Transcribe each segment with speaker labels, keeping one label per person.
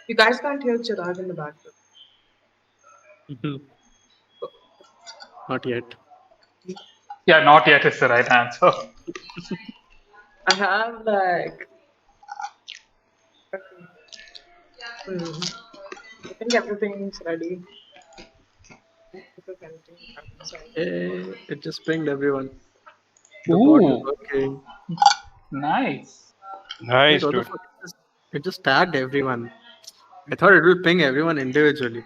Speaker 1: You guys can't hear Chirag in the background.
Speaker 2: Mhm. Not yet.
Speaker 3: Yeah, not yet is the right answer.
Speaker 1: I have like. Okay. I think everything's ready. If anything happens,
Speaker 2: It just pinged everyone. The bot is
Speaker 3: Ooh,
Speaker 2: working.
Speaker 3: nice.
Speaker 2: Wait,
Speaker 4: Nice,
Speaker 2: what the
Speaker 4: dude.
Speaker 2: fuck? It just tagged everyone. I thought it will ping everyone individually.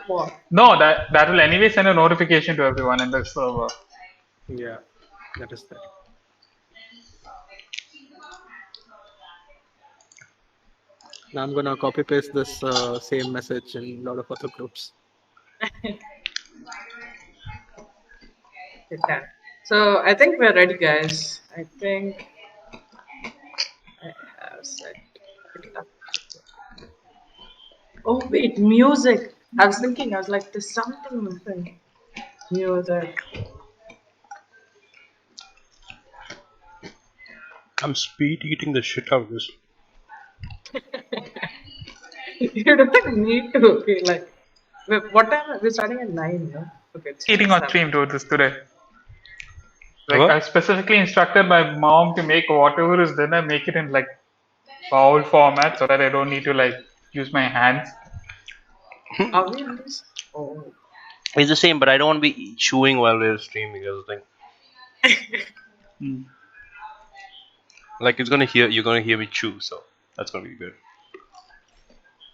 Speaker 1: what?
Speaker 3: No, that will anyway send a notification to everyone in the server.
Speaker 2: Yeah, that is that. Now I'm gonna copy paste this same message in a lot of other groups.
Speaker 1: Okay. So I think we're ready, guys. I think I have set it up. Oh wait, music. I was thinking. I was like, there's something missing. Music.
Speaker 4: I'm speed eating the shit out of this.
Speaker 1: You don't need to. Okay, like, what time? We're starting at 9. No. Okay, it's
Speaker 3: Eating on
Speaker 1: 7.
Speaker 3: stream, dude, this today. Like
Speaker 4: What?
Speaker 3: I specifically instructed my mom to make whatever is dinner, make it in like bowl format so that I don't need to like use my hands.
Speaker 1: Are we in this? Oh.
Speaker 4: It's the same, but I don't want to be chewing while we're streaming. That's the thing.
Speaker 3: Mm.
Speaker 4: Like you're gonna hear me chew, so that's gonna be good.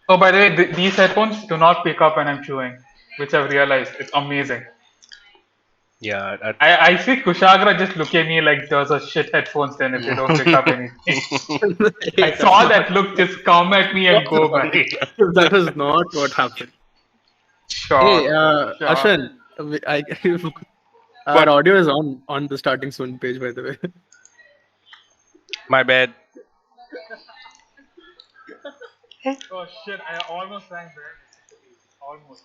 Speaker 3: Oh, by the way, these headphones do not pick up when I'm chewing, which I've realized. It's amazing.
Speaker 4: Yeah.
Speaker 3: I see Kushagra just look at me like those are shit headphones then if they don't pick up anything.
Speaker 2: Hey,
Speaker 3: I
Speaker 2: that's
Speaker 3: saw
Speaker 2: not
Speaker 3: that look just come at me and go
Speaker 2: what-
Speaker 3: by.
Speaker 2: that is not what happened. Hey,
Speaker 3: Sure. Sure.
Speaker 2: Ashan, our
Speaker 4: What?
Speaker 2: audio is on the starting soon page, by the way.
Speaker 4: My bad.
Speaker 3: Oh shit, I almost rang there. Almost.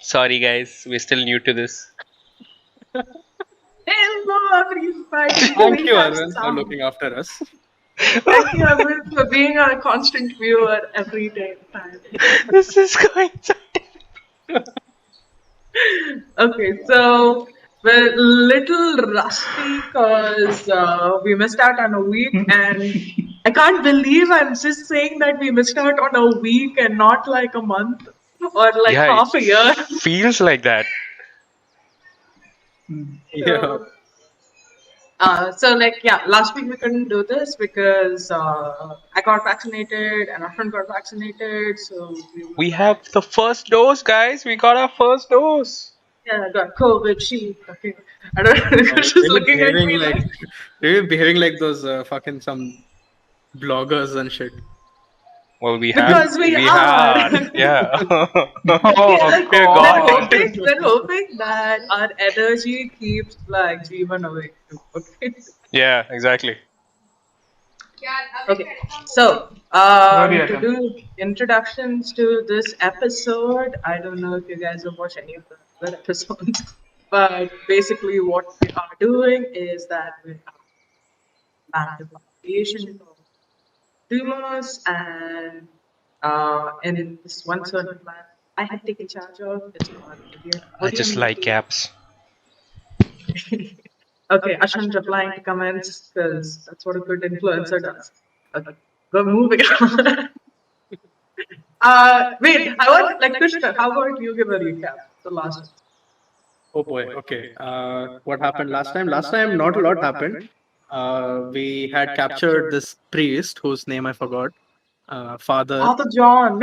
Speaker 4: Sorry, guys. We're still new to this.
Speaker 1: Hello, everybody.
Speaker 2: Thank
Speaker 1: We
Speaker 2: you,
Speaker 1: have
Speaker 2: Arvind, for
Speaker 1: some.
Speaker 2: looking after us.
Speaker 1: Thank you, Arvind, for being a constant viewer every day. Time.
Speaker 4: This is going so.
Speaker 1: Okay, so we're a little rusty because we missed out on a week, and I can't believe I'm just saying that we missed out on a week and not like a month or like
Speaker 4: Yeah, it
Speaker 1: half a year.
Speaker 4: feels like that.
Speaker 2: Yeah.
Speaker 1: So, yeah, last week we couldn't do this because I got vaccinated and our friend got vaccinated, so we were
Speaker 4: We
Speaker 1: like,
Speaker 4: have the first dose, guys. We got our first dose.
Speaker 1: yeah, I got COVID. She, okay, I don't know. She's
Speaker 2: Really
Speaker 1: looking at
Speaker 2: behaving
Speaker 1: me
Speaker 2: like,
Speaker 1: like.
Speaker 2: really behaving like those fucking some bloggers and shit.
Speaker 4: Well, we have.
Speaker 1: Because we
Speaker 4: We
Speaker 1: are.
Speaker 4: are. Yeah.
Speaker 1: Okay,
Speaker 3: Oh
Speaker 1: like
Speaker 4: We're
Speaker 1: we're
Speaker 4: God
Speaker 3: God.
Speaker 1: hoping,
Speaker 4: content.
Speaker 1: we're hoping that our energy keeps like Jeevan awake too. Okay.
Speaker 4: Yeah, exactly.
Speaker 1: Okay. So,
Speaker 3: Sorry,
Speaker 1: to
Speaker 3: Adam.
Speaker 1: do introductions to this episode, I don't know if you guys have watched any of the other episodes, but basically what we are doing is that we have active creation of tumors and in this one certain plan I had taken charge of, it's called
Speaker 4: I just like
Speaker 1: Odium.
Speaker 4: caps.
Speaker 1: Okay, Ashwin replying to comments because that's what a good influencer does. Okay, go moving on. Wait, I want like Krishna. How about you give a recap? The last one.
Speaker 2: Oh boy. Okay. What happened last time? Last time, not a lot happened. We had captured this priest whose name I forgot. Father
Speaker 1: Father John.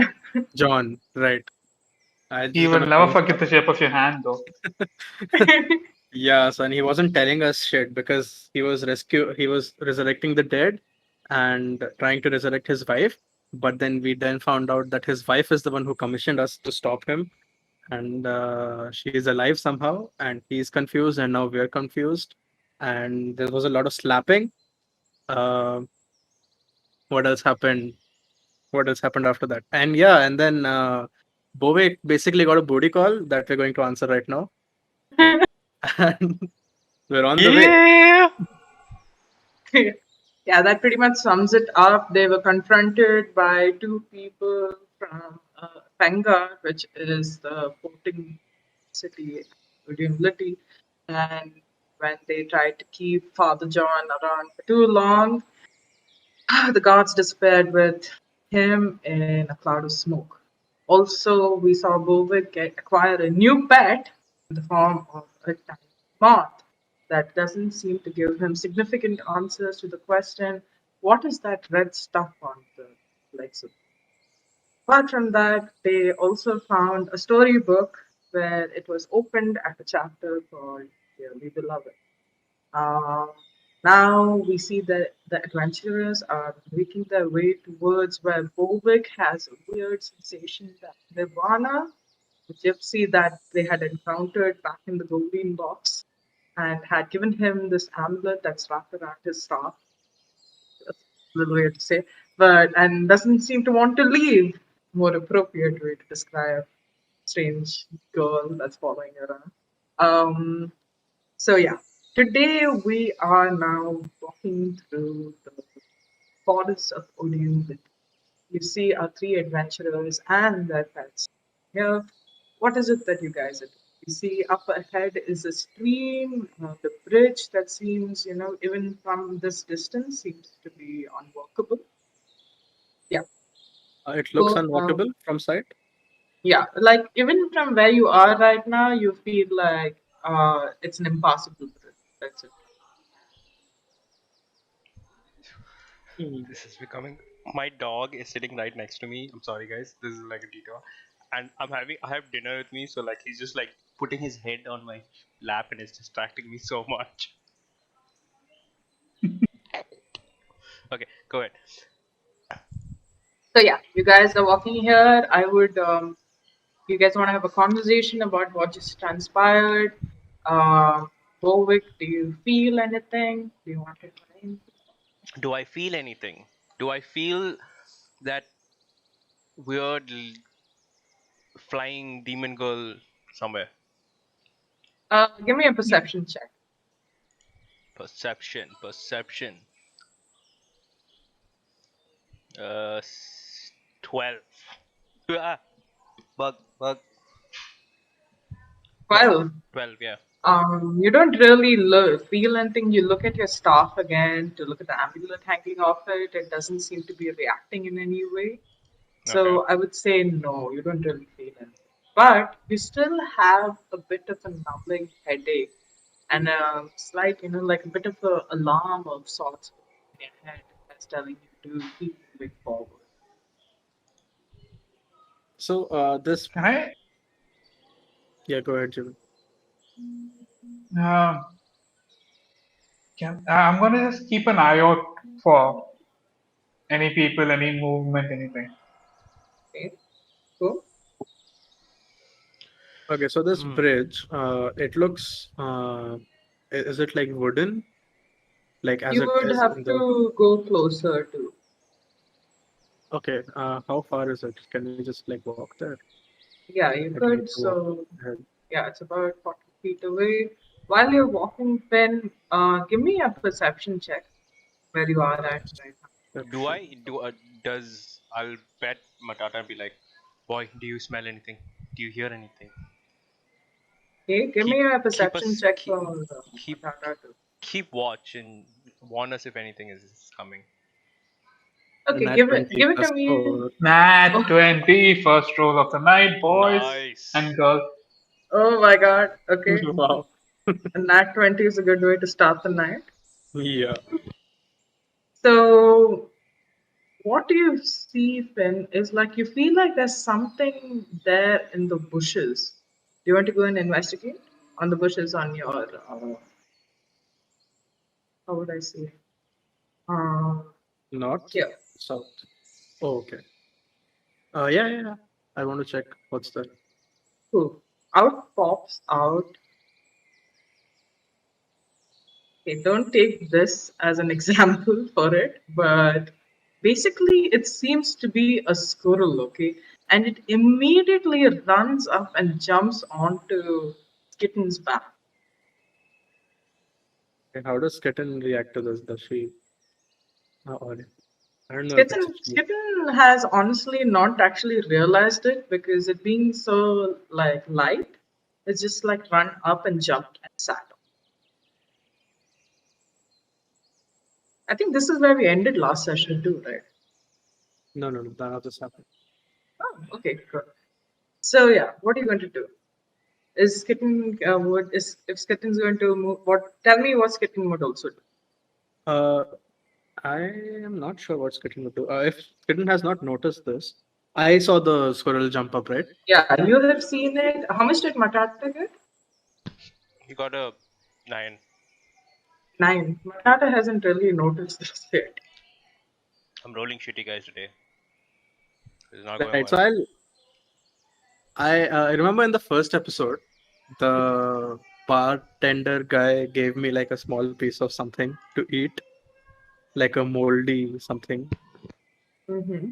Speaker 2: John. Right. I
Speaker 3: He
Speaker 2: just
Speaker 3: will
Speaker 2: gonna
Speaker 3: never
Speaker 2: finish
Speaker 3: forget
Speaker 2: that.
Speaker 3: the shape of your hand, though.
Speaker 2: Yeah, son. He wasn't telling us shit because he was He was resurrecting the dead and trying to resurrect his wife. But then we then found out that his wife is the one who commissioned us to stop him, and she is alive somehow, and he's confused, and now we're confused, and there was a lot of slapping. uh, what else happened? What else happened after that? And yeah, and then Bovic basically got a booty call that we're going to answer right now. And we're on the way.
Speaker 4: Yeah.
Speaker 1: Yeah, that pretty much sums it up. They were confronted by two people from Penga, which is the porting city, Udimlity, and when they tried to keep Father John around for too long, the guards disappeared with him in a cloud of smoke. Also, we saw Bovic acquire a new pet in the form of a tiny moth that doesn't seem to give him significant answers to the question, what is that red stuff on the legs of? Apart from that, they also found a storybook where it was opened at a chapter called Dearly Beloved. Um, Now we see that the adventurers are making their way towards where Bovic has a weird sensation that Nirvana, the gypsy that they had encountered back in the golden box, and had given him this amulet that's wrapped around his staff. That's a little weird to say, but and doesn't seem to want to leave. More appropriate way to describe strange girl that's following around. Um, so yeah, today we are now walking through the forest of Odium. You see our three adventurers and their pets. Here, what is it that you guys are doing? You see up ahead is a stream, the bridge that seems, even from this distance seems to be unwalkable. Yeah.
Speaker 2: It looks
Speaker 1: So,
Speaker 2: unwalkable from sight.
Speaker 1: yeah, like even from where you are right now, you feel like it's an impossible bridge. That's it.
Speaker 2: Hmm.
Speaker 4: This is becoming. My dog is sitting right next to me. I'm sorry, guys. This is like a detour, and I have dinner with me, so like he's just like putting his head on my lap and it's distracting me so much. Okay, go ahead.
Speaker 1: So yeah, you guys are walking here. I would, you guys want to have a conversation about what just transpired? Bovic, do you feel anything? Do you want to try?
Speaker 4: Do I feel anything? Do I feel that weird flying demon girl? somewhere.
Speaker 1: Give me a perception check.
Speaker 4: Perception. 12. Ah, bug.
Speaker 1: 12.
Speaker 4: 12, yeah.
Speaker 1: You don't really feel anything. You look at your staff again to look at the amulet hanging off it. It doesn't seem to be reacting in any way.
Speaker 4: Okay.
Speaker 1: So I would say no, you don't really feel anything. But you still have a bit of a numbing headache and a slight, like a bit of an alarm of sorts in your head that's telling you to keep moving forward.
Speaker 2: So this
Speaker 3: Can I?
Speaker 2: yeah, go ahead, Jimmy.
Speaker 3: Uh, I'm gonna just keep an eye out for any people, any movement, anything.
Speaker 1: Okay, cool.
Speaker 2: Okay, so this
Speaker 4: Hmm.
Speaker 2: bridge, it looks is it like wooden? Like as
Speaker 1: You
Speaker 2: it
Speaker 1: would
Speaker 2: is in
Speaker 1: have
Speaker 2: the
Speaker 1: to go closer to.
Speaker 2: okay, how far is it? Can we just like walk there?
Speaker 1: Yeah, you
Speaker 2: I do need
Speaker 1: could.
Speaker 2: to walk
Speaker 1: So
Speaker 2: ahead.
Speaker 1: yeah, it's about 40 feet away. While you're walking, Finn, give me a perception check where you are at right now.
Speaker 4: Do
Speaker 2: Perception.
Speaker 4: I do? Does I'll bet Matata be like, boy, do you smell anything? Do you hear anything?
Speaker 1: Okay, give
Speaker 4: Keep
Speaker 1: me a
Speaker 4: keep
Speaker 1: perception
Speaker 4: us
Speaker 1: check
Speaker 4: keep
Speaker 1: for
Speaker 4: keep
Speaker 1: Matata too.
Speaker 4: keep watch and warn us if anything is coming.
Speaker 1: Okay,
Speaker 2: Nat 20
Speaker 1: give it
Speaker 2: plus
Speaker 1: to me.
Speaker 2: 4.
Speaker 3: Nat
Speaker 1: Oh,
Speaker 3: 20, first roll of the night, boys
Speaker 4: Nice.
Speaker 3: and girls.
Speaker 1: oh my God. Okay,
Speaker 2: Wow.
Speaker 1: and that 20 is a good way to start the night.
Speaker 2: Yeah.
Speaker 1: So what you see, Finn, is like you feel like there's something there in the bushes. Do you want to go and investigate on the bushes on your how would I say?
Speaker 2: North?
Speaker 1: Here.
Speaker 2: South. Oh, okay. Yeah. I want to check what's there.
Speaker 1: Cool. Out pops out. Okay, don't take this as an example for it, but basically it seems to be a squirrel, okay? And it immediately runs up and jumps onto Kitten's back.
Speaker 2: Okay, how does Skitten react to this? Does she or I don't know if it's
Speaker 1: Skitten has honestly not actually realized it because it being so like light, it's just like run up and jumped and sat. I think this is where we ended last session too, right?
Speaker 2: no, none of this happened.
Speaker 1: Oh, okay, good. So yeah, what are you going to do? Is Skitten would is if Skitten's going to move? What? Tell me what Skitten would also do.
Speaker 2: Uh, I am not sure what Skitten would do. If Skitten has not noticed this, I saw the squirrel jump up, right?
Speaker 1: Yeah, you have seen it. How much did Matata get?
Speaker 4: You got a 9.
Speaker 1: 9. Matata hasn't really noticed this yet.
Speaker 4: I'm rolling shitty guys today. It's not going
Speaker 2: Right. So
Speaker 4: well.
Speaker 2: I remember in the first episode, the bartender guy gave me like a small piece of something to eat, like a moldy something.
Speaker 1: Mm-hmm.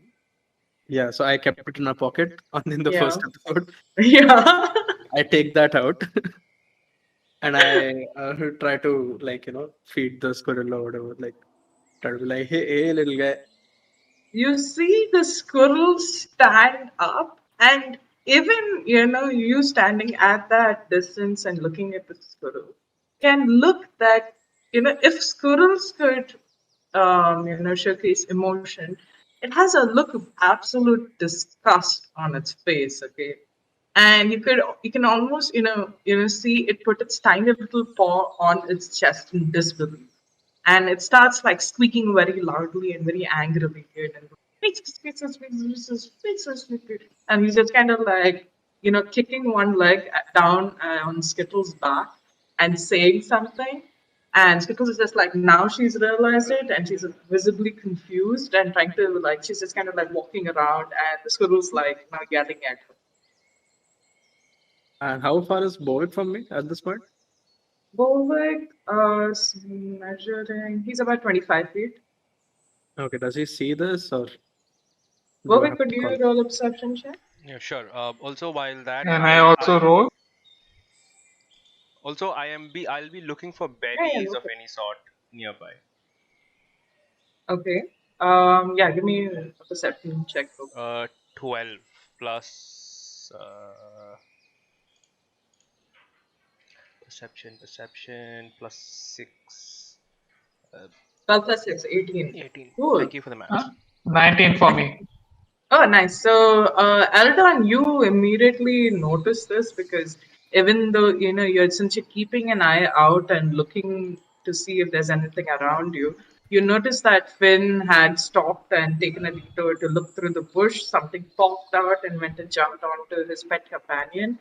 Speaker 2: Yeah, so I kept it in my pocket on in the first
Speaker 1: Yeah.
Speaker 2: episode.
Speaker 1: Yeah.
Speaker 2: I take that out and I try to like feed the squirrel or whatever. Like try to be like, hey, little guy.
Speaker 1: You see the squirrel stand up, and even you standing at that distance and looking at the squirrel can look that if squirrels could showcase emotion, it has a look of absolute disgust on its face. Okay, and you can almost see it put its tiny little paw on its chest in disbelief, and it starts like squeaking very loudly and very angrily and and he's just kind of like kicking one leg down on Skittles' back and saying something. And Skittles is just like, now she's realized it and she's visibly confused and trying to like, she's just kind of like walking around, and the Skittles like now yelling at her.
Speaker 2: And how far is Bovic from me at this point?
Speaker 1: Bovic, measuring, he's about 25 feet.
Speaker 2: Okay, does he see this or do I
Speaker 1: Bovic,
Speaker 2: have
Speaker 1: could
Speaker 2: to
Speaker 1: you
Speaker 2: call?
Speaker 1: roll a perception check?
Speaker 4: Yeah, sure. Also, while that
Speaker 3: And I also roll.
Speaker 4: Also, I'll be looking for
Speaker 1: Yeah,
Speaker 4: berries
Speaker 1: no
Speaker 4: of any sort nearby.
Speaker 1: Okay. Yeah, give me a perception check.
Speaker 4: 12 plus perception plus 6.
Speaker 1: 12 plus 6, 18.
Speaker 4: 18.
Speaker 1: Cool.
Speaker 4: Thank you for the maths.
Speaker 3: 19 for me.
Speaker 1: Oh, nice. So, Eldon, you immediately notice this because even though since you're keeping an eye out and looking to see if there's anything around you, you notice that Finn had stopped and taken a detour to look through the bush. Something popped out and went and jumped onto his pet companion.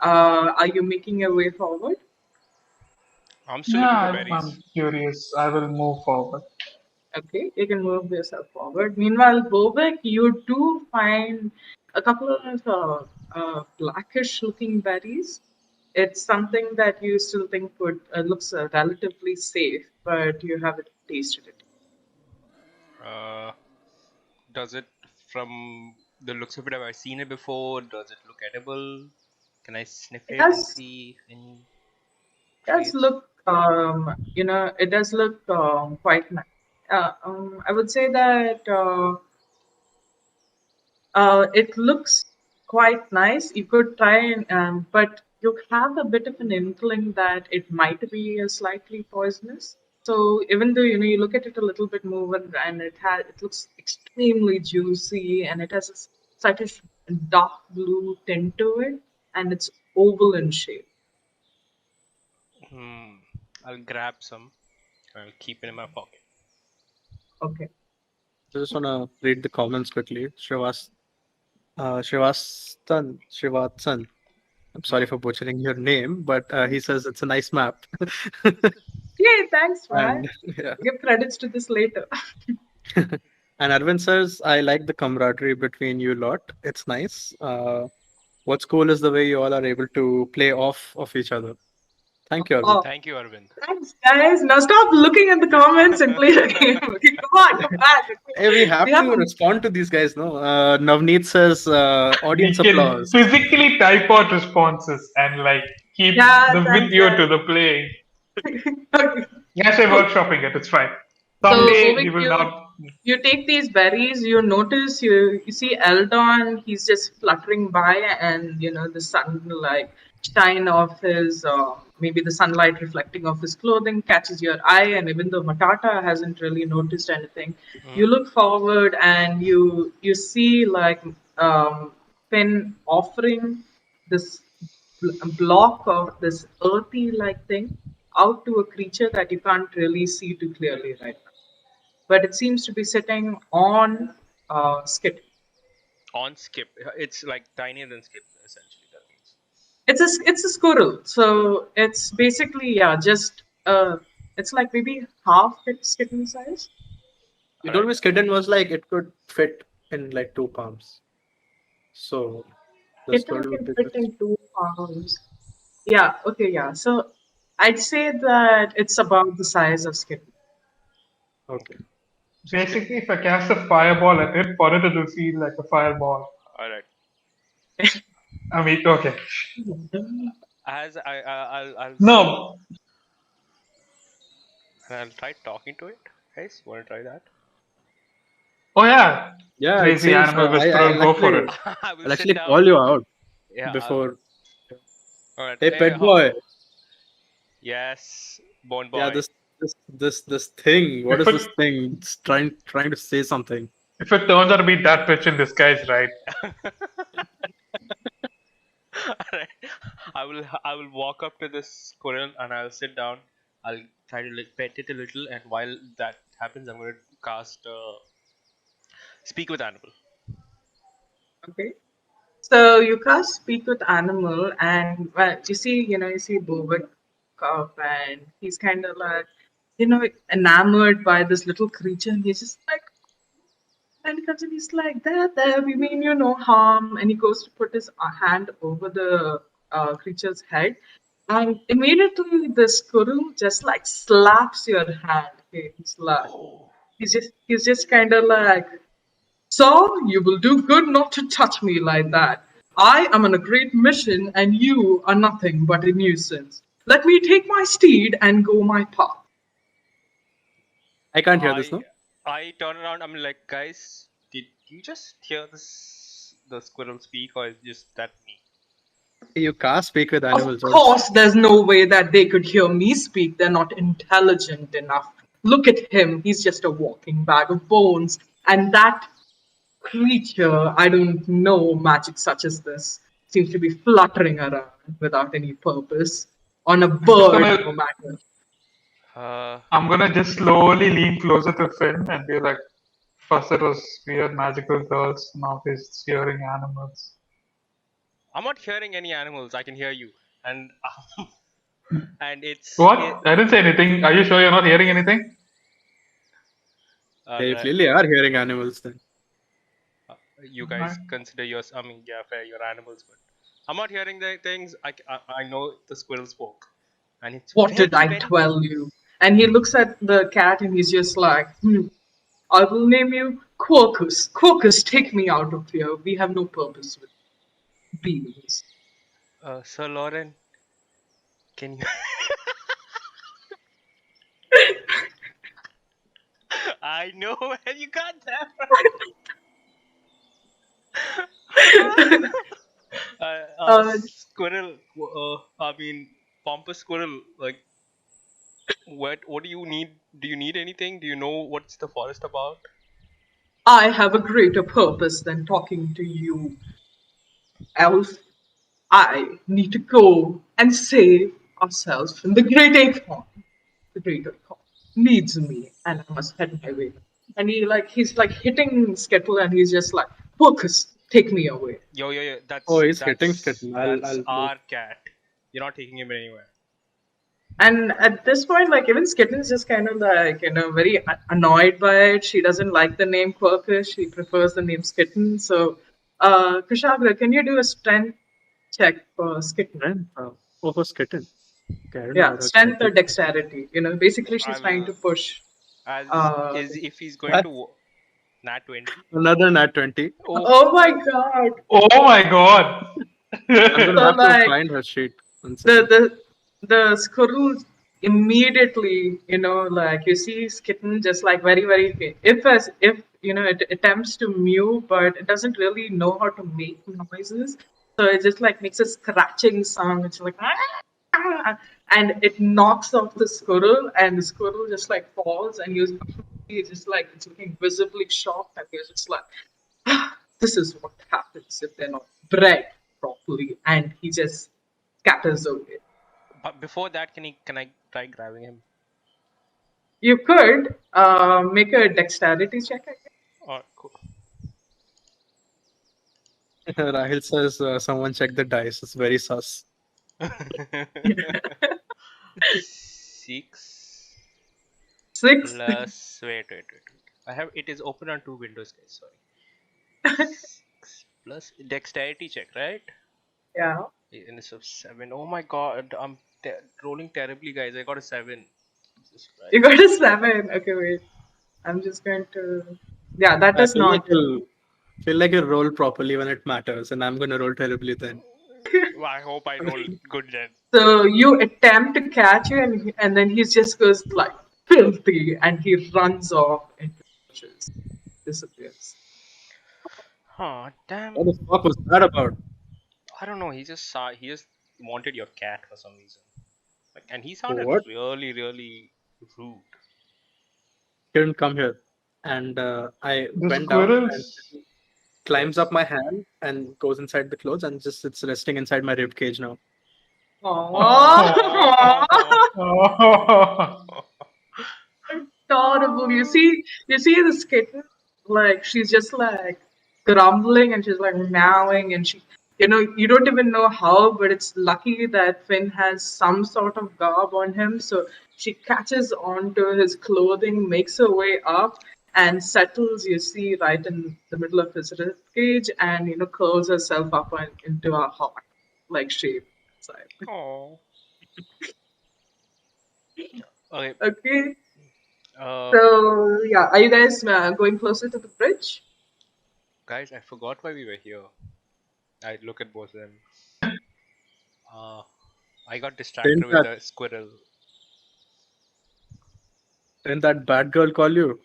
Speaker 1: Are you making your way forward?
Speaker 4: I'm still looking for
Speaker 3: Yeah,
Speaker 4: berries.
Speaker 3: I'm curious. I will move forward.
Speaker 1: Okay, you can move yourself forward. Meanwhile, Bovic, you do find a couple of blackish looking berries. It's something that you still think would looks relatively safe, but you haven't tasted it.
Speaker 4: Uh, does it, from the looks of it, have I seen it before? Does it look edible? Can I sniff
Speaker 1: It
Speaker 4: it and
Speaker 1: does
Speaker 4: see any
Speaker 1: does
Speaker 4: traits?
Speaker 1: look it does look quite nice. I would say that it looks quite nice. You could try and, but you have a bit of an inkling that it might be slightly poisonous. So even though you look at it a little bit more and it looks extremely juicy and it has a such a dark blue tint to it and it's oval in shape.
Speaker 4: Hmm. I'll grab some. I'll keep it in my pocket.
Speaker 1: Okay.
Speaker 2: I just want to read the comments quickly. Srivatsan. I'm sorry for butchering your name, but he says it's a nice map.
Speaker 1: Yay! Thanks, man.
Speaker 2: And yeah,
Speaker 1: Give credits to this later.
Speaker 2: and Arvind says, I like the camaraderie between you lot. It's nice. What's cool is the way you all are able to play off of each other. Thank you, Arvind.
Speaker 1: Oh,
Speaker 4: Thank you, Arvind.
Speaker 1: thanks, guys. Now stop looking at the comments and play the game. Okay, come on, come back.
Speaker 2: Hey, we
Speaker 1: We
Speaker 2: have
Speaker 1: have
Speaker 2: to
Speaker 1: a
Speaker 2: respond to these guys, no? Navneet says,
Speaker 3: We
Speaker 2: audience
Speaker 3: can
Speaker 2: applause.
Speaker 3: physically type out responses and like keep
Speaker 1: yeah,
Speaker 3: the
Speaker 1: thanks,
Speaker 3: video to
Speaker 1: guys.
Speaker 3: the playing.
Speaker 1: Okay.
Speaker 3: Yes, we're
Speaker 1: So,
Speaker 3: workshopping it. It's fine.
Speaker 1: so
Speaker 3: Someday we
Speaker 1: Bhuvik,
Speaker 3: will not.
Speaker 1: you take these berries. You notice you see Eldon. He's just fluttering by, and the sun like shine off his maybe the sunlight reflecting off his clothing catches your eye. And even though Matata hasn't really noticed anything,
Speaker 4: Hmm.
Speaker 1: you look forward and you see like Finn offering this block of this earthy like thing out to a creature that you can't really see too clearly right now. But it seems to be sitting on Skit.
Speaker 4: On skip. It's like tinier than skip, essentially. That means.
Speaker 1: It's a squirrel, so it's basically just it's like maybe half its kitten size.
Speaker 2: You
Speaker 4: All
Speaker 2: told
Speaker 4: right.
Speaker 2: me Skitten was like it could fit in like 2 palms. So the
Speaker 1: Kitten
Speaker 2: squirrel would
Speaker 1: can
Speaker 2: be
Speaker 1: fit
Speaker 2: just
Speaker 1: in 2 palms. Yeah, okay, yeah. So I'd say that it's about the size of Skit.
Speaker 2: okay.
Speaker 4: So
Speaker 3: Basically, if I cast a fireball at it, for it, it'll feel like a fireball.
Speaker 4: all right.
Speaker 3: I mean, okay.
Speaker 4: As I'll see,
Speaker 3: No.
Speaker 4: and I'll try talking to it. Guys, want to try that?
Speaker 3: Oh, yeah.
Speaker 2: Yeah, it
Speaker 3: Crazy
Speaker 2: seems
Speaker 3: animal whisperer,
Speaker 2: I'll
Speaker 3: go for
Speaker 2: actually
Speaker 3: it.
Speaker 4: I will
Speaker 2: I'll
Speaker 4: sit
Speaker 2: actually
Speaker 4: down.
Speaker 2: call you out
Speaker 4: Yeah.
Speaker 2: before.
Speaker 4: All right.
Speaker 2: Hey,
Speaker 4: Hey,
Speaker 2: pet boy.
Speaker 4: yes, born
Speaker 2: Yeah,
Speaker 4: boy.
Speaker 2: this thing. What
Speaker 3: If
Speaker 2: is
Speaker 3: it
Speaker 2: this thing? It's trying to say something.
Speaker 3: if it turns out to be that bitch in disguise, right?
Speaker 4: Alright. I will walk up to this squirrel and I'll sit down. I'll try to like pet it a little, and while that happens, I'm going to cast speak with animal.
Speaker 1: Okay. So you can't speak with animal, and well, you see Bovic up, and he's kind of like, enamored by this little creature, and he's just like, and he comes and he's like, there, we mean you no harm, and he goes to put his hand over the creature's head, and immediately the squirrel just like slaps your hand. Okay,
Speaker 4: Oh.
Speaker 1: he's just kind of like, so you will do good not to touch me like that. I am on a great mission, and you are nothing but a nuisance. Let me take my steed and go my path.
Speaker 2: I can't hear this, no?
Speaker 4: I turn around. I'm like, guys, did you just hear the squirrel speak, or is just that me?
Speaker 2: You can't speak with
Speaker 1: Of
Speaker 2: animals.
Speaker 1: course, there's no way that they could hear me speak. They're not intelligent enough. Look at him. He's just a walking bag of bones. And that creature, I don't know, magic such as this, seems to be fluttering around without any purpose on a
Speaker 3: I'm just
Speaker 1: bird, no
Speaker 3: gonna
Speaker 1: matter.
Speaker 4: Uh,
Speaker 3: I'm gonna just slowly lean closer to Finn and be like, first it was weird magical girls, now he's hearing animals.
Speaker 4: I'm not hearing any animals. I can hear you, and and
Speaker 3: What?
Speaker 4: it.
Speaker 3: I didn't say anything. Are you sure you're not hearing anything?
Speaker 2: They
Speaker 4: Right.
Speaker 2: clearly are hearing animals then.
Speaker 4: You guys consider yours. I mean, yeah, fair. You're animals, but I'm not hearing the things. I know the squirrel spoke, and it's
Speaker 1: What did
Speaker 4: very
Speaker 1: I
Speaker 4: very.
Speaker 1: tell you? And he looks at the cat and he's just like, I will name you Quercus. Quercus, take me out of here. We have no purpose with beings.
Speaker 4: Sir Lauren, can you? I know where you got that from. Squirrel. I mean, pompous squirrel. Like, what do you need? Do you need anything? Do you know what's the forest about?
Speaker 1: I have a greater purpose than talking to you, elf. I need to go and save ourselves from the great acorn. The great acorn needs me, and I must head my way. And he's like hitting Skittle, and he's just like, Focus, take me away.
Speaker 4: Yo.
Speaker 2: Oh,
Speaker 4: That's
Speaker 2: he's hitting
Speaker 4: that's
Speaker 2: Skitten.
Speaker 4: that's
Speaker 2: I'll move.
Speaker 4: our cat. You're not taking him anywhere.
Speaker 1: And at this point, like even Skitten's just kind of like very annoyed by it. She doesn't like the name Quirkish. She prefers the name Skitten. So, Kushagra, can you do a strength check for Skitten?
Speaker 2: Then, oh, for Skitten. Okay, I don't know
Speaker 1: Yeah,
Speaker 2: what a
Speaker 1: strength or
Speaker 2: Skitten.
Speaker 1: dexterity. Basically
Speaker 4: I
Speaker 1: she's trying to
Speaker 4: will.
Speaker 1: push.
Speaker 4: As
Speaker 1: Uh,
Speaker 4: is if he's going
Speaker 2: What?
Speaker 4: to nat 20.
Speaker 2: Another nat 20.
Speaker 4: Oh,
Speaker 1: oh my god!
Speaker 3: Oh my god!
Speaker 2: I'm gonna
Speaker 1: So
Speaker 2: have to
Speaker 1: like
Speaker 2: find her sheet. 1 second.
Speaker 1: the squirrel immediately like you see Skitten just like very if as if it attempts to mew but it doesn't really know how to make noises, so it just like makes a scratching sound. It's like "Ah!" and it knocks off the squirrel and the squirrel just like falls and you just like it's looking visibly shocked and you're just like this is what happens if they're not bred properly, and he just scatters away.
Speaker 4: but before that, can I try grabbing him?
Speaker 1: You could make a dexterity check, I guess.
Speaker 4: Oh, cool.
Speaker 2: Rahil says someone check the dice. It's very sus.
Speaker 4: 6
Speaker 1: 6.
Speaker 4: plus wait. I have it is open on 2 windows, guys. Sorry. 6 plus dexterity check, right?
Speaker 1: Yeah.
Speaker 4: And it's a 7. Oh my god, I'm rolling terribly, guys. I got a 7. Jesus
Speaker 1: You
Speaker 4: Christ.
Speaker 1: got a 7. Okay, wait. I'm just going to. Yeah, that
Speaker 2: I
Speaker 1: does not.
Speaker 2: feel like you'll roll properly when it matters, and I'm gonna roll terribly then.
Speaker 4: Well, I hope I roll good then.
Speaker 1: So you attempt to catch you, and then he just goes like filthy, and he runs off into the bushes, disappears.
Speaker 4: Huh, damn.
Speaker 2: What the fuck was that about?
Speaker 4: I don't know. He just wanted your cat for some reason. Like, and he sounded
Speaker 2: What?
Speaker 4: really rude.
Speaker 2: Didn't come here. And I
Speaker 3: The
Speaker 2: went down and
Speaker 3: squirrels.
Speaker 2: climbs
Speaker 4: Yes.
Speaker 2: up my hand and goes inside the clothes and just it's resting inside my rib cage now.
Speaker 1: Aww.
Speaker 3: Oh.
Speaker 1: Adorable. You see this kitten, like she's just like grumbling and she's like meowing and you don't even know how, but it's lucky that Finn has some sort of garb on him, so she catches onto his clothing, makes her way up, and settles. You see right in the middle of his rib cage, and curls herself up into a heart like shape inside.
Speaker 4: Oh. Okay.
Speaker 1: Okay.
Speaker 4: Uh,
Speaker 1: So yeah, are you guys going closer to the bridge?
Speaker 4: guys, I forgot why we were here. I look at both of them. Uh, I got distracted with the squirrel.
Speaker 2: Didn't that bad girl call you?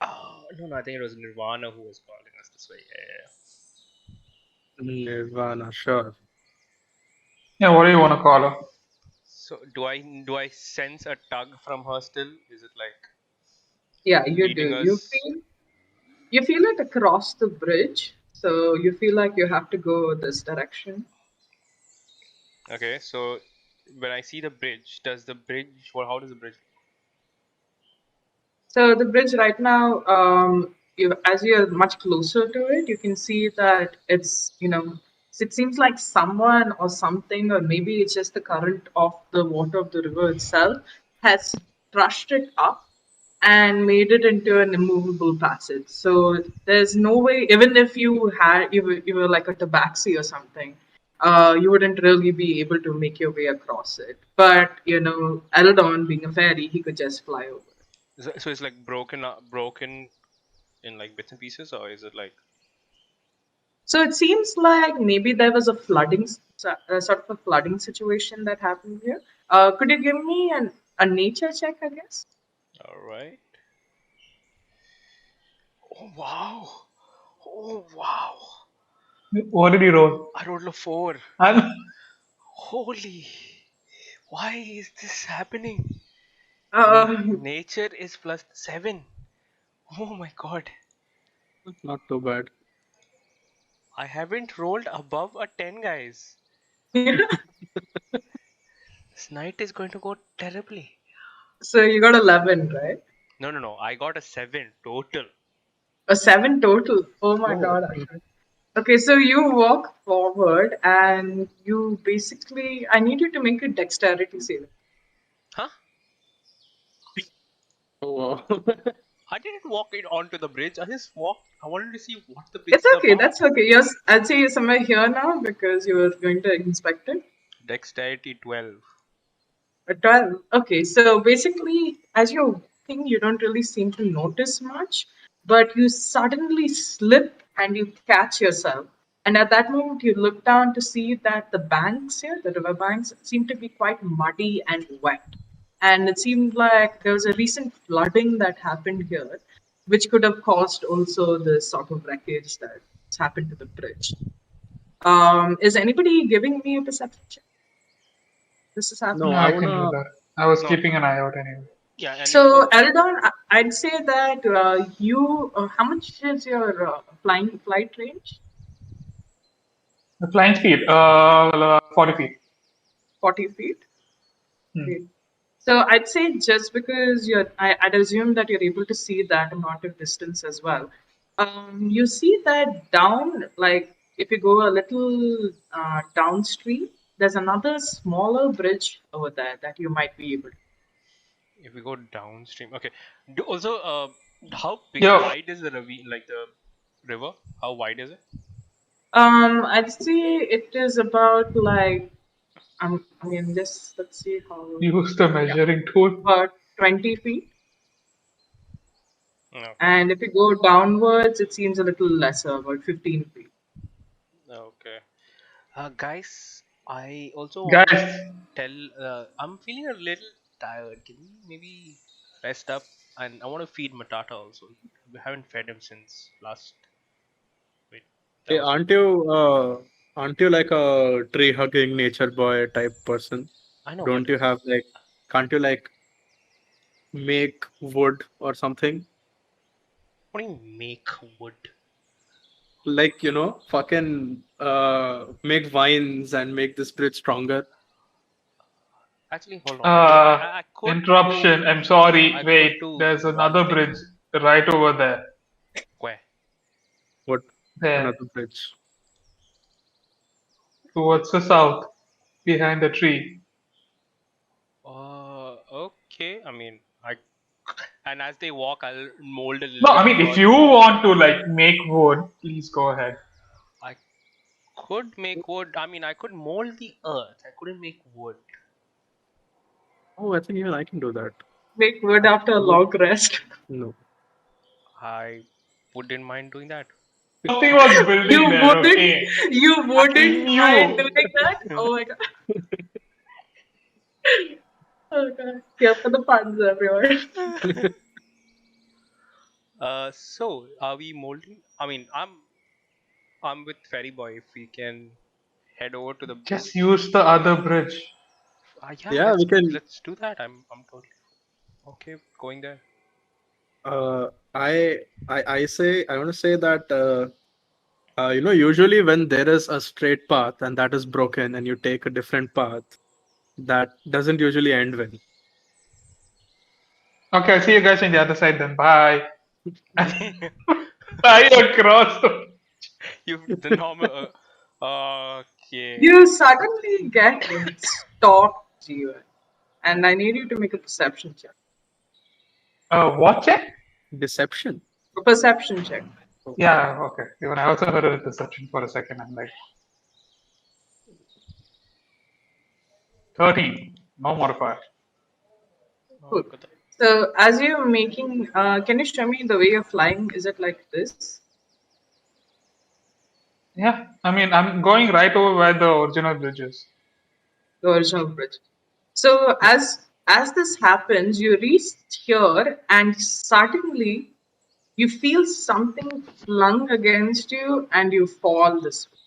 Speaker 4: Oh, no, I think it was Nirvana who was calling us this way. Yeah.
Speaker 2: Nirvana, sure.
Speaker 3: Yeah, what do you want to call her?
Speaker 4: So do I sense a tug from her still? Is it like
Speaker 1: Yeah, you do.
Speaker 4: leading us?
Speaker 1: You feel it across the bridge, so you feel like you have to go this direction.
Speaker 4: Okay, so when I see the bridge, does the bridge? Well, how does the bridge?
Speaker 1: So the bridge right now, as you're much closer to it, you can see that it seems like someone or something, or maybe it's just the current of the water of the river itself, has crushed it up and made it into an immovable passage. So there's no way, even if you were like a tabaxi or something, you wouldn't really be able to make your way across it. But Eldon, being a fairy, he could just fly over.
Speaker 4: So it's like broken in like bits and pieces, or is it like?
Speaker 1: So it seems like maybe there was a sort of a flooding situation that happened here. Could you give me a nature check, I guess?
Speaker 4: All right. Oh wow! Oh wow!
Speaker 3: What did you roll?
Speaker 4: I rolled a 4.
Speaker 3: And
Speaker 4: Holy! Why is this happening?
Speaker 1: Uh,
Speaker 4: Nature is +7. Oh my god!
Speaker 2: Not too bad.
Speaker 4: I haven't rolled above a 10, guys. This night is going to go terribly.
Speaker 1: so you got 11, right?
Speaker 4: No. I got a 7 total.
Speaker 1: A 7 total. Oh my
Speaker 2: Oh,
Speaker 1: god. Okay, so you walk forward and you basically, I need you to make a dexterity saving.
Speaker 4: Huh?
Speaker 2: oh wow.
Speaker 4: I didn't walk it onto the bridge. I just walked. I wanted to see what the bridge
Speaker 1: It's
Speaker 4: is
Speaker 1: okay,
Speaker 4: about.
Speaker 1: that's okay. Yes, I'd say you're somewhere here now because you were going to inspect it.
Speaker 4: Dexterity 12.
Speaker 1: A 12. Okay, so basically, as you're walking, you don't really seem to notice much, but you suddenly slip and you catch yourself. And at that moment, you look down to see that the banks here, the river banks, seem to be quite muddy and wet. And it seemed like there was a recent flooding that happened here, which could have caused also the sort of wreckage that's happened to the bridge. Is anybody giving me a perception check? This is
Speaker 2: No,
Speaker 1: happening.
Speaker 3: no,
Speaker 2: I
Speaker 3: I can do
Speaker 2: wanna.
Speaker 3: that. I was
Speaker 4: No.
Speaker 3: keeping an eye out anyway.
Speaker 4: Yeah, and
Speaker 1: So, Eldon, I'd say that how much is your flight range?
Speaker 3: The flying speed, 40 feet.
Speaker 1: 40 feet.
Speaker 3: Hmm.
Speaker 1: Okay. So, I'd say just because I'd assume that you're able to see that amount of distance as well. You see that down, like if you go a little downstream, there's another smaller bridge over there that you might be able to.
Speaker 4: if we go downstream, okay. Also, how
Speaker 3: Yo,
Speaker 4: wide is the ravine, like the river? How wide is it?
Speaker 1: I'd say it is about like I mean, just let's see how.
Speaker 3: use the
Speaker 1: Yeah,
Speaker 3: measuring tool.
Speaker 1: about 20 feet.
Speaker 4: Okay.
Speaker 1: And if you go downwards, it seems a little lesser, about 15 feet.
Speaker 4: Okay. Guys, I also want to
Speaker 3: Guys,
Speaker 4: tell. I'm feeling a little tired. Can we maybe rest up? And I want to feed Matata also. We haven't fed him since last. Wait, that
Speaker 2: Hey,
Speaker 4: was.
Speaker 2: aren't you like a tree hugging nature boy type person?
Speaker 4: I know, but
Speaker 2: Don't you have like, can't you like make wood or something?
Speaker 4: what do you make wood?
Speaker 2: Like, fucking make vines and make this bridge stronger.
Speaker 4: Actually, hold on.
Speaker 3: uh,
Speaker 4: I could
Speaker 3: interruption. I'm sorry.
Speaker 4: I could
Speaker 3: Wait,
Speaker 4: do
Speaker 3: there's
Speaker 4: one
Speaker 3: another
Speaker 4: thing.
Speaker 3: bridge right over there.
Speaker 4: Where?
Speaker 2: What
Speaker 3: There,
Speaker 2: another bridge?
Speaker 3: towards the south, behind the tree.
Speaker 4: Okay. I mean, and as they walk, I'll mold a little
Speaker 3: No,
Speaker 4: bit
Speaker 3: I
Speaker 4: of
Speaker 3: mean, if
Speaker 4: cloth.
Speaker 3: you want to like make wood, please go ahead.
Speaker 4: I could make wood. I mean, I could mold the earth. I couldn't make wood.
Speaker 2: Oh, I think even I can do that.
Speaker 1: Make wood after a long rest.
Speaker 2: No.
Speaker 4: I wouldn't mind doing that.
Speaker 3: Something was
Speaker 1: You
Speaker 3: building there,
Speaker 1: wouldn't,
Speaker 3: okay?
Speaker 1: you
Speaker 3: I
Speaker 1: wouldn't mind
Speaker 3: knew.
Speaker 1: doing that? Oh my god. Oh god. Here for the puns, everyone.
Speaker 4: So are we molding? I mean, I'm with Ferry Boy. If we can head over to the
Speaker 3: Just
Speaker 4: bridge.
Speaker 3: use the other bridge.
Speaker 4: Yeah,
Speaker 2: Yeah, we can.
Speaker 4: let's do that. I'm totally okay going there.
Speaker 2: I say I want to say that usually when there is a straight path and that is broken and you take a different path, that doesn't usually end well.
Speaker 3: Okay, I'll see you guys on the other side then. Bye. Fly across the.
Speaker 4: You the normal. Okay.
Speaker 1: You suddenly get stopped, Jeevan. And I need you to make a perception check.
Speaker 3: What check?
Speaker 2: Deception.
Speaker 1: A perception check.
Speaker 3: Yeah, okay. Even I also heard a deception for a second. I'm like, 13. No modifier.
Speaker 1: Cool.
Speaker 4: Good.
Speaker 1: So as you're making, can you show me the way you're flying? Is it like this?
Speaker 3: Yeah, I mean, I'm going right over where the original bridge is.
Speaker 1: The original bridge. So as this happens, you reach here and suddenly you feel something flung against you and you fall this way.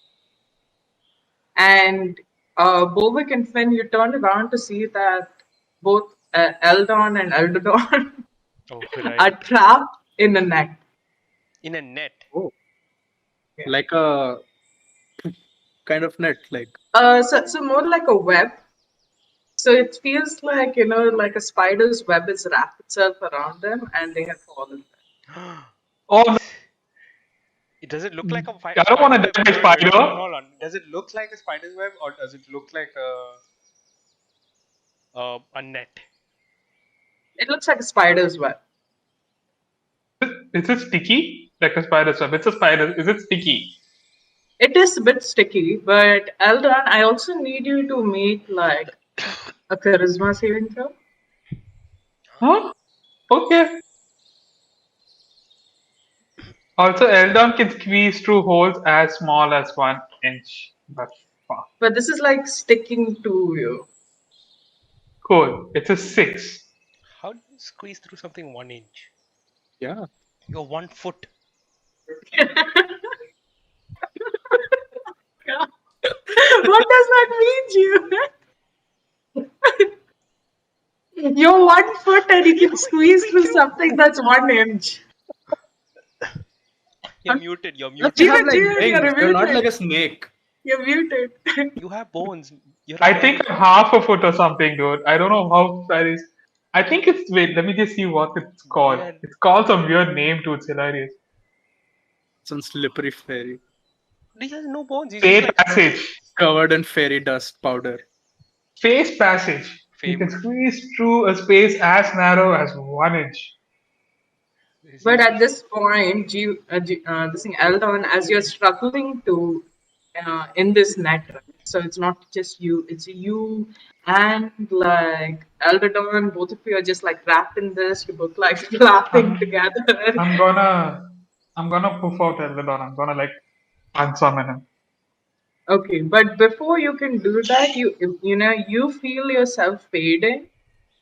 Speaker 1: And Bovic and Finn, you turn around to see that both Eldon and Eldon
Speaker 4: Oh,
Speaker 1: are
Speaker 4: right.
Speaker 1: trapped in a net.
Speaker 4: In a net.
Speaker 2: Oh,
Speaker 1: Yeah.
Speaker 2: like a kind of net, like
Speaker 1: So more like a web. So it feels like, like a spider's web is wrapped itself around them and they have fallen.
Speaker 3: Oh, no,
Speaker 4: Does it look like a
Speaker 3: I don't want to
Speaker 4: spider
Speaker 3: die
Speaker 4: web?
Speaker 3: by spider.
Speaker 4: Hold on. Does it look like a spider's web or does it look like a net?
Speaker 1: It looks like a spider's web.
Speaker 3: Is it sticky? Like a spider's web. It's a spider. Is it sticky?
Speaker 1: It is a bit sticky, but Eldon, I also need you to make like a charisma saving throw.
Speaker 3: Huh? Okay. Also, Eldon can squeeze through holes as small as 1 inch. That's far.
Speaker 1: But this is like sticking to you.
Speaker 3: Cool. It's a 6.
Speaker 4: How do you squeeze through something 1 inch?
Speaker 2: yeah.
Speaker 4: You're 1 foot.
Speaker 1: What does that mean, you? You're 1 foot and you can squeeze through something that's 1 inch.
Speaker 4: You're muted. You're
Speaker 2: You
Speaker 4: muted.
Speaker 2: have like
Speaker 1: Dude,
Speaker 2: wings.
Speaker 1: you're
Speaker 2: You're not
Speaker 1: muted.
Speaker 2: like a snake.
Speaker 1: You're muted.
Speaker 4: You have bones. You're
Speaker 3: I think I'm half a foot or something, dude. I don't know how that is. I think it's. Wait, let me just see what it's called.
Speaker 4: Yeah.
Speaker 3: It's called some weird name too. It's hilarious.
Speaker 2: Some slippery fairy
Speaker 4: He has no bones. He's
Speaker 3: Fey
Speaker 4: just like
Speaker 3: passage.
Speaker 2: covered in fairy dust powder.
Speaker 3: Phase passage. You can squeeze through a space as narrow as 1 inch.
Speaker 1: But at this point, this thing, Eldon, as you're struggling to in this net, right? So it's not just you; it's you and like Eldon. Both of you are just like wrapped in this. You're both like laughing
Speaker 3: I'm,
Speaker 1: together.
Speaker 3: I'm gonna poof out Eldon. I'm gonna like unsummon him.
Speaker 1: Okay, but before you can do that, you feel yourself fading,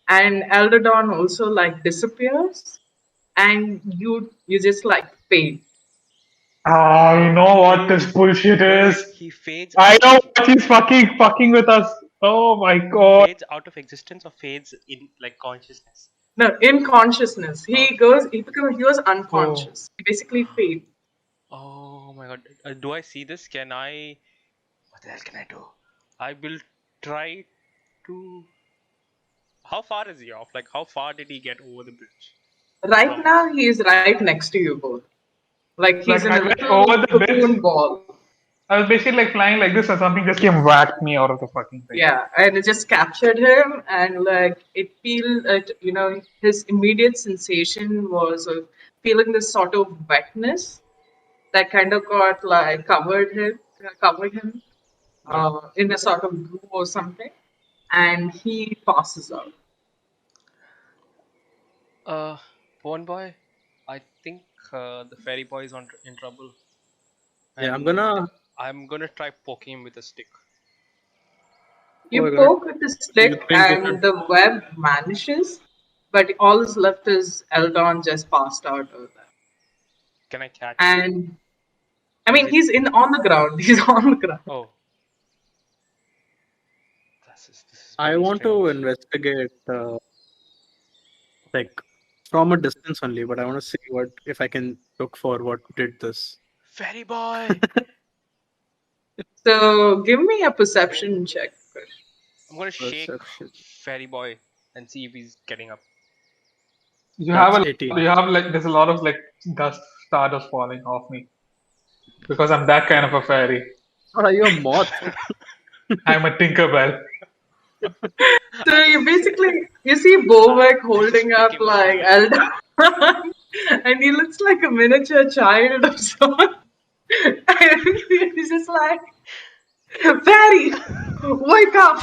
Speaker 1: and Eldon also like disappears, and you just like fade.
Speaker 3: I know what this bullshit is.
Speaker 4: he fades.
Speaker 3: I know what he's fucking with us. Oh my god.
Speaker 4: Fades out of existence or fades in like consciousness.
Speaker 1: No, in consciousness. He was
Speaker 3: Oh.
Speaker 1: unconscious. He basically faded.
Speaker 4: Oh my god. Do I see this? Can I? What the hell can I do? I will try to. How far is he off? Like, how far did he get over the bridge?
Speaker 1: Right now, he is right next to you both. Like he's
Speaker 3: Like
Speaker 1: in
Speaker 3: I
Speaker 1: a
Speaker 3: went
Speaker 1: little
Speaker 3: over the
Speaker 1: cocoon
Speaker 3: bridge.
Speaker 1: ball.
Speaker 3: I was basically like flying like this and something just came whacked me out of the fucking thing.
Speaker 1: Yeah, and it just captured him, and like his immediate sensation was of feeling this sort of wetness that kind of got like covered him in a sort of glue or something, and he passes out.
Speaker 4: Phone boy, I think the fairy boy is in trouble.
Speaker 2: Yeah,
Speaker 4: And I'm gonna try poking him with a stick.
Speaker 2: Oh
Speaker 1: You
Speaker 2: my god.
Speaker 1: poke with the
Speaker 2: You
Speaker 1: stick
Speaker 2: think we
Speaker 1: and
Speaker 2: should?
Speaker 1: the web vanishes, but all is left is Eldon just passed out over there.
Speaker 4: Can I catch him?
Speaker 1: And I
Speaker 4: Or is
Speaker 1: mean,
Speaker 4: it?
Speaker 1: he's in on the ground. He's on the ground.
Speaker 4: Oh, this is
Speaker 2: I
Speaker 4: very
Speaker 2: want to
Speaker 4: strange.
Speaker 2: investigate, like from a distance only, but I want to see what if I can look for what did this.
Speaker 4: Fairy boy!
Speaker 1: So give me a perception check, Krish.
Speaker 4: I'm gonna shake
Speaker 2: Perception.
Speaker 4: Fairy boy and see if he's getting up.
Speaker 2: That's 18.
Speaker 3: you have like there's a lot of like dust stardust falling off me because I'm that kind of a fairy.
Speaker 2: Are you a moth?
Speaker 3: I'm a Tinkerbell.
Speaker 1: So
Speaker 4: I
Speaker 1: you
Speaker 4: just,
Speaker 1: basically you see Bovic
Speaker 4: I just
Speaker 1: holding
Speaker 4: pick
Speaker 1: up
Speaker 4: him up
Speaker 1: like
Speaker 4: and
Speaker 1: Eldon, and he looks like a miniature child of sorts. And he's just like, Fairy, wake up!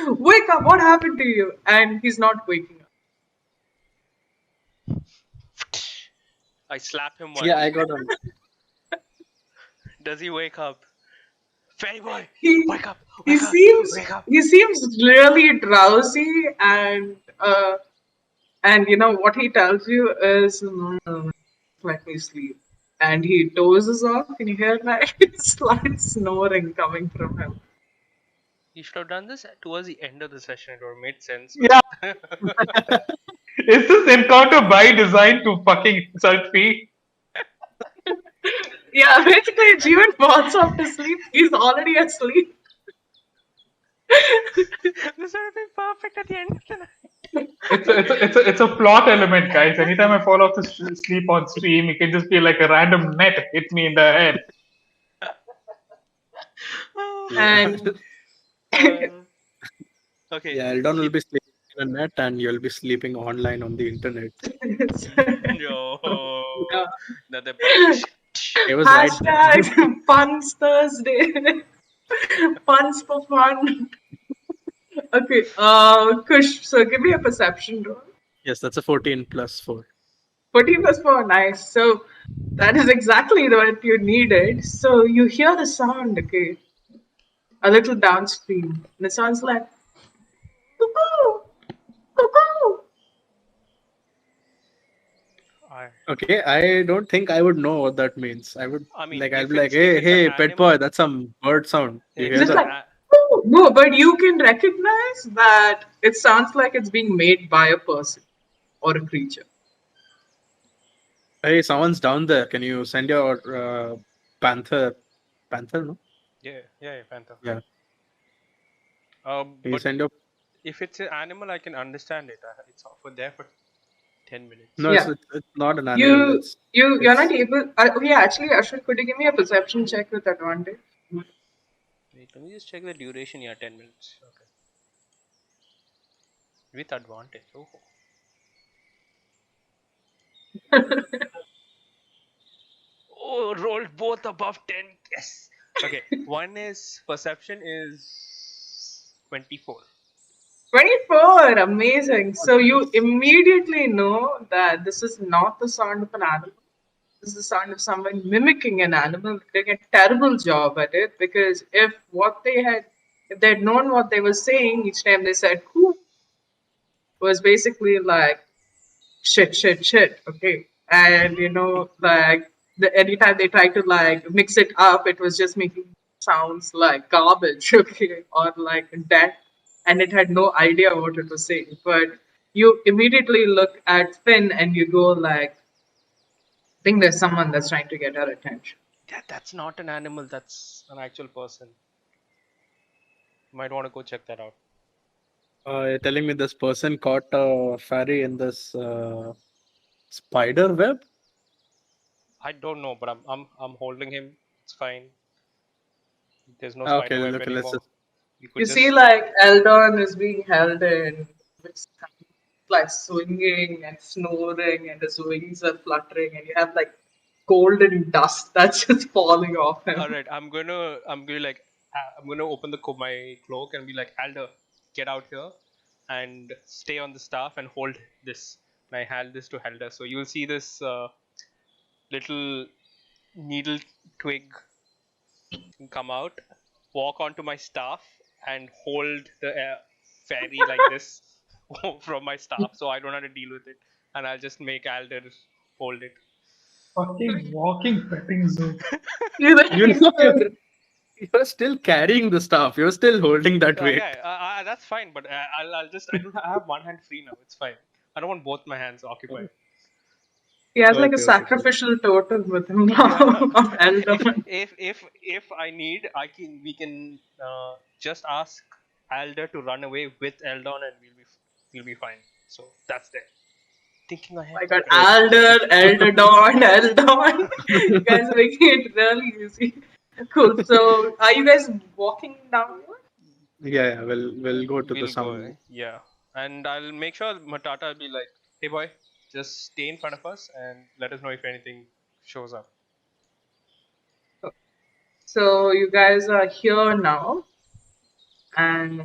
Speaker 1: Wake up! What happened to you? And he's not waking up.
Speaker 4: I slap him
Speaker 2: Yeah,
Speaker 4: once.
Speaker 2: I got him.
Speaker 4: Does he wake up? Fairy boy,
Speaker 1: He
Speaker 4: wake up!
Speaker 1: he
Speaker 4: Wake up!
Speaker 1: seems
Speaker 4: Wake up!
Speaker 1: he seems really drowsy and you know what he tells you is no, no, no, let me sleep. And he dozes off and you hear like slight snoring coming from him.
Speaker 4: You should have done this towards the end of the session. It would have made sense.
Speaker 3: Yeah, is this encounter by design to fucking insult me?
Speaker 1: Yeah, basically Jeevan falls off to sleep. He's already asleep.
Speaker 4: This would have been perfect at the end of the night.
Speaker 3: It's a plot element, guys. Anytime I fall off to sleep on stream, it can just be like a random net hit me in the head.
Speaker 2: Yeah.
Speaker 1: And
Speaker 4: Okay.
Speaker 2: Yeah, Eldon will be sleeping in a net and you'll be sleeping online on the internet.
Speaker 4: Yo.
Speaker 1: yeah.
Speaker 4: Another bug.
Speaker 2: He was right there.
Speaker 1: Hashtag Puns Thursday. Puns for fun. Okay, Kush, so give me a perception roll.
Speaker 2: Yes, that's a 14 plus 4.
Speaker 1: 14 plus 4, nice. So that is exactly what you needed. So you hear the sound, okay, a little downstream. And it sounds like, cuckoo, cuckoo.
Speaker 2: Okay, I don't think I would know what that means. I would
Speaker 4: I mean,
Speaker 2: like I'll
Speaker 4: if
Speaker 2: be like,
Speaker 4: it's if
Speaker 2: hey,
Speaker 4: it's an
Speaker 2: hey, pet
Speaker 4: animal,
Speaker 2: boy, that's some bird sound. You
Speaker 4: if
Speaker 2: hear
Speaker 4: it's
Speaker 1: Just
Speaker 4: an
Speaker 2: that?
Speaker 1: like, "Ooh." No, but you can recognize that it sounds like it's being made by a person or a creature.
Speaker 2: Hey, someone's down there. Can you send your panther? Panther, no?
Speaker 4: yeah, panther.
Speaker 2: Yeah. Can you
Speaker 4: But
Speaker 2: send your?
Speaker 4: if it's an animal, I can understand it. It's for there for 10 minutes.
Speaker 2: No,
Speaker 1: Yeah.
Speaker 2: it's not an animal.
Speaker 1: You're not
Speaker 2: It's
Speaker 1: able. Oh yeah, actually, Ashwin, could you give me a perception check with advantage?
Speaker 4: Wait, let me just check the duration. Yeah, 10 minutes. Okay. With advantage. Oh. Oh, rolled both above 10. Yes. Okay. One is perception is 24.
Speaker 1: 24, amazing. So you immediately know that this is not the sound of an animal. This is the sound of someone mimicking an animal, doing a terrible job at it. Because if they had known what they were saying each time they said "who," was basically like shit, shit, shit. Okay, and you know, like anytime they tried to like mix it up, it was just making sounds like garbage. Okay, or like death, and it had no idea what it was saying. But you immediately look at Finn and you go like, I think there's someone that's trying to get our attention.
Speaker 4: That's not an animal. That's an actual person. Might want to go check that out.
Speaker 2: you're telling me this person caught a fairy in this spider web?
Speaker 4: I don't know, but I'm holding him. It's fine. There's no
Speaker 2: Okay,
Speaker 4: spider web
Speaker 2: okay, let's
Speaker 4: anymore.
Speaker 2: just.
Speaker 4: You
Speaker 1: You
Speaker 4: could
Speaker 1: see,
Speaker 4: just
Speaker 1: like Eldon is being held in, it's like swinging and snoring, and his wings are fluttering, and you have like golden dust that's just falling off
Speaker 4: all
Speaker 1: him.
Speaker 4: right. I'm gonna open my cloak and be like, Alder, get out here and stay on the staff and hold this. And I hand this to Helder. So you'll see this little needle twig come out, walk onto my staff, and hold the fairy like this from my staff, so I don't have to deal with it, and I'll just make Alder hold it.
Speaker 3: Fucking walking petting zoo.
Speaker 1: You
Speaker 2: You know, you're still carrying the staff. You're still holding that weight.
Speaker 4: Yeah, that's fine, but I have one hand free now. It's fine. I don't want both my hands occupied.
Speaker 1: He has like a
Speaker 2: Okay, okay, cool.
Speaker 1: sacrificial totem with him now
Speaker 4: Yeah.
Speaker 1: of Eldon.
Speaker 4: If I need, we can just ask Alder to run away with Eldon, and we'll be fine. So that's there. Thinking ahead.
Speaker 1: I got Alder, Eldon, Eldon. You guys are making it really easy. Cool. So, are you guys walking downward?
Speaker 2: Yeah, we'll go to the
Speaker 4: We'll go.
Speaker 2: sound.
Speaker 4: Yeah, and I'll make sure Matata will be like, "Hey boy, just stay in front of us and let us know if anything shows up."
Speaker 1: So, you guys are here now, and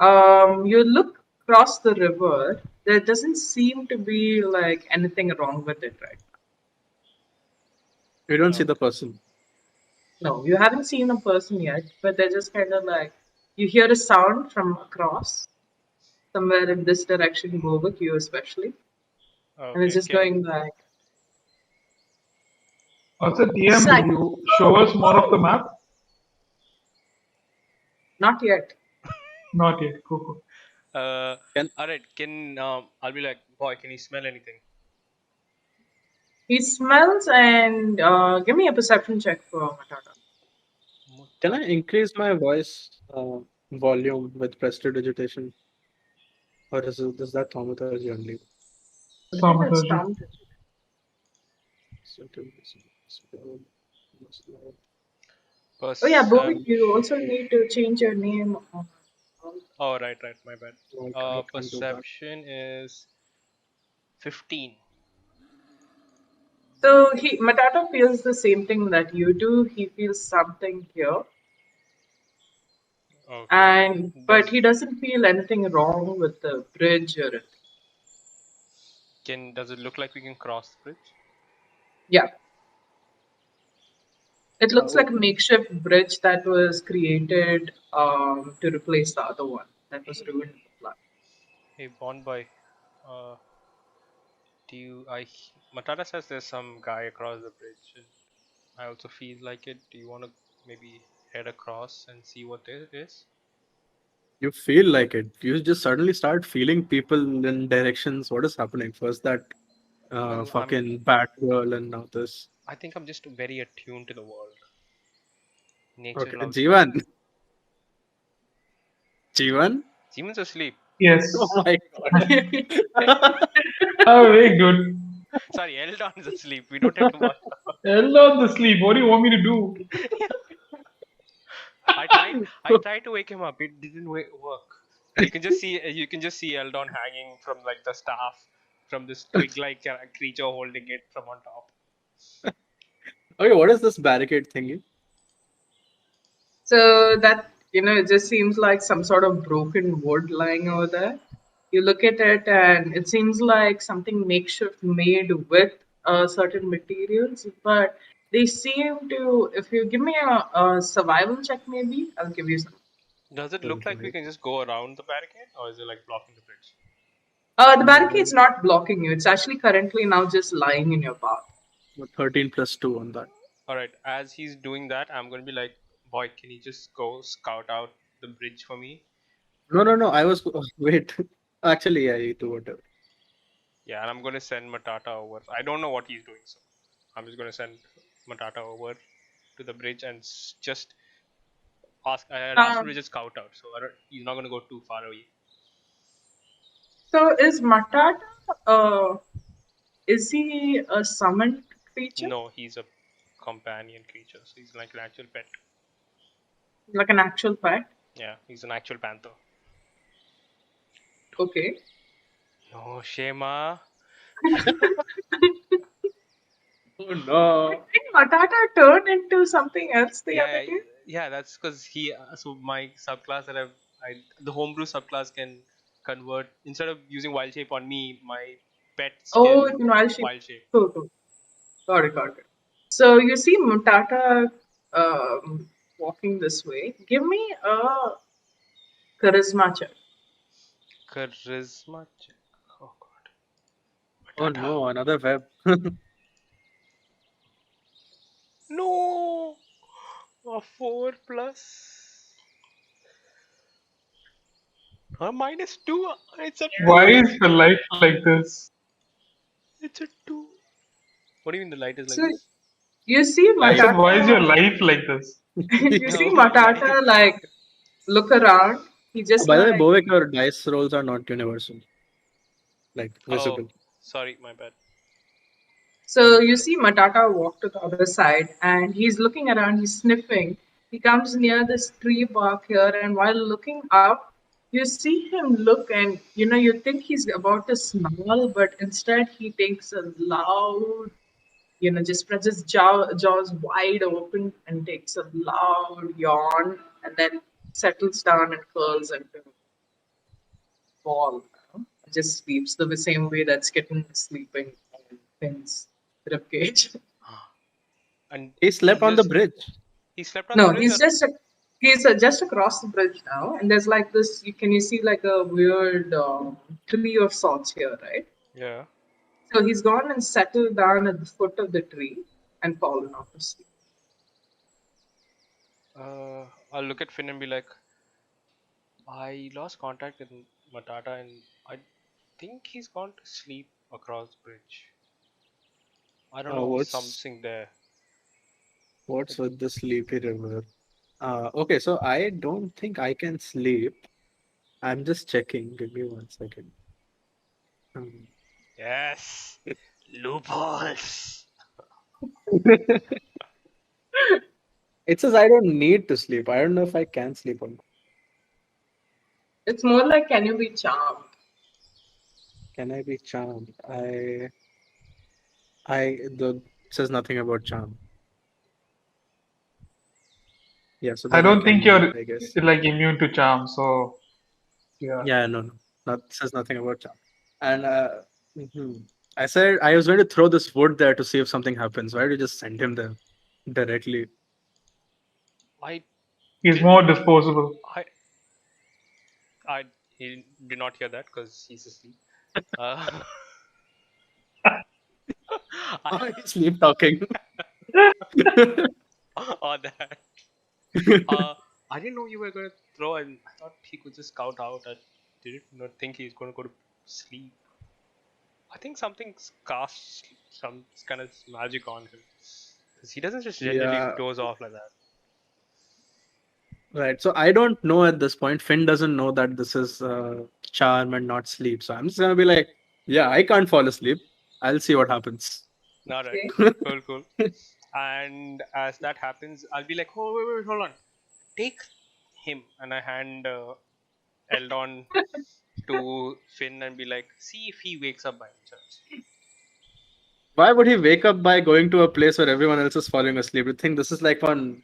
Speaker 1: you look across the river. There doesn't seem to be like anything wrong with it, right?
Speaker 2: We don't see the person.
Speaker 1: No, you haven't seen a person yet, but they're just kind of like you hear a sound from across somewhere in this direction, Bovic, you especially, and it's
Speaker 4: Okay,
Speaker 1: just going like
Speaker 3: Also, DM,
Speaker 1: Psych.
Speaker 3: could you show us more of the map?
Speaker 1: Not yet.
Speaker 3: Not yet. Cool, cool.
Speaker 2: Can
Speaker 4: all right. I'll be like, boy, can you smell anything?
Speaker 1: He smells and give me a perception check for Matata.
Speaker 2: can I increase my voice volume with prestidigitation, or is that thaumaturgy only?
Speaker 1: I think that's
Speaker 3: Thaumaturgy.
Speaker 1: Tom. Oh yeah, Bovic, you also need to change your name.
Speaker 4: Oh, right, my bad.
Speaker 2: No, I can't do that.
Speaker 4: Perception is 15.
Speaker 1: So Matata feels the same thing that you do. He feels something here,
Speaker 4: Okay.
Speaker 1: but he doesn't feel anything wrong with the bridge or anything.
Speaker 4: Does it look like we can cross the bridge?
Speaker 1: Yeah, it looks like a
Speaker 2: Okay.
Speaker 1: makeshift bridge that was created to replace the other one that was ruined in the flood.
Speaker 4: Hey, Bond Boy, uh, Matata says there's some guy across the bridge, and I also feel like it. Do you want to maybe head across and see what it is?
Speaker 2: You feel like it. You just suddenly start feeling people in directions. What is happening? First that
Speaker 4: Well,
Speaker 2: fucking Batgirl, and now this.
Speaker 4: I think I'm just very attuned to the world. Nature
Speaker 2: Okay,
Speaker 4: loves me.
Speaker 2: Jeevan. Jeevan?
Speaker 4: Demons asleep.
Speaker 3: Yes.
Speaker 2: Oh my god.
Speaker 3: Oh, very good.
Speaker 4: Sorry, Eldon's asleep. We don't have to watch.
Speaker 3: Eldon the sleep. What do you want me to do?
Speaker 4: I tried to wake him up. It didn't work. You can just see Eldon hanging from like the staff from this twig-like creature holding it from on top.
Speaker 2: Okay, what is this barricade thingy?
Speaker 1: So that it just seems like some sort of broken wood lying over there. You look at it and it seems like something makeshift made with certain materials, but they seem to. If you give me a survival check, maybe I'll give you some.
Speaker 4: Does it look like we can just go around the barricade, or is it like blocking the bridge?
Speaker 1: The barricade's not blocking you. It's actually currently now just lying in your path.
Speaker 2: 13 plus 2 on that.
Speaker 4: All right. As he's doing that, I'm gonna be like, boy, can you just go scout out the bridge for me?
Speaker 2: No. I was. Wait. Actually, yeah, you do whatever.
Speaker 4: Yeah, and I'm gonna send Matata over. I don't know what he's doing, so I'm just gonna send Matata over to the bridge and just ask. I had asked him to just scout out, so he's not gonna go too far away.
Speaker 1: So is Matata? Is he a summoned creature?
Speaker 4: No, he's a companion creature, so he's like an actual pet.
Speaker 1: Like an actual pet?
Speaker 4: Yeah, he's an actual panther.
Speaker 1: Okay.
Speaker 4: No, Shema.
Speaker 2: Oh no.
Speaker 1: I think Matata turned into something else the other
Speaker 4: Yeah,
Speaker 1: day.
Speaker 4: yeah, that's because so my subclass that the homebrew subclass can convert, instead of using wild shape on me, my pets
Speaker 1: Oh,
Speaker 4: can
Speaker 1: it's in wild shape.
Speaker 4: wild shape.
Speaker 1: Cool. Got it. So you see Matata walking this way. Give me a charisma check.
Speaker 4: Charisma check. Oh god.
Speaker 2: Oh
Speaker 4: Matata.
Speaker 2: no, another web.
Speaker 4: No! A 4 plus. A -2. It's a
Speaker 3: Why
Speaker 4: 2.
Speaker 3: is the life like this?
Speaker 4: It's a 2. What do you mean the light is like
Speaker 1: So
Speaker 4: this?
Speaker 1: you see
Speaker 3: I
Speaker 2: Life.
Speaker 3: said, why is your
Speaker 1: Matata.
Speaker 3: life like this?
Speaker 1: You
Speaker 4: Yeah,
Speaker 1: see
Speaker 4: oh, my life.
Speaker 1: Matata like look around. He just
Speaker 2: By the way,
Speaker 1: like
Speaker 2: Bovic, your dice rolls are not universal, like
Speaker 4: Oh,
Speaker 2: visible.
Speaker 4: sorry, my bad.
Speaker 1: so you see Matata walk to the other side and he's looking around, he's sniffing. He comes near this tree bark here, and while looking up, you see him look and you think he's about to snarl, but instead he takes a loud, just spreads his jaws wide open and takes a loud yawn and then settles down and curls into a ball. Just sleeps the same way that Skitten is sleeping on Finn's ribcage.
Speaker 4: And
Speaker 2: He
Speaker 4: he
Speaker 2: slept on the
Speaker 4: just
Speaker 2: bridge.
Speaker 4: he slept on the
Speaker 1: No,
Speaker 4: bridge or
Speaker 1: he's just across the bridge now, and there's like this. You see like a weird tree of sorts here, right?
Speaker 4: yeah.
Speaker 1: So he's gone and settled down at the foot of the tree and fallen off asleep.
Speaker 4: I'll look at Finn and be like, I lost contact with Matata and I think he's gone to sleep across the bridge. I don't know,
Speaker 2: What's
Speaker 4: something there.
Speaker 2: with the sleepy river? Okay, so I don't think I can sleep. I'm just checking. Give me 1 second. Um,
Speaker 4: Yes, loopholes.
Speaker 2: it says I don't need to sleep. I don't know if I can sleep or not.
Speaker 1: It's more like, can you be charmed?
Speaker 2: Can I be charmed? The it says nothing about charm. Yeah, so
Speaker 3: I
Speaker 2: then I
Speaker 3: don't think
Speaker 2: can,
Speaker 3: you're
Speaker 2: I guess.
Speaker 3: like immune to charm, so yeah.
Speaker 2: Yeah, no, no. Not says nothing about charm. And mhm. I said I was going to throw this wood there to see if something happens. Why did you just send him there directly?
Speaker 4: I
Speaker 3: He's
Speaker 4: didn't.
Speaker 3: more disposable.
Speaker 4: I. I. He did not hear that because he's asleep. Uh, I,
Speaker 2: Oh, he's sleep talking.
Speaker 4: or that. I didn't know you were going to throw, and I thought he could just scout out. I didn't not think he's going to go to sleep. I think something's cast some kind of magic on him. Because he doesn't just generally
Speaker 2: Yeah,
Speaker 4: doze off like that.
Speaker 2: right. So I don't know at this point. Finn doesn't know that this is charm and not sleep. So I'm just gonna be like, yeah, I can't fall asleep. I'll see what happens.
Speaker 4: Alright,
Speaker 1: Okay.
Speaker 4: cool, cool. And as that happens, I'll be like, oh, wait, hold on. Take him. And I hand Eldon to Finn and be like, see if he wakes up by any chance.
Speaker 2: Why would he wake up by going to a place where everyone else is falling asleep? You think this is like one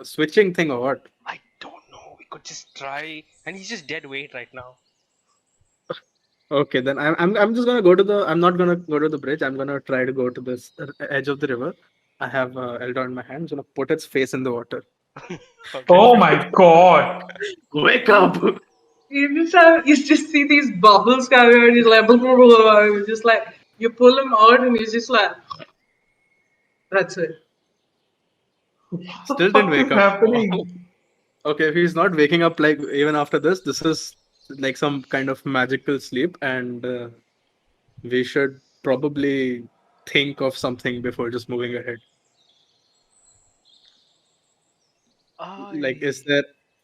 Speaker 2: switching thing or what?
Speaker 4: I don't know. We could just try. And he's just dead weight right now.
Speaker 2: Okay, then I'm just gonna go to the. I'm not gonna go to the bridge. I'm gonna try to go to this edge of the river. I have Eldon in my hand. I'm gonna put its face in the water.
Speaker 4: Okay.
Speaker 3: Oh my god!
Speaker 2: Wake up!
Speaker 1: You just see these bubbles coming out. He's like, blah, blah, blah, blah. You just like you pull him out, and he's just like, that's it.
Speaker 3: What the
Speaker 2: Still didn't
Speaker 3: fuck
Speaker 2: wake
Speaker 3: is
Speaker 2: up. Wow.
Speaker 3: happening?
Speaker 2: Okay, if he's not waking up like even after this is like some kind of magical sleep, and we should probably think of something before just moving ahead. Like,
Speaker 4: I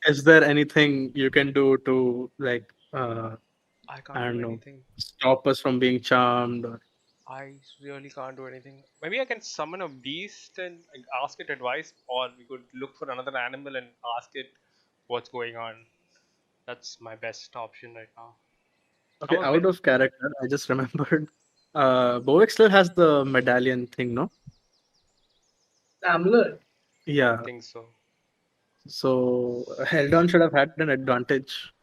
Speaker 2: is there anything you can do to like
Speaker 4: I can't
Speaker 2: I
Speaker 4: do
Speaker 2: don't know,
Speaker 4: anything.
Speaker 2: stop us from being charmed? Or...
Speaker 4: I really can't do anything. Maybe I can summon a beast and like, ask it advice, or we could look for another animal and ask it what's going on. That's my best option right now. I'm
Speaker 2: Okay,
Speaker 4: a
Speaker 2: out
Speaker 4: bit.
Speaker 2: of character, I just remembered. Bovic still has the medallion thing, no?
Speaker 1: Amulet
Speaker 4: I
Speaker 2: Yeah.
Speaker 4: think so.
Speaker 2: So Eldon should have had an advantage.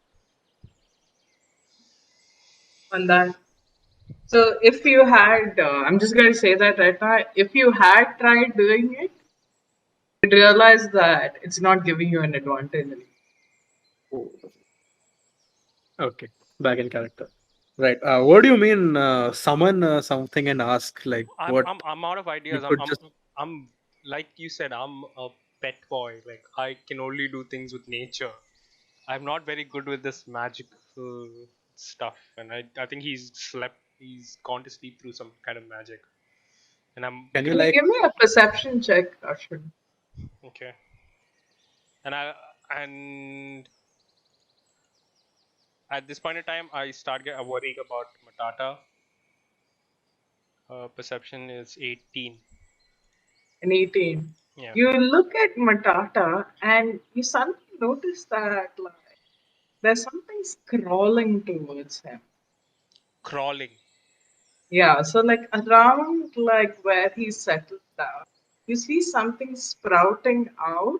Speaker 1: on that. So if you had, I'm just going to say that right now. If you had tried doing it, You realize that it's not giving you an advantage anymore.
Speaker 2: Oh, okay, back in character. Right. What do you mean? Summon something and ask like what
Speaker 4: I'm out of
Speaker 2: you
Speaker 4: ideas.
Speaker 2: could just.
Speaker 4: I'm like you said. I'm a pet boy. Like I can only do things with nature. I'm not very good with this magical stuff, and I think he's gone to sleep through some kind of magic, and I'm
Speaker 2: Can you
Speaker 1: Can you
Speaker 2: like?
Speaker 1: give me a perception check, Ashwin?
Speaker 4: okay. And at this point in time, I start worrying about Matata. Perception is 18.
Speaker 1: An 18.
Speaker 4: Yeah,
Speaker 1: You look at Matata and you suddenly notice that like there's something crawling towards him.
Speaker 4: crawling.
Speaker 1: Yeah, so like around like where he's settled down, you see something sprouting out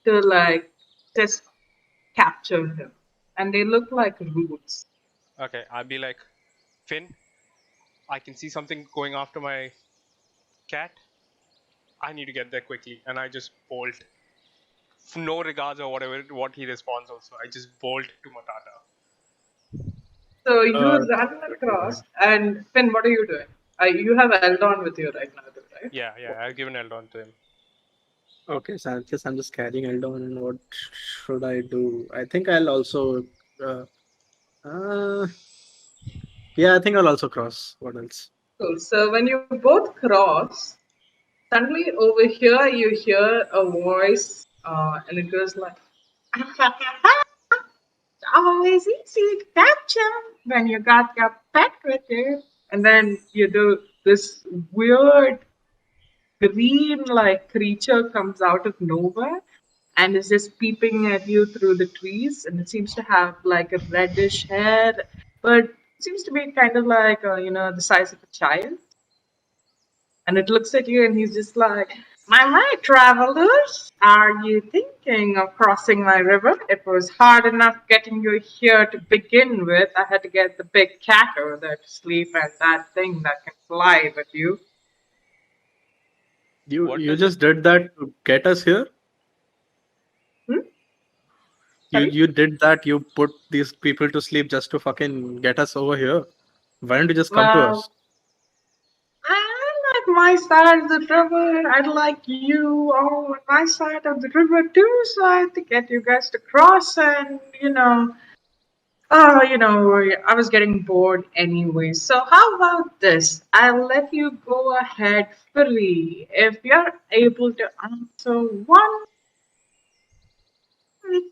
Speaker 1: to like just capture him. And they look like roots.
Speaker 4: Okay, I'll be like, Finn, I can see something going after my cat. I need to get there quickly, and I just bolt. No regards or whatever what he responds. Also, I just bolt to Matata.
Speaker 1: So you
Speaker 2: Uh,
Speaker 1: run across and Finn, what are you doing? You have Eldon with you right now, too, right?
Speaker 4: Yeah, yeah. I've given Eldon to him.
Speaker 2: okay, so I'm just carrying Eldon, and what should I do? I think I'll also. Uh, uh, yeah, I think I'll also cross. What else?
Speaker 1: Cool. So when you both cross, suddenly over here you hear a voice, and it goes like, "Always easy to capture when you got your pet with you." And then you do this weird green-like creature comes out of nowhere and is just peeping at you through the trees, and it seems to have like a reddish hair, but it seems to be kind of like the size of a child. And it looks at you and he's just like, my travelers, are you thinking of crossing my river? It was hard enough getting you here to begin with. I had to get the big cat over there to sleep and that thing that can fly with you.
Speaker 2: You
Speaker 4: What
Speaker 2: you
Speaker 4: does it?
Speaker 2: just did that to get us here.
Speaker 1: Hmm?
Speaker 2: You
Speaker 1: Sorry?
Speaker 2: you did that. You put these people to sleep just to fucking get us over here. Why don't you just come to
Speaker 1: Well,
Speaker 2: us?
Speaker 1: I like my side of the river. I'd like you all on my side of the river too, so I had to get you guys to cross and, I was getting bored anyway. So how about this? I'll let you go ahead free if you're able to answer one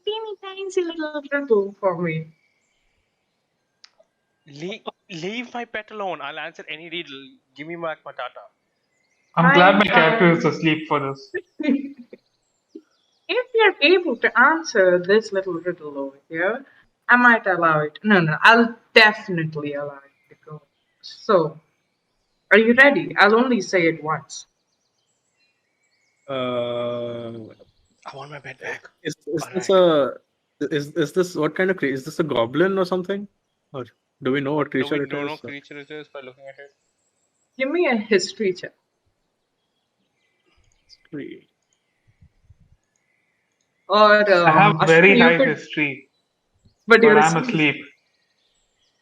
Speaker 1: teeny tiny little riddle for me.
Speaker 4: Leave my pet alone. I'll answer any riddle. Give me back Matata.
Speaker 3: I'm glad
Speaker 1: Fine,
Speaker 3: my character is
Speaker 1: fine.
Speaker 3: asleep for this.
Speaker 1: If you're able to answer this little riddle over here, I might allow it. No, no, I'll definitely allow it to go. So, are you ready? I'll only say it once.
Speaker 2: Uh,
Speaker 4: I want my pet back.
Speaker 2: is
Speaker 4: All
Speaker 2: this
Speaker 4: right.
Speaker 2: is this what kind of creature? Is this a goblin or something? Or do we know what
Speaker 4: What do we
Speaker 2: creature it
Speaker 4: don't know
Speaker 2: is?
Speaker 4: creature it is by looking at it?
Speaker 1: Give me a history check.
Speaker 2: Three.
Speaker 1: Or,
Speaker 3: I have
Speaker 1: Ashwin,
Speaker 3: very
Speaker 1: you
Speaker 3: high
Speaker 1: could,
Speaker 3: history,
Speaker 1: but
Speaker 3: but
Speaker 1: you're
Speaker 3: I'm
Speaker 1: asleep.
Speaker 3: asleep.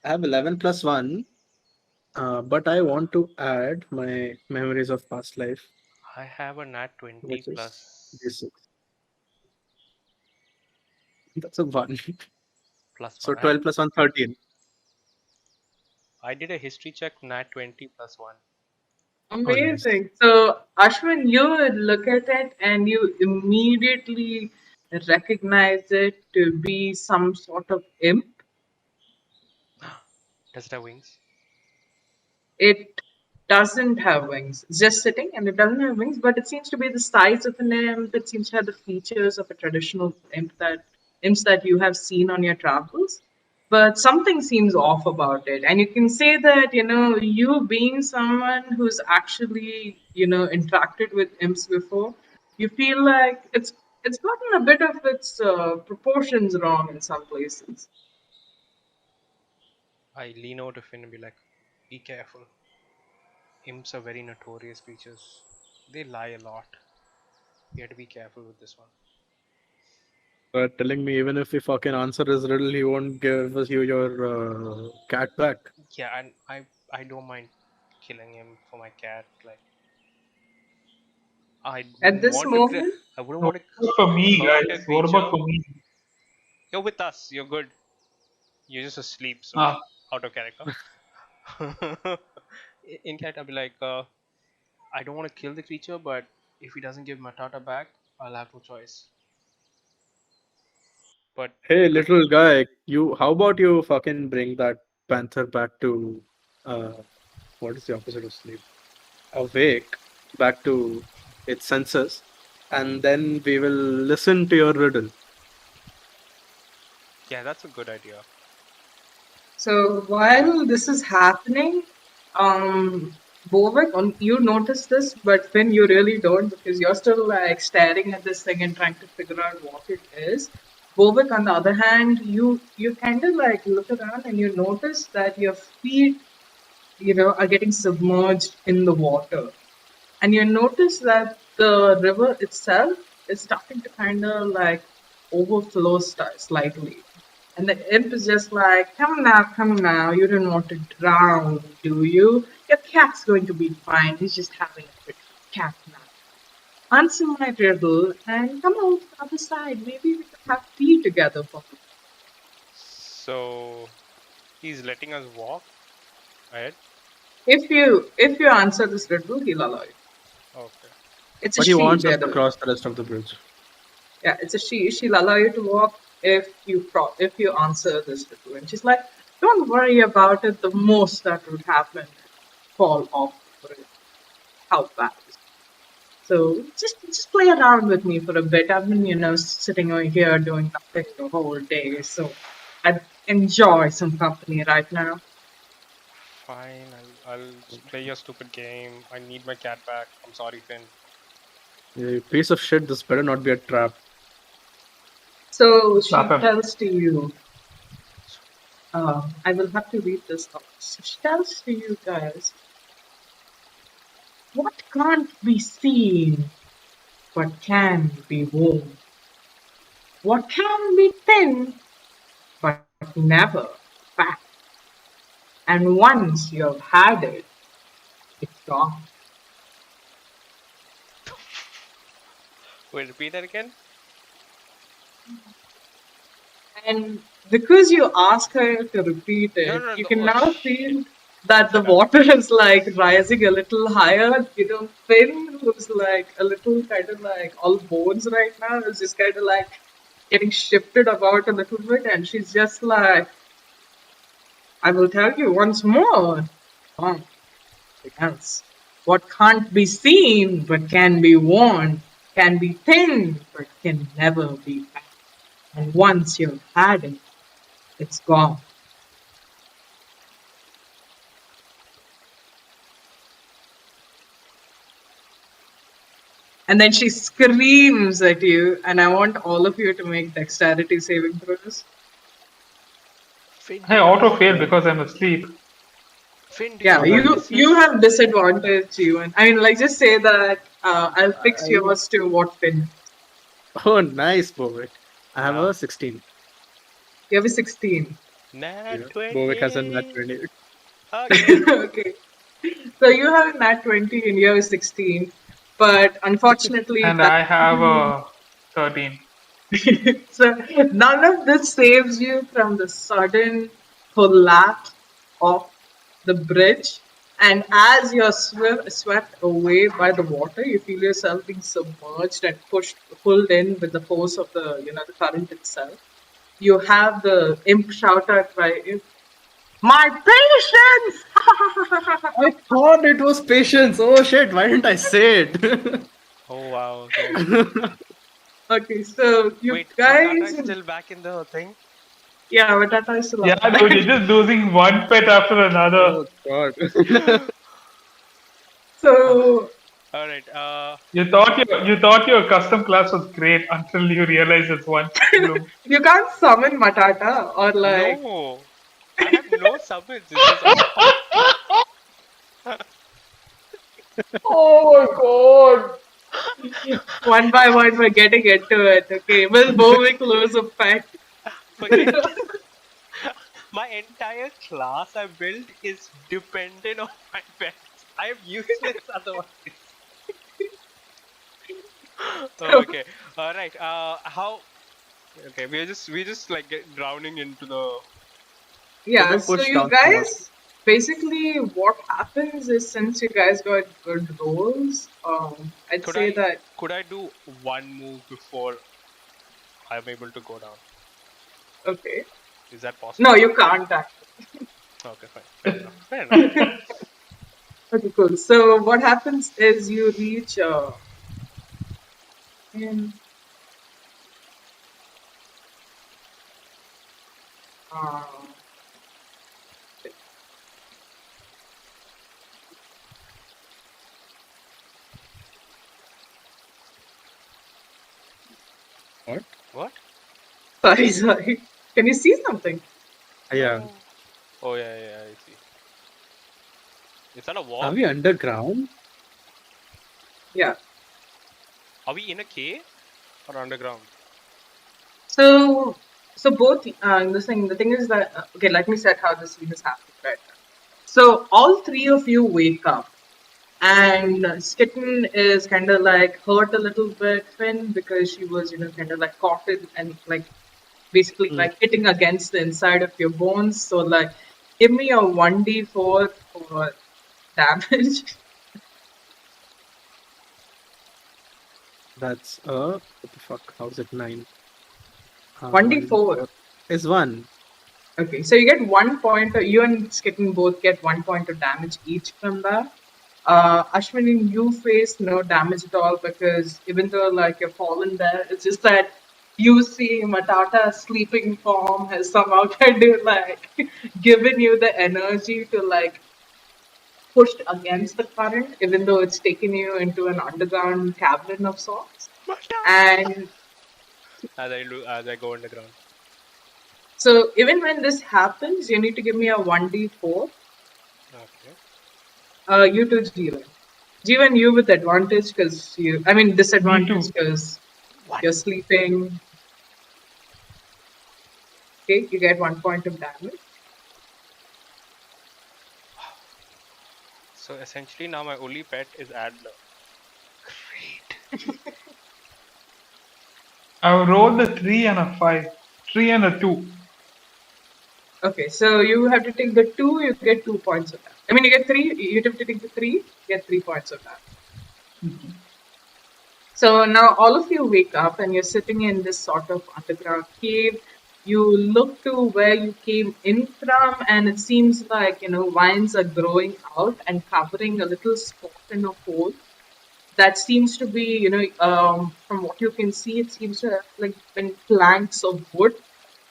Speaker 2: I have 11 plus 1, but I want to add my memories of past life,
Speaker 4: I have a nat 20
Speaker 2: which is
Speaker 4: plus
Speaker 2: D6. That's a 1.
Speaker 4: plus
Speaker 2: So
Speaker 4: one.
Speaker 2: 12 plus 1, 13.
Speaker 4: I did a history check nat 20 plus one.
Speaker 2: Oh, nice.
Speaker 1: Amazing. So, Ashwin, you would look at it and you immediately recognize it to be some sort of imp.
Speaker 4: Does it have wings?
Speaker 1: It doesn't have wings. It's just sitting and it doesn't have wings, but it seems to be the size of an imp. It seems to have the features of a traditional imps that you have seen on your travels. But something seems off about it. And you can say that, you being someone who's actually, interacted with imps before, you feel like it's gotten a bit of its proportions wrong in some places.
Speaker 4: I lean over to Finn and be like, be careful. Imps are very notorious creatures. They lie a lot. You have to be careful with this one.
Speaker 2: But telling me even if we fucking answer his riddle, he won't give us your cat back.
Speaker 4: Yeah, and I don't mind killing him for my cat. Like I
Speaker 1: At
Speaker 4: wouldn't
Speaker 1: this
Speaker 4: want to.
Speaker 1: moment,
Speaker 4: I wouldn't
Speaker 3: What
Speaker 4: want
Speaker 3: about for me,
Speaker 4: to hurt a
Speaker 3: guys? What about
Speaker 4: creature.
Speaker 3: for me?
Speaker 4: You're with us. You're good. You're just asleep, so
Speaker 3: Ah,
Speaker 4: out of character. In cat, I'll be like, I don't want to kill the creature, but if he doesn't give Matata back, I'll have no choice. But
Speaker 2: Hey,
Speaker 4: good.
Speaker 2: little guy, how about you fucking bring that panther back to uh what is the opposite of sleep? Awake, back to its senses, and then we will listen to your riddle.
Speaker 4: Yeah, that's a good idea.
Speaker 1: so while this is happening, Bovic, you notice this, but Finn, you really don't because you're still like staring at this thing and trying to figure out what it is. Bovic, on the other hand, you kind of like look around and you notice that your feet, are getting submerged in the water, and you notice that the river itself is starting to kind of like overflow slightly. And the imp is just like, come now, you didn't want to drown, do you? Your cat's going to be fine, he's just having a quick cat nap. Answer my riddle and come out the other side. Maybe we could have tea together for me.
Speaker 4: So he's letting us walk ahead.
Speaker 1: If you answer this riddle, he'll allow you.
Speaker 4: Okay.
Speaker 1: It's a
Speaker 2: But he
Speaker 1: she,
Speaker 2: wants
Speaker 1: by
Speaker 2: us
Speaker 1: the
Speaker 2: to
Speaker 1: way.
Speaker 2: cross the rest of the bridge.
Speaker 1: Yeah, it's a she. She'll allow you to walk if you answer this riddle. And she's like, don't worry about it. The most that would happen is fall off the bridge. How bad is it? So just play around with me for a bit. I've been, sitting over here doing nothing the whole day. So I enjoy some company right now.
Speaker 4: Fine. I'll play your stupid game. I need my cat back. I'm sorry, Finn.
Speaker 2: You piece of shit, this better not be a trap.
Speaker 1: So she
Speaker 3: slap him.
Speaker 1: tells to you, I will have to read this out. So she tells to you guys, what can't be seen but can be worn? What can be thin but never fat? And once you've had it, it's gone.
Speaker 4: Wait, repeat that again.
Speaker 1: And because you ask her to repeat it,
Speaker 4: No.
Speaker 1: you can
Speaker 4: Oh,
Speaker 1: now
Speaker 4: shit.
Speaker 1: feel that the
Speaker 4: Shut up.
Speaker 1: water is like rising a little higher. Finn, who's like a little kind of like all bones right now, is just kind of like getting shifted about a little bit, and she's just like, I will tell you once more. Nothing else. What can't be seen but can be worn, can be thin but can never be fat. And once you've had it, it's gone. And then she screams at you, and I want all of you to make dexterity saving throws.
Speaker 4: Finn, do
Speaker 3: I
Speaker 4: you
Speaker 3: auto
Speaker 4: know?
Speaker 3: fail because I'm asleep.
Speaker 4: Finn, do you
Speaker 1: Yeah,
Speaker 4: know what
Speaker 1: you
Speaker 4: this
Speaker 1: you
Speaker 4: is?
Speaker 1: have disadvantage, you and I mean, like, just say that I'll fix
Speaker 2: I...
Speaker 1: yours to what Finn.
Speaker 2: Oh, nice, Bovic. I have
Speaker 4: Wow.
Speaker 2: a 16.
Speaker 1: You have a 16.
Speaker 2: Yeah.
Speaker 4: Nat
Speaker 2: Bovic has a nat
Speaker 4: 20
Speaker 2: 20.
Speaker 4: again.
Speaker 1: Okay. So you have a nat 20 and you have a 16. But unfortunately,
Speaker 3: And I have a 13.
Speaker 1: so none of this saves you from the sudden collapse of the bridge. And as you're swept away by the water, you feel yourself being submerged and pulled in with the force of the current itself. You have the imp shout out by you, my patience!
Speaker 2: I thought it was patience. Oh shit, why didn't I say it?
Speaker 4: Oh wow. Okay.
Speaker 1: Okay, so you
Speaker 4: Wait, Matata
Speaker 1: guys,
Speaker 4: is still back in the thing.
Speaker 1: yeah, but that is still
Speaker 3: Yeah, dude, you're just losing one pet after another.
Speaker 2: Oh god.
Speaker 1: So
Speaker 4: All right.
Speaker 3: You thought your custom class was great until you realize it's one bloom.
Speaker 1: you can't summon Matata or like.
Speaker 4: No, I have no summons. It says all.
Speaker 3: Oh my god!
Speaker 1: One by one, we're getting into it. Okay, will Bovic lose a pet?
Speaker 4: Forget. My entire class I built is dependent on my pets. I am useless otherwise. Okay. All right. How? Okay. We just like drowning into the.
Speaker 1: Yeah,
Speaker 2: Getting
Speaker 1: so
Speaker 2: pushed
Speaker 1: you
Speaker 2: down from us.
Speaker 1: guys, basically what happens is since you guys got good rolls, I'd
Speaker 4: Could
Speaker 1: say
Speaker 4: I
Speaker 1: that,
Speaker 4: could I do one move before I'm able to go down?
Speaker 1: okay.
Speaker 4: Is that
Speaker 1: No,
Speaker 4: possible?
Speaker 1: you can't actually.
Speaker 4: Okay, fine. Fair enough. Fair enough.
Speaker 1: Okay, cool. So what happens is you reach in uh,
Speaker 2: What?
Speaker 4: What?
Speaker 1: sorry. Can you see something?
Speaker 2: Yeah.
Speaker 4: No. Oh yeah, I see. Is that a
Speaker 2: Are
Speaker 4: wall?
Speaker 2: we underground?
Speaker 1: Yeah.
Speaker 4: Are we in a cave or underground?
Speaker 1: So both the thing is that okay, let me set how the scene is happening right now. So all three of you wake up, and Skitten is kind of like hurt a little bit, Finn, because she was kind of like caught in and like basically
Speaker 2: Hmm.
Speaker 1: like hitting against the inside of your bones. So like, give me a 1d4 for damage.
Speaker 2: That's what the fuck? How's it 9?
Speaker 1: 1d4.
Speaker 2: 1d4 is 1.
Speaker 1: Okay, so you get 1 point. You and Skitten both get 1 point of damage each from that. Ashwini, you face no damage at all because even though like you're fallen there, it's just that you see Matata's sleeping form has somehow kind of like given you the energy to like push against the current, even though it's taken you into an underground cavern of sorts. And
Speaker 4: As I go underground.
Speaker 1: so even when this happens, you need to give me a 1d4.
Speaker 4: Okay.
Speaker 1: You too, Jeevan. Jeevan, you with advantage because I mean
Speaker 3: Me
Speaker 1: disadvantage
Speaker 3: too.
Speaker 1: because
Speaker 4: One.
Speaker 1: you're sleeping. Okay, you get 1 point of damage.
Speaker 4: So essentially now my only pet is Adler. Great.
Speaker 3: I rolled a 3 and a 5. 3 and a 2.
Speaker 1: Okay, so you have to take the 2, you get 2 points of that. I mean, you get 3, you have to take the 3, get 3 points of that. So now all of you wake up and you're sitting in this sort of underground cave. You look to where you came in from, and it seems like, vines are growing out and covering a little spot in a hole. That seems to be, from what you can see, it seems to have like been planks of wood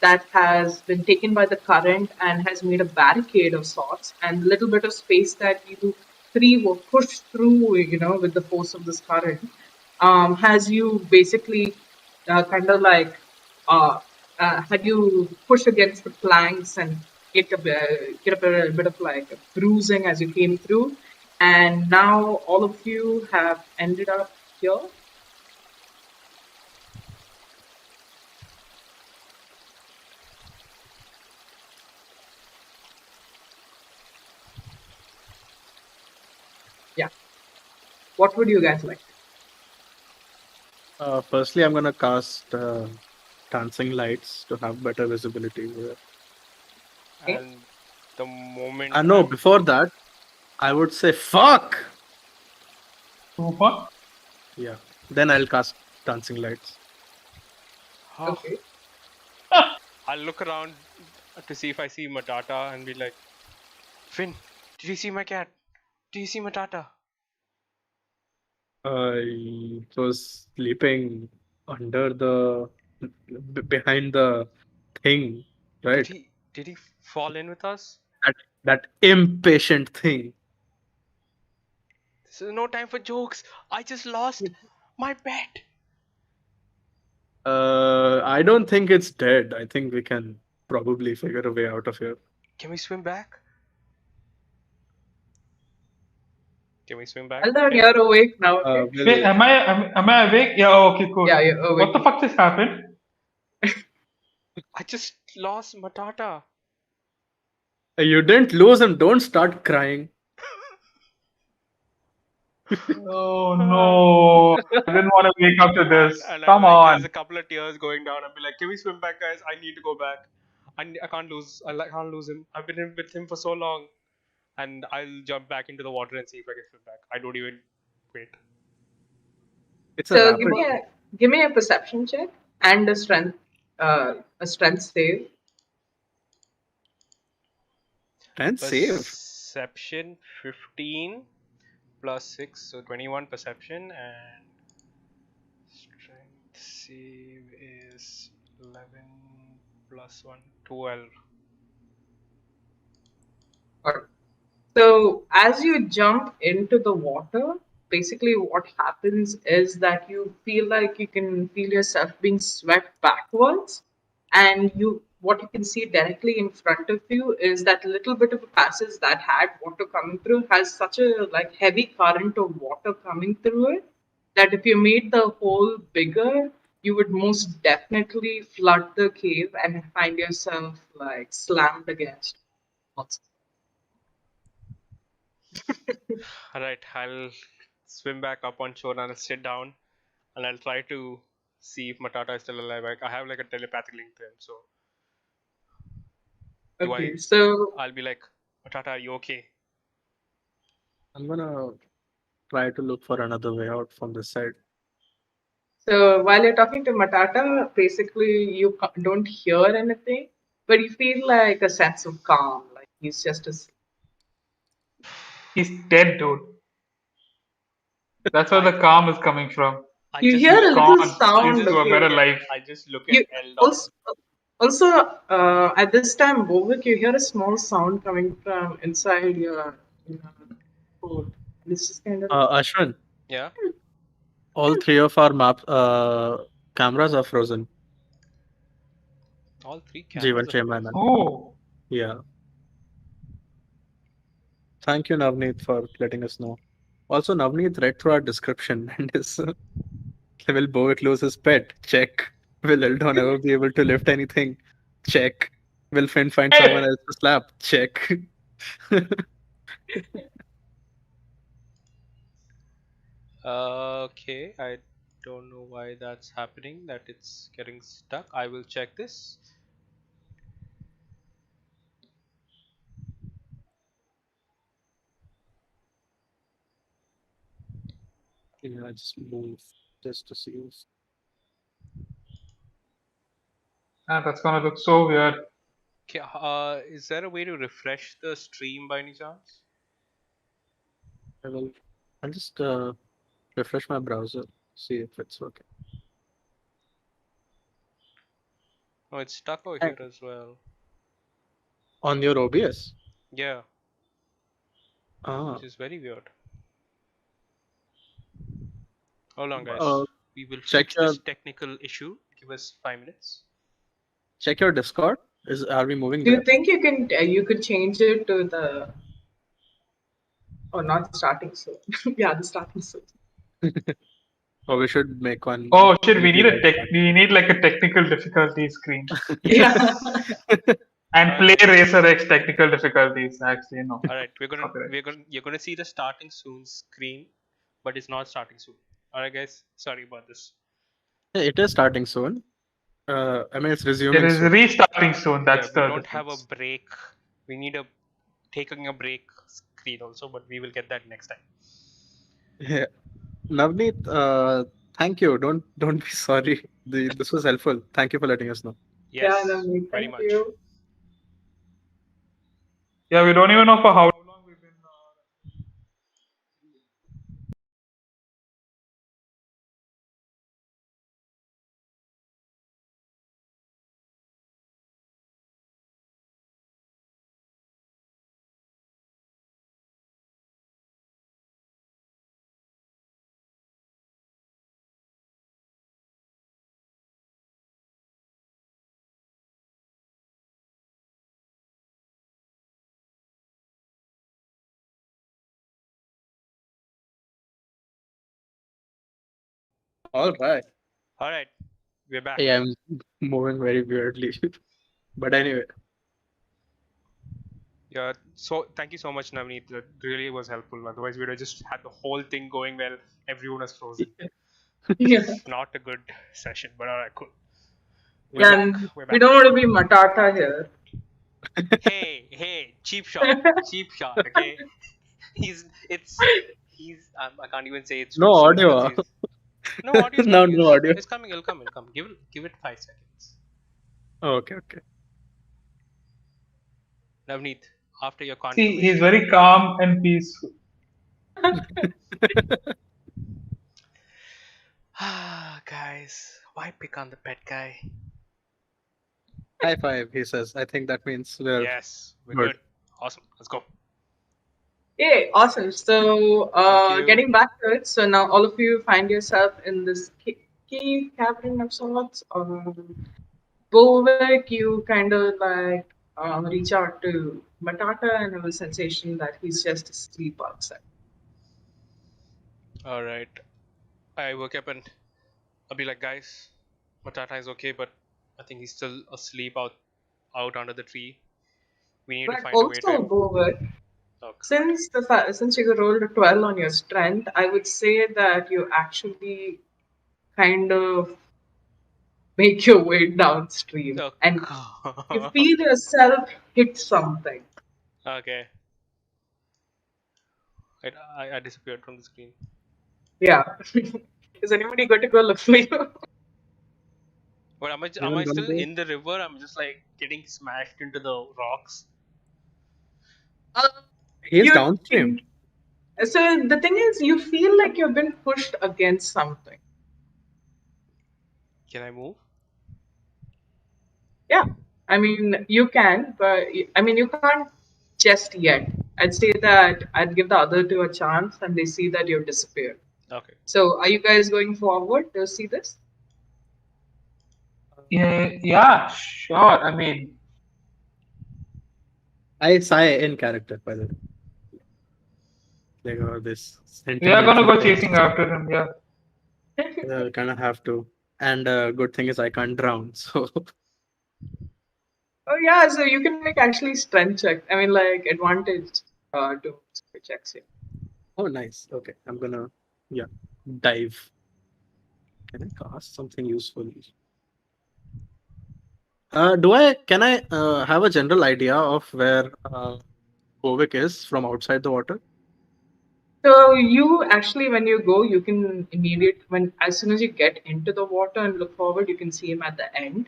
Speaker 1: that has been taken by the current and has made a barricade of sorts. And the little bit of space that you three were pushed through, with the force of this current, has you basically kind of like had you push against the planks and get a bit of like bruising as you came through, and now all of you have ended up here. Yeah. What would you guys like?
Speaker 2: Firstly, I'm gonna cast dancing lights to have better visibility.
Speaker 1: Okay.
Speaker 4: And the moment
Speaker 2: No,
Speaker 4: I'm
Speaker 2: before that, I would say fuck.
Speaker 3: Super.
Speaker 2: Yeah. Then I'll cast dancing lights.
Speaker 1: Okay.
Speaker 4: I'll look around to see if I see Matata and be like, Finn, did you see my cat? Do you see Matata?
Speaker 2: I was sleeping under the behind the thing,
Speaker 4: Did
Speaker 2: right?
Speaker 4: he fall in with us?
Speaker 2: That impatient thing.
Speaker 4: This is no time for jokes. I just lost my pet.
Speaker 2: I don't think it's dead. I think we can probably figure a way out of here.
Speaker 4: Can we swim back? Can we swim back?
Speaker 1: Eldon,
Speaker 4: Okay.
Speaker 1: you're awake now, okay?
Speaker 2: Will
Speaker 3: Wait, am I awake? Yeah. Oh, okay. Cool.
Speaker 1: Yeah, you're awake.
Speaker 3: What the fuck just happened?
Speaker 4: I just lost Matata.
Speaker 2: you didn't lose him? Don't start crying.
Speaker 3: Oh no! I didn't want to wake up to this.
Speaker 4: And I'm
Speaker 3: Come
Speaker 4: like,
Speaker 3: on.
Speaker 4: there's a couple of tears going down. I'll be like, can we swim back, guys? I need to go back. I can't lose. Can't lose him. I've been with him for so long, and I'll jump back into the water and see if I can swim back. I don't even wait.
Speaker 2: It's a
Speaker 1: So
Speaker 2: rapid
Speaker 1: give me a perception check and a strength save.
Speaker 2: and save.
Speaker 4: Perception 15 plus 6, so 21 perception, and strength save is 11 plus 1, 12.
Speaker 1: Alright. So as you jump into the water, basically what happens is that you feel like you can feel yourself being swept backwards, and what you can see directly in front of you is that little bit of a passage that had water coming through has such a like heavy current of water coming through it that if you made the hole bigger, you would most definitely flood the cave and find yourself like slammed against walls.
Speaker 4: Alright, I'll swim back up on shore and I'll sit down and I'll try to see if Matata is still alive. I have like a telepathic link to him, so do
Speaker 1: Okay,
Speaker 4: I?
Speaker 1: so
Speaker 4: I'll be like, Matata, are you okay?
Speaker 2: I'm gonna try to look for another way out from this side.
Speaker 1: so while you're talking to Matata, basically you don't hear anything, but you feel like a sense of calm, like he's just asleep.
Speaker 3: He's dead, dude. That's where the calm is coming from.
Speaker 4: I
Speaker 1: You
Speaker 4: just
Speaker 1: hear
Speaker 3: He's
Speaker 1: a
Speaker 4: look.
Speaker 1: little
Speaker 3: gone
Speaker 4: I
Speaker 1: sound,
Speaker 4: just
Speaker 3: into a
Speaker 4: look
Speaker 3: better
Speaker 1: okay?
Speaker 4: at.
Speaker 3: life.
Speaker 4: I just look at
Speaker 1: You
Speaker 4: Eldon.
Speaker 1: also at this time, Bovic, you hear a small sound coming from inside your boat. This is kind of
Speaker 2: Ashwin,
Speaker 4: Yeah.
Speaker 2: all three of our map cameras are frozen.
Speaker 4: All three
Speaker 2: Jeevan,
Speaker 4: cameras are
Speaker 2: Shema, and
Speaker 4: frozen.
Speaker 2: I.
Speaker 3: Oh,
Speaker 2: Yeah. Thank you, Navneet, for letting us know. Also, Navneet read through our description and is will Bovic lose his pet? Check. Will Eldon ever be able to lift anything? Check. Will Finn find someone
Speaker 3: hey!
Speaker 2: else to slap? Check.
Speaker 4: Okay. I don't know why that's happening. That it's getting stuck. I will check this.
Speaker 2: Yeah, I just move just to see if
Speaker 3: Ah, that's gonna look so weird.
Speaker 4: Okay. Is there a way to refresh the stream by any chance?
Speaker 2: I will. I'll just refresh my browser, see if it's okay.
Speaker 4: No, it's stuck over
Speaker 2: And
Speaker 4: here as well.
Speaker 2: on your OBS.
Speaker 4: Yeah,
Speaker 2: Ah,
Speaker 4: which is very weird. Hold on,
Speaker 2: uh,
Speaker 4: guys. We will
Speaker 2: check
Speaker 4: fix
Speaker 2: your
Speaker 4: this technical issue. Give us 5 minutes.
Speaker 2: check your Discord. Are we moving
Speaker 1: do you
Speaker 2: there?
Speaker 1: think you could change it to the or not starting soon? Yeah, the starting soon.
Speaker 2: Or we should make one
Speaker 3: Oh shit, we
Speaker 2: maybe
Speaker 3: need
Speaker 2: right now.
Speaker 3: we need like a technical difficulty screen.
Speaker 1: Yeah.
Speaker 3: And play
Speaker 4: Okay.
Speaker 3: Racer X technical difficulties. Actually, no.
Speaker 4: All right.
Speaker 3: Copyright.
Speaker 4: You're gonna see the starting soon screen, but it's not starting soon. All right, guys. Sorry about this.
Speaker 2: Yeah, it is starting soon. I mean, it's
Speaker 3: It
Speaker 2: resuming
Speaker 3: is
Speaker 2: soon.
Speaker 3: restarting soon.
Speaker 4: Yeah,
Speaker 3: That's
Speaker 4: we
Speaker 3: the
Speaker 4: don't have a
Speaker 3: difference.
Speaker 4: break. We need a taking a break screen also, but we will get that next time.
Speaker 2: Yeah. Navneet, thank you. Don't be sorry. This was helpful. Thank you for letting us know.
Speaker 1: Yeah,
Speaker 4: Yes,
Speaker 1: no,
Speaker 4: very
Speaker 1: thank
Speaker 4: much.
Speaker 1: you.
Speaker 3: Yeah, we don't even know for how long we've been.
Speaker 2: All right.
Speaker 4: All right, we're back.
Speaker 2: Yeah, I'm moving very weirdly. But anyway,
Speaker 4: Yeah. So thank you so much, Navneet. That really was helpful. Otherwise, we would have just had the whole thing going while everyone was frozen.
Speaker 1: Yeah.
Speaker 4: Not a good session, but all right, cool. We're
Speaker 2: yeah.
Speaker 4: back.
Speaker 1: And
Speaker 4: We're
Speaker 1: we
Speaker 4: back.
Speaker 1: don't want to be Matata here.
Speaker 4: Hey, hey, cheap shot, cheap shot. Okay, he's it's he's I can't even say it's too
Speaker 2: No
Speaker 4: soon because
Speaker 2: audio.
Speaker 4: he's no audio is
Speaker 2: No,
Speaker 4: coming.
Speaker 2: no audio.
Speaker 4: It's coming. It'll come. It'll come. Give it 5 seconds.
Speaker 2: Okay, okay.
Speaker 4: Navneet, after your
Speaker 3: See, he's
Speaker 4: confirmation.
Speaker 3: very calm and peaceful.
Speaker 4: Ah, guys, why pick on the pet guy?
Speaker 2: High five, he says. I think that means we're
Speaker 4: Yes, we're
Speaker 2: good.
Speaker 4: good. Awesome. Let's go.
Speaker 1: Yay, awesome. So,
Speaker 4: Thank you.
Speaker 1: getting back to it, so now all of you find yourself in this cave cavern of sorts. Bovic, you kind of like reach out to Matata and have a sensation that he's just asleep outside.
Speaker 4: All right. I woke up and I'll be like, guys, Matata is okay, but I think he's still asleep out under the tree. We need to
Speaker 1: But
Speaker 4: find a way to
Speaker 1: also,
Speaker 4: him.
Speaker 1: Bovic,
Speaker 4: Oh God.
Speaker 1: since you rolled a 12 on your strength, I would say that you actually kind of make your way downstream
Speaker 4: Oh
Speaker 1: and you
Speaker 4: God.
Speaker 1: feel yourself hit something.
Speaker 4: Okay. I disappeared from the screen.
Speaker 1: Yeah. Is anybody going to go look for you?
Speaker 4: But am
Speaker 2: Anyone
Speaker 4: I
Speaker 2: gonna
Speaker 4: still
Speaker 2: go?
Speaker 4: in the river? I'm just like getting smashed into the rocks.
Speaker 1: Uh,
Speaker 2: He's
Speaker 1: you
Speaker 2: downstream.
Speaker 1: so the thing is, you feel like you've been pushed against something.
Speaker 4: Can I move?
Speaker 1: Yeah, I mean you can, but I mean you can't just yet. I'd say that I'd give the other two a chance, and they see that you've disappeared.
Speaker 4: Okay.
Speaker 1: So, are you guys going forward to see this?
Speaker 3: Yeah, yeah, sure. I mean,
Speaker 2: I sigh in character, by the way. Like, this
Speaker 3: we are gonna
Speaker 2: sentimental
Speaker 3: go
Speaker 2: tones.
Speaker 3: chasing after him. Yeah.
Speaker 2: Kind of have to. And good thing is I can't drown. So,
Speaker 1: Oh yeah, so you can make actually strength check. I mean, like advantage to checks here.
Speaker 2: oh, nice. Okay, I'm gonna, yeah, dive. Can I cast something useful? Can I have a general idea of where Bovic is from outside the water?
Speaker 1: So you actually, when you go, you can when as soon as you get into the water and look forward, you can see him at the end,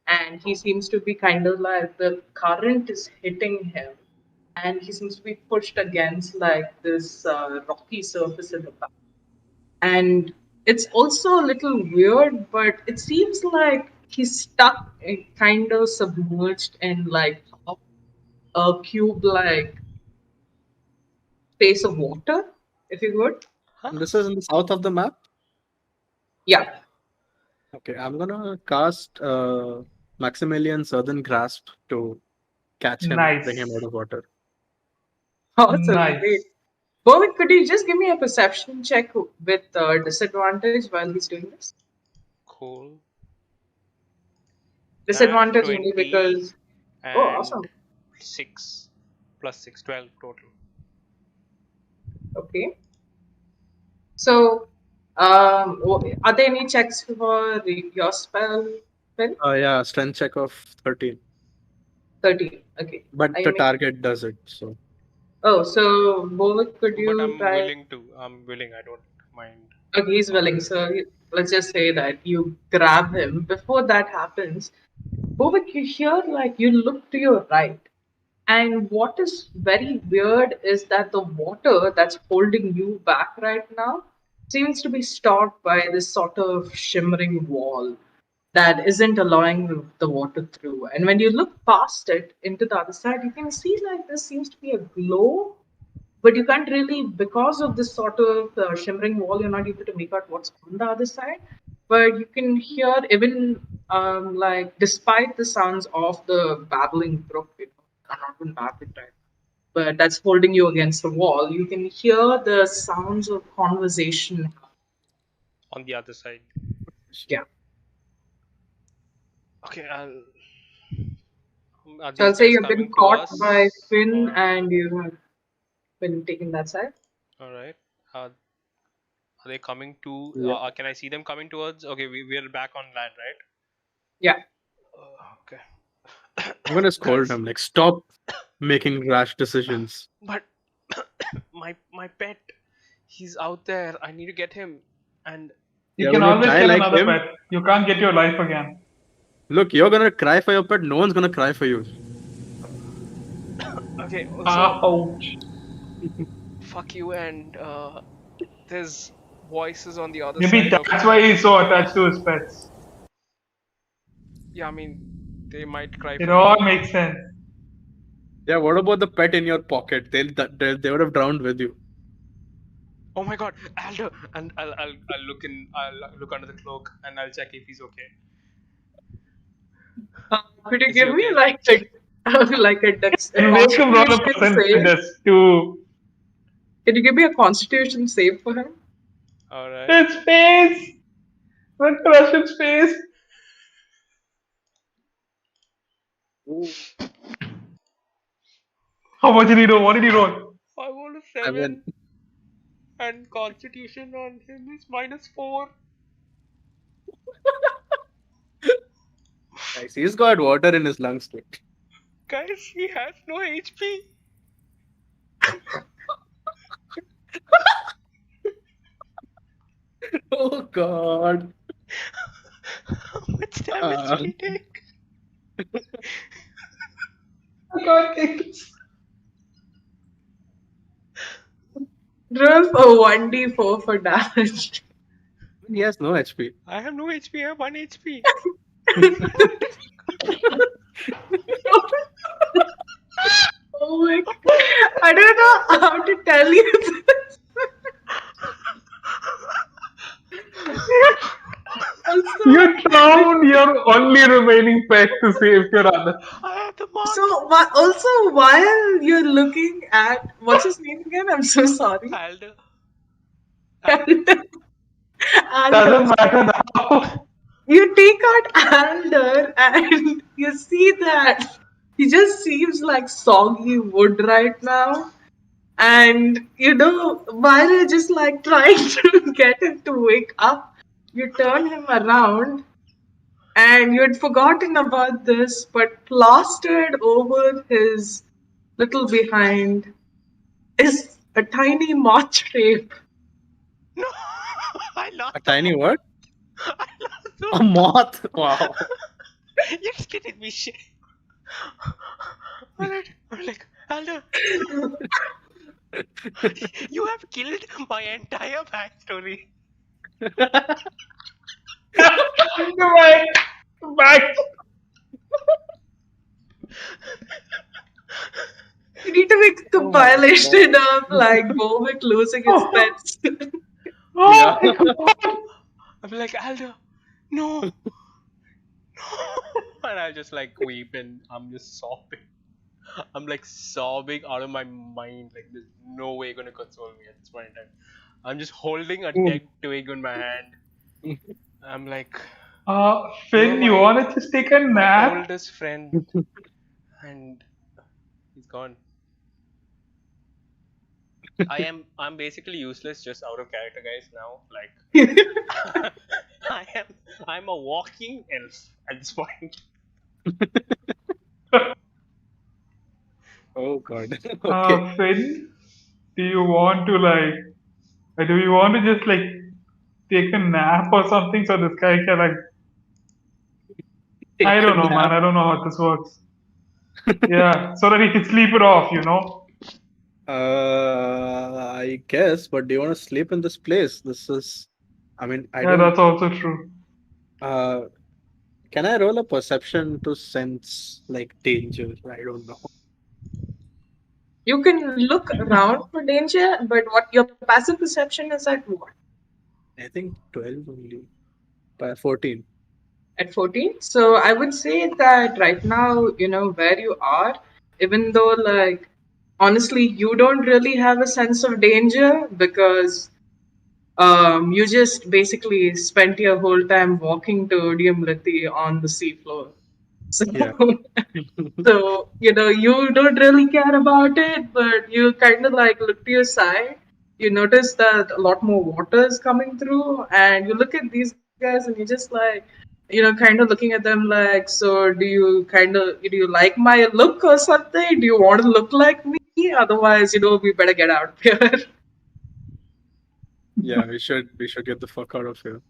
Speaker 1: and he seems to be kind of like the current is hitting him, and he seems to be pushed against like this rocky surface in the back, and it's also a little weird, but it seems like he's stuck, kind of submerged in like a cube like space of water, if you would.
Speaker 4: Huh?
Speaker 2: And this is in the south of the map.
Speaker 1: Yeah.
Speaker 2: Okay, I'm gonna cast Maximilian Southern Grasp to catch him, bring him out
Speaker 3: Nice.
Speaker 2: of water.
Speaker 1: Awesome, great.
Speaker 3: Nice.
Speaker 1: Bovic, could you just give me a perception check with disadvantage while he's doing this?
Speaker 4: Cool. Nat
Speaker 1: Disadvantage only
Speaker 4: 20
Speaker 1: because. Oh,
Speaker 4: and
Speaker 1: awesome.
Speaker 4: 6 plus 6, 12 total.
Speaker 1: Okay. So, are there any checks for your spell? Phil?
Speaker 2: Yeah, strength check of 13.
Speaker 1: 13. Okay.
Speaker 2: But
Speaker 1: Are
Speaker 2: the
Speaker 1: you making.
Speaker 2: target does it, so.
Speaker 1: Oh, so Bovic, could
Speaker 4: But
Speaker 1: you
Speaker 4: I'm
Speaker 1: try?
Speaker 4: willing to. I'm willing. I don't mind.
Speaker 1: Okay, he's willing. So, let's just say that you grab him. Before that happens, Bovic, you hear like you look to your right. And what is very weird is that the water that's holding you back right now seems to be stopped by this sort of shimmering wall that isn't allowing the water through. And when you look past it into the other side, you can see like there seems to be a glow, but you can't really, because of this sort of shimmering wall, you're not able to make out what's on the other side. But you can hear even like despite the sounds of the babbling brook, I'm not even babbling right, but that's holding you against the wall. You can hear the sounds of conversation.
Speaker 4: on the other side.
Speaker 1: Yeah.
Speaker 4: Okay, are
Speaker 1: So
Speaker 4: these
Speaker 1: I'll say
Speaker 4: guys
Speaker 1: you've been
Speaker 4: coming to
Speaker 1: caught by
Speaker 4: us?
Speaker 1: Finn
Speaker 4: Or
Speaker 1: and you have been taken that side.
Speaker 4: all right, are they coming to?
Speaker 2: Yeah.
Speaker 4: Can I see them coming towards? Okay, we're back on land, right?
Speaker 1: Yeah.
Speaker 4: Okay.
Speaker 2: I'm gonna scold
Speaker 4: Guys,
Speaker 2: him, like, stop making rash decisions.
Speaker 4: but my pet, he's out there. I need to get him. And
Speaker 3: You
Speaker 2: You're
Speaker 3: can
Speaker 2: gonna
Speaker 3: always
Speaker 2: die
Speaker 3: get
Speaker 2: like
Speaker 3: another
Speaker 2: him.
Speaker 3: pet. You can't get your life again.
Speaker 2: Look, you're gonna cry for your pet, no one's gonna cry for you.
Speaker 4: okay, also
Speaker 3: Ouch.
Speaker 4: fuck you. And there's voices on the other
Speaker 3: Maybe
Speaker 4: side of.
Speaker 3: that's why he's so attached to his pets.
Speaker 4: Yeah, I mean, they might cry
Speaker 3: It
Speaker 4: for me.
Speaker 3: all makes sense.
Speaker 2: Yeah, what about the pet in your pocket? They would have drowned with you.
Speaker 4: Oh my god, Aldo! And I'll look in. I'll look under the cloak and I'll check if he's okay.
Speaker 1: Could you
Speaker 4: Is he
Speaker 1: give me
Speaker 4: okay?
Speaker 1: like like a
Speaker 3: And make him roll a
Speaker 1: constitution
Speaker 3: percentage
Speaker 1: save?
Speaker 3: just to
Speaker 1: Can you give me a constitution save for him?
Speaker 4: All right.
Speaker 3: his face. Don't crush his face. How much did he roll? What did he roll?
Speaker 4: I rolled a
Speaker 2: I
Speaker 4: 7,
Speaker 2: mean,
Speaker 4: and Constitution on him is -4.
Speaker 2: guys, he's got water in his lungs too.
Speaker 4: Guys, he has no HP.
Speaker 2: Oh god.
Speaker 4: How much damage did he take?
Speaker 3: I can't take this.
Speaker 1: Roll for 1d4 for damage.
Speaker 2: He has no HP.
Speaker 4: I have no HP. I have 1 HP.
Speaker 1: Oh my god. I don't know how to tell you this. Also,
Speaker 3: You drowned your only remaining pet to save your other.
Speaker 4: I have the mark.
Speaker 1: so also while you're looking at what's his name again? I'm so sorry.
Speaker 4: Aldo.
Speaker 1: Alder.
Speaker 3: Doesn't matter now.
Speaker 1: You take out Alder and you see that he just seems like soggy wood right now. And while you're just like trying to get him to wake up, you turn him around and you'd forgotten about this, but plastered over his little behind is a tiny moth shape.
Speaker 4: No, I lost.
Speaker 2: A tiny what?
Speaker 4: I lost the
Speaker 2: A moth. Wow.
Speaker 4: You're kidding me, shit. Alright, I'm like, Aldo, you have killed my entire backstory.
Speaker 3: Back.
Speaker 1: You need to make a compilation of like Bovic losing his pets.
Speaker 3: Oh,
Speaker 4: I'm like, Aldo, no. No. And I just like weep and I'm just sobbing. I'm like sobbing out of my mind. Like, there's no way you're gonna console me at this point in time. I'm just holding a dead twig in my hand. I'm like,
Speaker 3: Finn, you wanna just take a
Speaker 4: my
Speaker 3: nap?
Speaker 4: oldest friend, and he's gone. I'm basically useless, just out of character, guys. Now, like, I'm a walking elf at this point.
Speaker 2: Oh god. Okay.
Speaker 3: Finn, do you want to just like take a nap or something so this guy can like? I don't know, man. I don't know how this works. Yeah, so that he can sleep it off, you know.
Speaker 2: I guess, but do you want to sleep in this place? This is, I mean, I
Speaker 3: Yeah,
Speaker 2: don't.
Speaker 3: that's also true.
Speaker 2: Can I roll a perception to sense like danger? I don't know.
Speaker 1: You can look around for danger, but what your passive perception is at what?
Speaker 2: I think 12 only. By 14.
Speaker 1: At 14. So I would say that right now, where you are, even though like honestly you don't really have a sense of danger because You just basically spent your whole time walking to Odium Lithi on the seafloor. So,
Speaker 2: Yeah.
Speaker 1: so you don't really care about it, but you kind of like look to your side. You notice that a lot more water is coming through, and you look at these guys, and you're just like, kind of looking at them like, so do you like my look or something? Do you want to look like me? Otherwise, we better get out of here.
Speaker 2: Yeah, we should get the fuck out of here.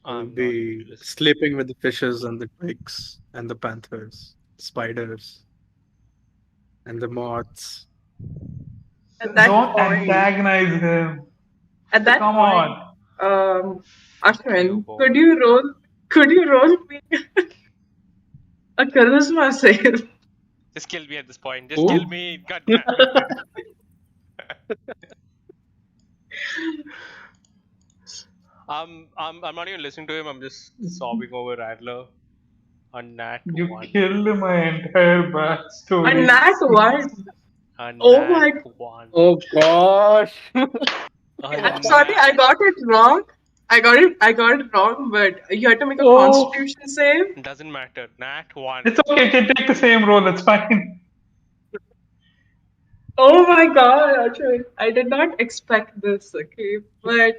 Speaker 2: We'll
Speaker 4: I'm not
Speaker 2: be
Speaker 4: listening.
Speaker 2: sleeping with the fishes and the twigs and the panthers, spiders and the moths.
Speaker 1: At that
Speaker 3: Don't
Speaker 1: point,
Speaker 3: antagonize him.
Speaker 1: at that
Speaker 3: Come
Speaker 1: point,
Speaker 3: on.
Speaker 1: um,
Speaker 4: Clear
Speaker 1: Ashwin, could
Speaker 4: boy.
Speaker 1: you roll? Could you roll me a charisma save?
Speaker 4: Just kill me at this point. Just kill
Speaker 2: Oh,
Speaker 4: me. God damn it. I'm not even listening to him. I'm just sobbing over Adler. A nat
Speaker 3: You
Speaker 4: one.
Speaker 3: killed my entire
Speaker 1: A
Speaker 3: backstory.
Speaker 1: nat one.
Speaker 4: A
Speaker 1: Oh
Speaker 4: nat
Speaker 1: my!
Speaker 4: one.
Speaker 2: oh gosh.
Speaker 4: A
Speaker 1: I'm sorry, I
Speaker 4: nat.
Speaker 1: got it wrong. I got it wrong. But you had to make a
Speaker 3: Oh,
Speaker 1: Constitution save.
Speaker 4: Doesn't matter. Nat one.
Speaker 3: it's okay. You can take the same role. It's fine.
Speaker 1: Oh my God, Ashwin, I did not expect this. Okay, but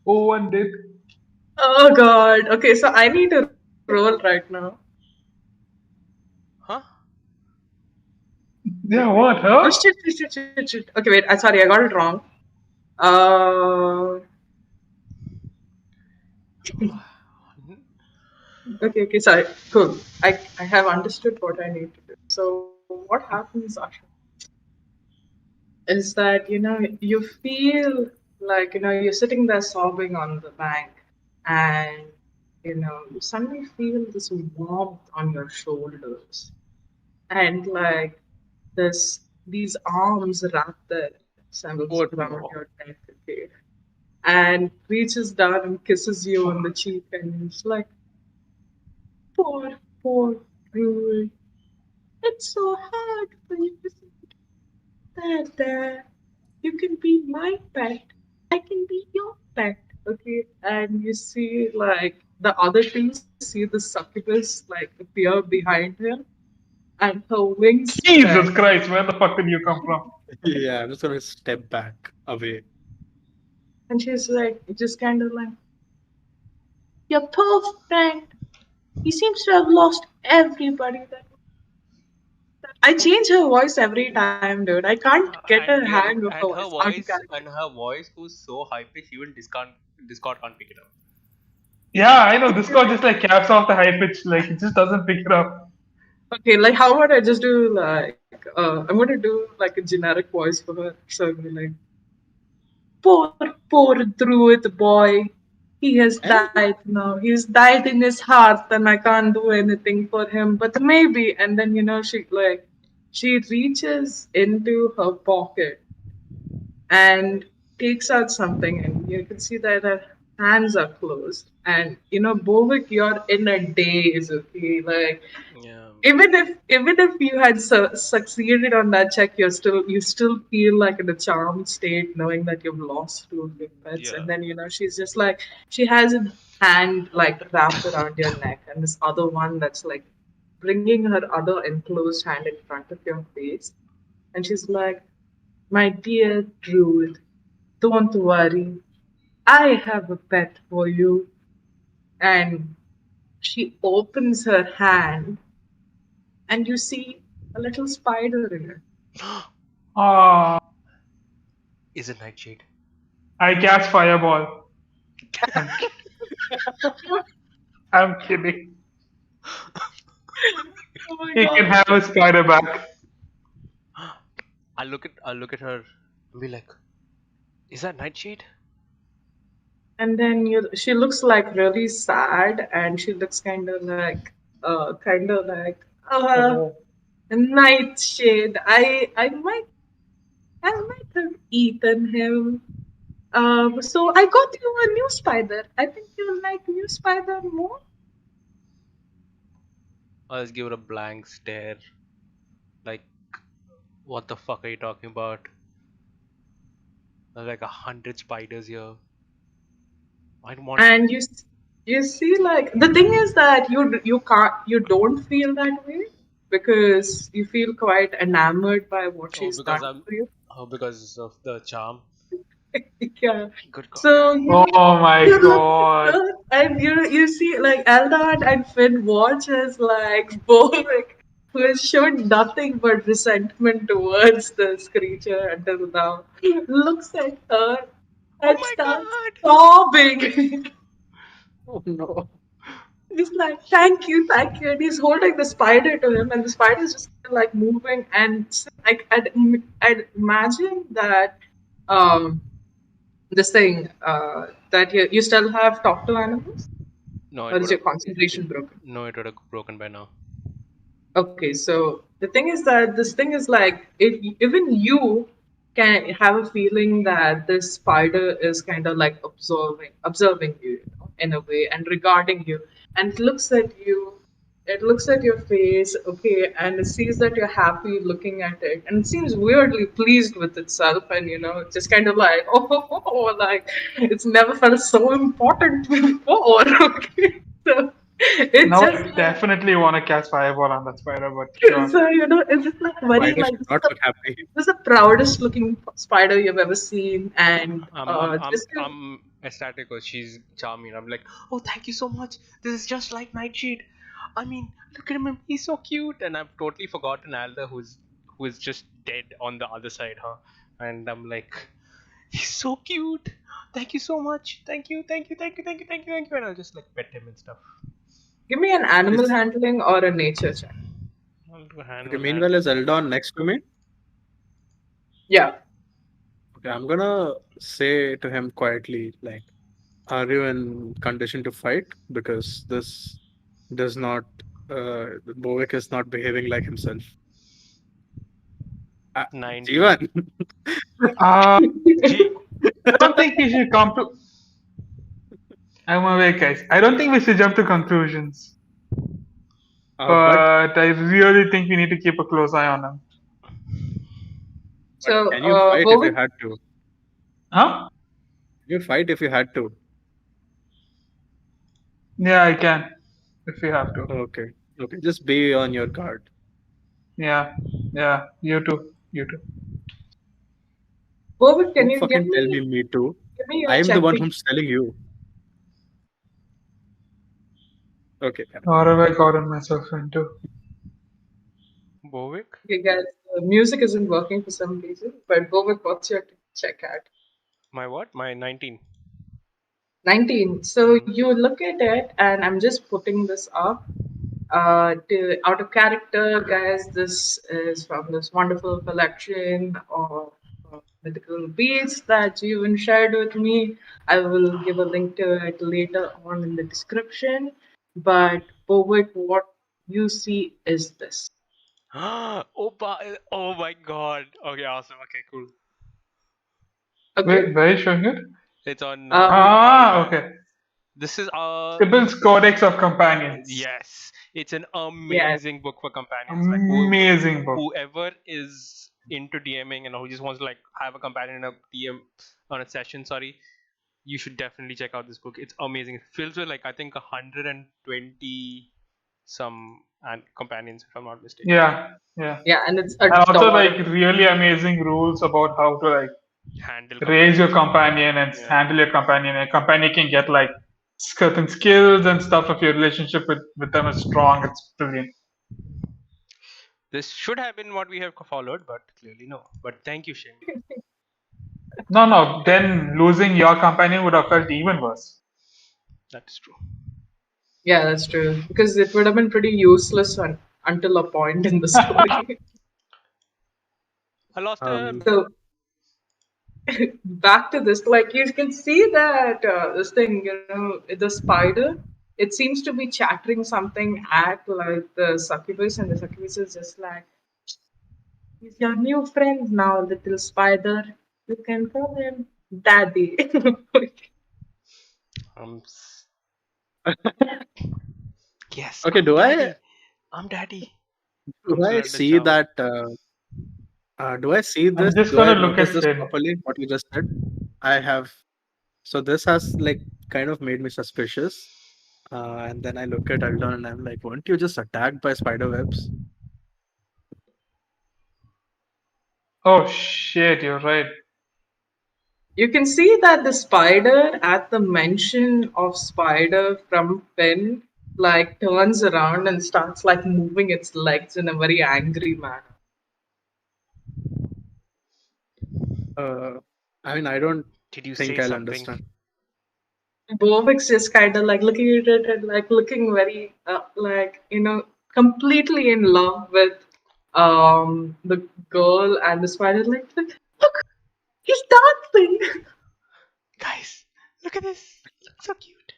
Speaker 3: Oh, one did.
Speaker 1: oh God. Okay, so I need to roll right now.
Speaker 4: Huh?
Speaker 1: Wait,
Speaker 3: Yeah,
Speaker 1: wait.
Speaker 3: what,
Speaker 1: Oh
Speaker 3: huh?
Speaker 1: shit. Okay, wait. I sorry, I got it wrong. Uh, okay, sorry. Cool. I have understood what I need to do. So what happens, Asha, is that you feel like you're sitting there sobbing on the bank, and you suddenly feel this warmth on your shoulders, and like these arms wrap themselves
Speaker 2: Oh
Speaker 1: around your
Speaker 2: no.
Speaker 1: neck, okay, and reaches down and kisses you on the cheek, and it's like, poor Rule. It's so hard for you to see that you can be my pet. I can be your pet. Okay. And you see like the other two see the succubus like appear behind him, and her wings spread.
Speaker 3: Jesus Christ, where the fuck did you come from?
Speaker 2: Yeah, I'm just gonna step back away.
Speaker 1: And she's like just kind of like, your poor friend. He seems to have lost everybody that I change her voice every time, dude. I can't get a
Speaker 4: And
Speaker 1: hang
Speaker 4: you're
Speaker 1: of her
Speaker 4: and
Speaker 1: voice.
Speaker 4: her
Speaker 1: Out of
Speaker 4: voice
Speaker 1: character.
Speaker 4: and her voice who's so high pitched even Discord can't pick it up.
Speaker 3: Yeah, I know. This call just like caps off the high pitch. Like, it just doesn't pick it up.
Speaker 1: Okay, like how about I just do like I'm gonna do like a generic voice for her. So I'm gonna be like, poor Druid boy. He has
Speaker 2: Eh?
Speaker 1: died now. He's died in his heart, and I can't do anything for him. But maybe, and then she reaches into her pocket and takes out something, and you can see that her hands are closed. And Bovic, you're in a daze. Okay, like
Speaker 4: Yeah.
Speaker 1: even if you had succeeded on that check, you still feel like in a charmed state, knowing that you've lost two of your pets,
Speaker 4: Yeah.
Speaker 1: and then she's just like she has a hand like wrapped around your neck, and this other one that's like bringing her other enclosed hand in front of your face, and she's like, "My dear Druid, don't worry, I have a pet for you." And she opens her hand, and you see a little spider in it.
Speaker 3: Ah,
Speaker 4: Is it Nightshade?
Speaker 3: I cast fireball. I'm, I'm kidding.
Speaker 1: Oh my
Speaker 3: He can
Speaker 1: god.
Speaker 3: have his spider back.
Speaker 4: I'll look at her and be like, is that Nightshade?
Speaker 1: And then she looks like really sad, and she looks kind of like, uh,
Speaker 3: Oh,
Speaker 1: Nightshade. I might have eaten him. So I got you a new spider. I think you like new spider more.
Speaker 4: I'll just give her a blank stare. Like, what the fuck are you talking about? There's like 100 spiders here. I don't want.
Speaker 1: And you see, like, the thing is that you don't feel that way because you feel quite enamored by what
Speaker 4: Oh,
Speaker 1: she's
Speaker 4: because
Speaker 1: done
Speaker 4: I'm.
Speaker 1: for you.
Speaker 4: Oh, because of the charm.
Speaker 1: Yeah.
Speaker 4: Good God.
Speaker 1: So
Speaker 3: Oh my
Speaker 1: you look at
Speaker 3: god.
Speaker 1: her and you see like Eldon and Finn watches like Bovic, who has shown nothing but resentment towards this creature until now, looks at her
Speaker 4: Oh
Speaker 1: and
Speaker 4: my
Speaker 1: starts
Speaker 4: God.
Speaker 1: sobbing.
Speaker 2: Oh no.
Speaker 1: He's like, thank you. And he's holding the spider to him, and the spider is just like moving. And like, I'd imagine that this thing that you still have talk to animals,
Speaker 4: No,
Speaker 1: or
Speaker 4: it
Speaker 1: is
Speaker 4: would
Speaker 1: your
Speaker 4: have.
Speaker 1: concentration broken?
Speaker 4: No, it would have broken by now.
Speaker 1: Okay, so the thing is that this thing is like, if even you can have a feeling that this spider is kind of like observing you, in a way, and regarding you, and it looks at you, it looks at your face, okay, and it sees that you're happy looking at it, and it seems weirdly pleased with itself, and just kind of like, like it's never felt so important before, okay, so it's
Speaker 3: Now
Speaker 1: just
Speaker 3: I
Speaker 1: like.
Speaker 3: definitely want to cast fireball on that spider, but sure.
Speaker 1: So it's just like very
Speaker 2: Spider
Speaker 1: like
Speaker 2: should not look happy.
Speaker 1: this is the proudest looking spider you've ever seen, and
Speaker 4: I'm ecstatic because she's charming. I'm like, oh, thank you so much. This is just like Nightshade. I mean, look at him. He's so cute. And I've totally forgotten Alda, who is just dead on the other side, huh? And I'm like, he's so cute. Thank you so much. Thank you, thank you, thank you, thank you, thank you, thank you. And I'll just like pet him and stuff.
Speaker 1: give me an animal
Speaker 2: Is
Speaker 1: handling or a nature check.
Speaker 4: I'll do
Speaker 2: okay.
Speaker 4: handle
Speaker 2: Meanwhile,
Speaker 4: handling.
Speaker 2: is Eldon next to me?
Speaker 1: Yeah.
Speaker 2: Okay, I'm gonna say to him quietly, like, "Are you in condition to fight? Because this does not. Bovic is not behaving like himself." Jeevan.
Speaker 4: 19.
Speaker 3: Uh,
Speaker 4: Gee,
Speaker 3: I don't think we should come to. I'm awake, guys. I don't think we should jump to conclusions,
Speaker 2: But
Speaker 3: but I really think we need to keep a close eye on him.
Speaker 1: So
Speaker 2: can you fight if you
Speaker 1: Bovik,
Speaker 2: had to?
Speaker 3: Huh?
Speaker 2: You fight if you had to.
Speaker 3: Yeah, I can, if we have to.
Speaker 2: Okay. Okay. Just be on your guard.
Speaker 3: Yeah, yeah. You too. You too.
Speaker 1: Bovik, can
Speaker 2: Don't
Speaker 1: you give
Speaker 2: fucking tell
Speaker 1: me
Speaker 2: me too.
Speaker 1: give me your
Speaker 2: I'm the
Speaker 1: check,
Speaker 2: one
Speaker 1: please?
Speaker 2: who's telling you. Okay.
Speaker 3: What have I gotten myself into?
Speaker 4: Bovic?
Speaker 1: Okay, guys, the music isn't working for some reason. But Bovik, what's your check at?
Speaker 4: My what? My 19.
Speaker 1: 19. So
Speaker 4: Hmm.
Speaker 1: you look at it, and I'm just putting this up. Out of character, guys, this is from this wonderful collection of mythical beasts that Jeevan shared with me. I will give a link to it later on in the description. But Bovic, what you see is this.
Speaker 4: Oh my god. Okay, awesome. Okay, cool.
Speaker 1: Okay.
Speaker 3: Wait, where are you showing it?
Speaker 4: It's on our.
Speaker 3: Ah, okay.
Speaker 4: This is
Speaker 3: Tibbles Codex of Companions.
Speaker 4: yes, it's an
Speaker 1: Yes.
Speaker 4: amazing book for companions. Like
Speaker 3: Amazing book.
Speaker 4: whoever is into DMing and who just wants to like have a companion in a DM on a session, sorry, you should definitely check out this book. It's amazing. It fills with like I think 120 some and companions if I'm not mistaken.
Speaker 3: Yeah, yeah.
Speaker 1: Yeah, and it's
Speaker 3: And also like
Speaker 1: adorable.
Speaker 3: really amazing rules about how to like
Speaker 4: Handle
Speaker 3: raise your
Speaker 4: companions.
Speaker 3: companion and
Speaker 4: Yeah.
Speaker 3: handle your companion. A companion can get like certain skills and stuff if your relationship with them is strong. It's brilliant.
Speaker 4: This should have been what we have followed, but clearly no. But thank you, Shane.
Speaker 3: No, no, then losing your companion would have felt even worse.
Speaker 4: That is true.
Speaker 1: Yeah, that's true. Because it would have been pretty useless until a point in the story.
Speaker 4: I lost him.
Speaker 1: So back to this, like you can see that this thing, the spider, it seems to be chattering something at like the succubus, and the succubus is just like, he's your new friend now, little spider. You can call him Daddy.
Speaker 4: Um, yes,
Speaker 2: Okay.
Speaker 4: I'm daddy. I'm daddy.
Speaker 2: Do
Speaker 4: I'm
Speaker 2: I
Speaker 4: surrounded
Speaker 2: see
Speaker 4: charming.
Speaker 2: that? Do I see this?
Speaker 3: just
Speaker 2: Do I
Speaker 3: gonna look
Speaker 2: notice
Speaker 3: at
Speaker 2: this
Speaker 3: Finn.
Speaker 2: properly? What you just said? I have. So this has like kind of made me suspicious. And then I look at Eldon and I'm like, weren't you just attacked by spider webs?
Speaker 3: Oh shit, you're right.
Speaker 1: You can see that the spider, at the mention of spider from Finn, like turns around and starts like moving its legs in a very angry manner.
Speaker 2: Uh, I mean, I don't
Speaker 4: Did you
Speaker 2: think
Speaker 4: say
Speaker 2: I'll
Speaker 4: something?
Speaker 2: understand.
Speaker 1: Bovic's just kind of like looking at it and like looking very completely in love with the girl and the spider. Like, look, he's dancing.
Speaker 4: Guys, look at this. Looks so cute.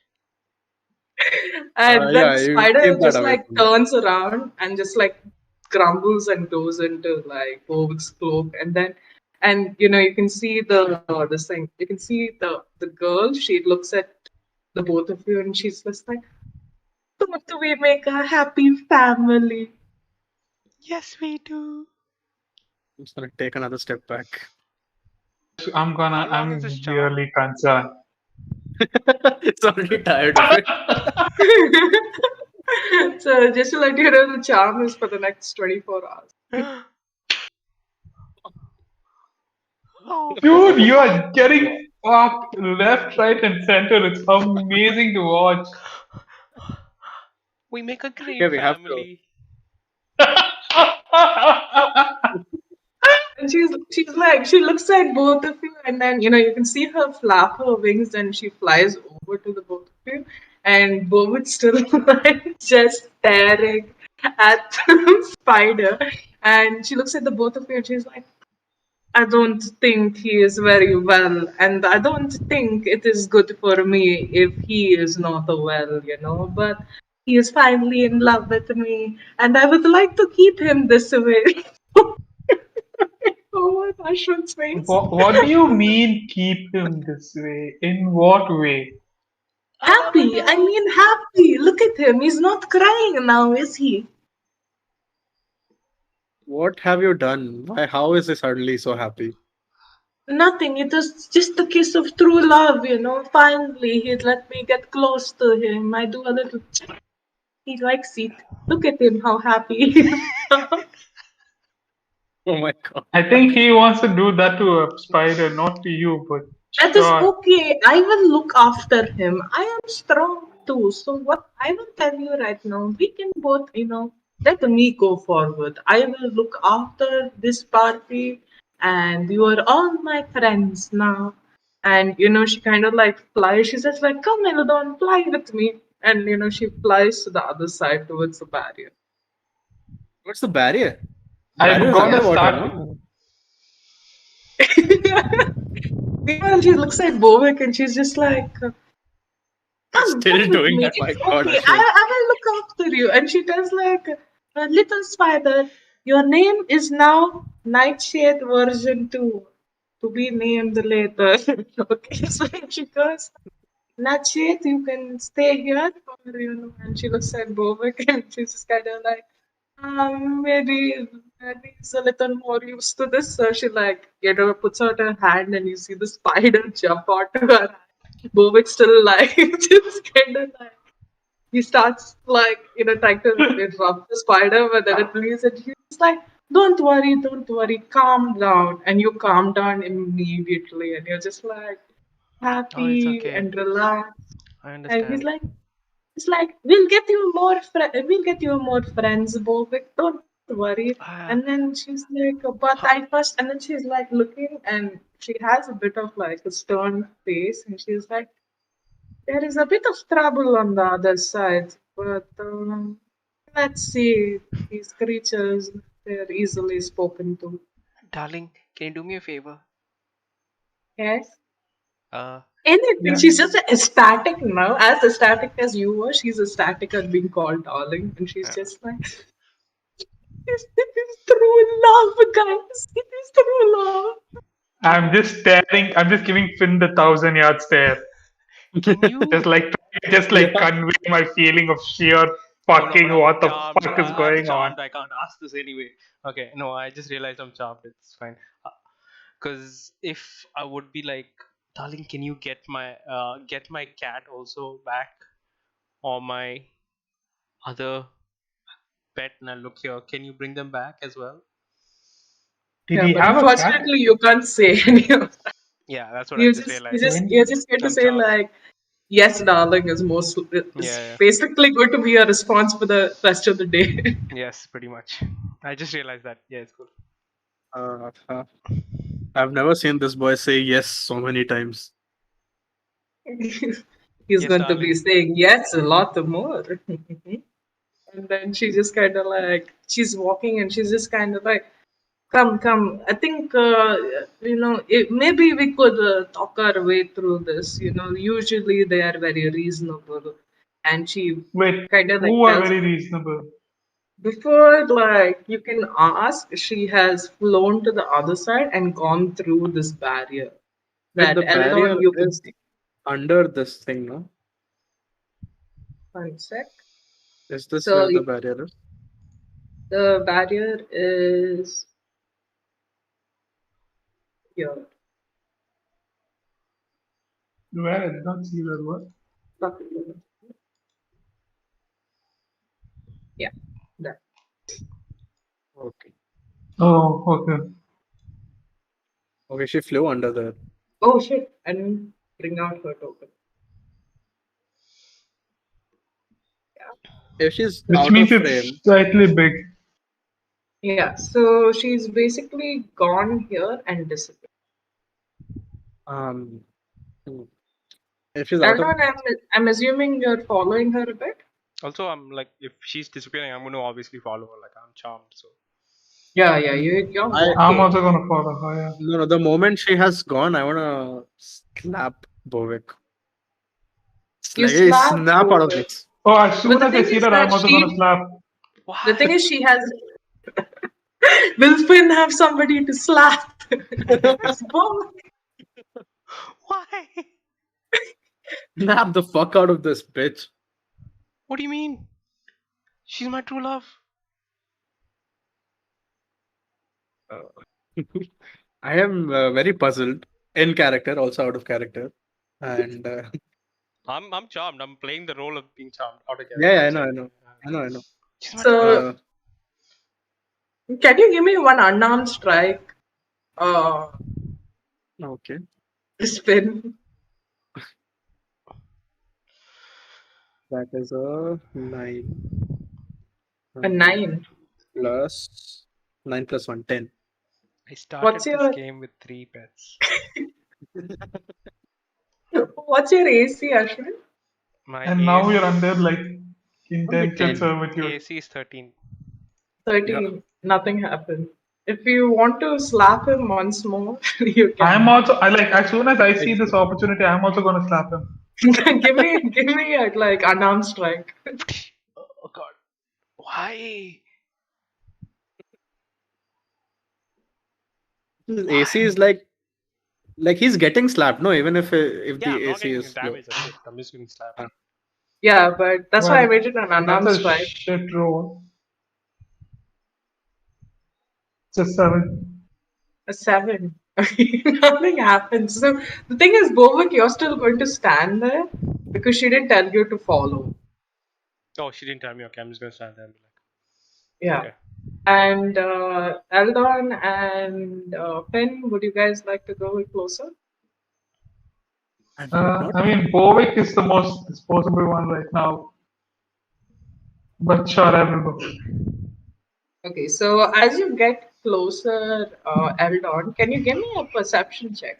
Speaker 1: And then
Speaker 2: Yeah,
Speaker 1: the
Speaker 2: you
Speaker 1: spider
Speaker 2: keep that
Speaker 1: just
Speaker 2: away
Speaker 1: like
Speaker 2: from me.
Speaker 1: turns around and just like grumbles and goes into like Bovic's cloak, and then you can see the this thing. You can see the girl. She looks at the both of you and she's just like, "Don't we make a happy family?"
Speaker 4: Yes, we do.
Speaker 2: I'm just gonna take another step back.
Speaker 4: How long is this
Speaker 3: I'm
Speaker 4: charm?
Speaker 3: really concerned.
Speaker 2: It's already tired of it.
Speaker 1: So just to let you know, the charm is for the next 24 hours.
Speaker 4: Oh,
Speaker 3: Dude, you are getting fucked left, right, and center. It's amazing to watch.
Speaker 4: we make a
Speaker 2: Yeah,
Speaker 4: great
Speaker 2: we have to.
Speaker 4: family.
Speaker 1: And she's like, she looks at both of you, and then you can see her flap her wings, and she flies over to the both of you, and Bowman's still like just staring at the spider, and she looks at the both of you, and she's like, I don't think he is very well, and I don't think it is good for me if he is not well. But he is finally in love with me, and I would like to keep him this way. Oh my gosh, what's face?
Speaker 3: What do you mean keep him this way? In what way?
Speaker 1: Happy. I mean, happy. Look at him. He's not crying now, is he?
Speaker 2: What have you done? Why? How is he suddenly so happy?
Speaker 1: Nothing. It was just a kiss of true love. Finally, he'd let me get close to him. I do a little. He likes it. Look at him, how happy he is.
Speaker 2: Oh my god.
Speaker 3: I think he wants to do that to a spider, not to you, but
Speaker 1: That is
Speaker 3: sure.
Speaker 1: okay. I will look after him. I am strong too. So what I will tell you right now, we can both, let me go forward. I will look after this party, and you are all my friends now. And she kind of like flies. She says like, "Come, Eldon, fly with me." And she flies to the other side towards the barrier.
Speaker 2: What's the barrier? Barrier
Speaker 3: I'm
Speaker 2: is
Speaker 3: gonna
Speaker 2: underwater, no?
Speaker 3: start.
Speaker 1: Meanwhile, she looks at Bovic and she's just like, come
Speaker 2: Still
Speaker 1: with
Speaker 2: doing
Speaker 1: me.
Speaker 2: that. My
Speaker 1: It's
Speaker 2: god,
Speaker 1: okay.
Speaker 2: Ashwin.
Speaker 1: I will look after you. And she tells like, little spider, your name is now Nightshade version 2 to be named later. Okay, so she goes, Nightshade, you can stay here. And she looks at Bovic and she's just kind of like, maybe he's a little more used to this. So she puts out her hand and you see the spider jump onto her hand. Bovic still like just kind of like he starts trying to rub the spider, but then it leaves and he's like, don't worry, calm down. And you calm down immediately and you're just like
Speaker 4: Oh, it's
Speaker 1: happy
Speaker 4: okay.
Speaker 1: and relaxed.
Speaker 4: I
Speaker 1: And
Speaker 4: understand.
Speaker 1: it's like we'll get you more friends, Bovic. Don't worry. And
Speaker 4: Ah,
Speaker 1: then she's like, but
Speaker 4: ha-
Speaker 1: I first, and then she's like looking, and she has a bit of like a stern face, and she's like, there is a bit of trouble on the other side, but let's see. These creatures, they're easily spoken to.
Speaker 4: darling, can you do me a favor?
Speaker 1: Yes.
Speaker 4: Uh,
Speaker 1: Anything.
Speaker 3: Yeah.
Speaker 1: She's just ecstatic now. As ecstatic as you were, she's ecstatic at being called darling. And she's
Speaker 4: uh,
Speaker 1: just like, it is true love, guys. It is true love.
Speaker 3: I'm just staring. I'm just giving Finn the 1,000-yard stare.
Speaker 4: can you
Speaker 3: Just like
Speaker 2: Yeah.
Speaker 3: convey my feeling of sheer fucking
Speaker 4: but I'm
Speaker 3: what the
Speaker 4: charmed.
Speaker 3: fuck is
Speaker 4: I'm
Speaker 3: going on?
Speaker 4: charmed. I can't ask this anyway. Okay, no, I just realized I'm charmed. It's fine. Because if I would be like, darling, can you get my cat also back, or my other pet? Now look here, can you bring them back as well?
Speaker 3: Did
Speaker 1: Yeah,
Speaker 3: he
Speaker 1: but
Speaker 3: have a cat?
Speaker 1: unfortunately, you can't say any of that.
Speaker 4: Yeah, that's what I just realized.
Speaker 1: You just get to
Speaker 4: I'm
Speaker 1: say
Speaker 4: charmed.
Speaker 1: like, yes, darling, is most is
Speaker 4: Yeah.
Speaker 1: basically going to be a response for the rest of the day.
Speaker 4: Yes, pretty much. I just realized that. Yeah, it's cool.
Speaker 2: I've never seen this boy say yes so many times.
Speaker 1: He's
Speaker 4: Yes,
Speaker 1: going to be
Speaker 4: darling.
Speaker 1: saying yes a lot more. And then she just kind of like, she's walking and she's just kind of like, come, come. I think, maybe we could talk our way through this. Usually they are very reasonable. And she
Speaker 3: Wait,
Speaker 1: kind of like
Speaker 3: who are
Speaker 1: tells,
Speaker 3: very reasonable?
Speaker 1: before like you can ask, she has flown to the other side and gone through this barrier.
Speaker 2: Wait,
Speaker 1: That
Speaker 2: the barrier
Speaker 1: Eldon you can
Speaker 2: is
Speaker 1: see.
Speaker 2: under this thing, no?
Speaker 1: One sec.
Speaker 2: Is this
Speaker 1: So
Speaker 2: where the barrier is?
Speaker 1: the barrier is here.
Speaker 3: Where? I did not see that one.
Speaker 1: Yeah, that.
Speaker 2: Okay.
Speaker 3: Oh, okay.
Speaker 2: Okay, she flew under there.
Speaker 1: Oh shit! I didn't bring out her token.
Speaker 2: If she's
Speaker 3: Which
Speaker 2: out of
Speaker 3: means
Speaker 2: frame,
Speaker 3: it's slightly big.
Speaker 1: Yeah, so she's basically gone here and disappeared.
Speaker 2: um, hmm. If she's out of,
Speaker 1: Eldon, I'm assuming you're following her a bit.
Speaker 4: Also, I'm like, if she's disappearing, I'm going to obviously follow her. Like, I'm charmed. So
Speaker 1: Yeah, you're
Speaker 2: I
Speaker 3: I'm
Speaker 1: walking.
Speaker 3: also gonna follow her. Yeah.
Speaker 2: no, the moment she has gone, I wanna slap Bovic.
Speaker 1: You
Speaker 2: Hey,
Speaker 1: slap
Speaker 2: snap out of
Speaker 1: over.
Speaker 2: this.
Speaker 3: Oh, as
Speaker 1: But
Speaker 3: soon
Speaker 1: the
Speaker 3: as I
Speaker 1: thing
Speaker 3: see
Speaker 1: is
Speaker 3: that, I'm
Speaker 1: that
Speaker 3: also gonna slap.
Speaker 1: the
Speaker 4: why?
Speaker 1: thing is she has. Will Finn have somebody to slap? It's both.
Speaker 4: Why?
Speaker 2: Snap the fuck out of this bitch.
Speaker 4: What do you mean? She's my true love.
Speaker 2: I am very puzzled in character, also out of character, and
Speaker 4: I'm charmed. I'm playing the role of being charmed out of
Speaker 2: yeah,
Speaker 4: character.
Speaker 2: I
Speaker 4: I'm
Speaker 2: know, I
Speaker 4: saying.
Speaker 2: know, I know, I know.
Speaker 4: She's my true love.
Speaker 1: So can you give me one unarmed strike?
Speaker 2: Okay.
Speaker 1: Spin.
Speaker 2: That is a 9.
Speaker 1: A 9.
Speaker 2: Plus 9 plus 1, 10.
Speaker 4: I started
Speaker 1: What's
Speaker 4: this
Speaker 1: your
Speaker 4: game with 3 pets.
Speaker 1: What's your AC, Ashwin?
Speaker 4: My
Speaker 3: And now you're
Speaker 4: AC,
Speaker 3: under like
Speaker 2: Only
Speaker 3: indentured
Speaker 2: 10.
Speaker 3: servitude.
Speaker 4: AC is 13.
Speaker 1: 13. Nothing happened. If you want to slap him once more, you
Speaker 3: I'm
Speaker 1: can.
Speaker 3: also I like as soon as I see
Speaker 2: Yeah.
Speaker 3: this opportunity, I'm also gonna slap him.
Speaker 1: Give me a like unarmed strike.
Speaker 4: Oh god. Why?
Speaker 2: His AC is like he's getting slapped. No, even if
Speaker 4: Yeah,
Speaker 2: the
Speaker 4: I'm not
Speaker 2: AC
Speaker 4: getting
Speaker 2: is low.
Speaker 4: damage. That's it. I'm just getting slapped.
Speaker 2: Uh,
Speaker 1: Yeah, but that's why I
Speaker 3: Well,
Speaker 1: made it an
Speaker 3: that's
Speaker 1: unarmed
Speaker 3: a
Speaker 1: strike.
Speaker 3: shit roll. It's a 7.
Speaker 1: A 7. Nothing happens. So the thing is, Bovic, you're still going to stand there because she didn't tell you to follow.
Speaker 4: Oh, she didn't tell me. Okay, I'm just gonna stand there and be like,
Speaker 1: Yeah.
Speaker 4: okay.
Speaker 1: And Eldon and Finn, would you guys like to go closer?
Speaker 2: I would not.
Speaker 3: I mean, Bovic is the most disposable one right now. But sure, I will go.
Speaker 1: Okay, so as you get closer, Eldon, can you give me a perception check?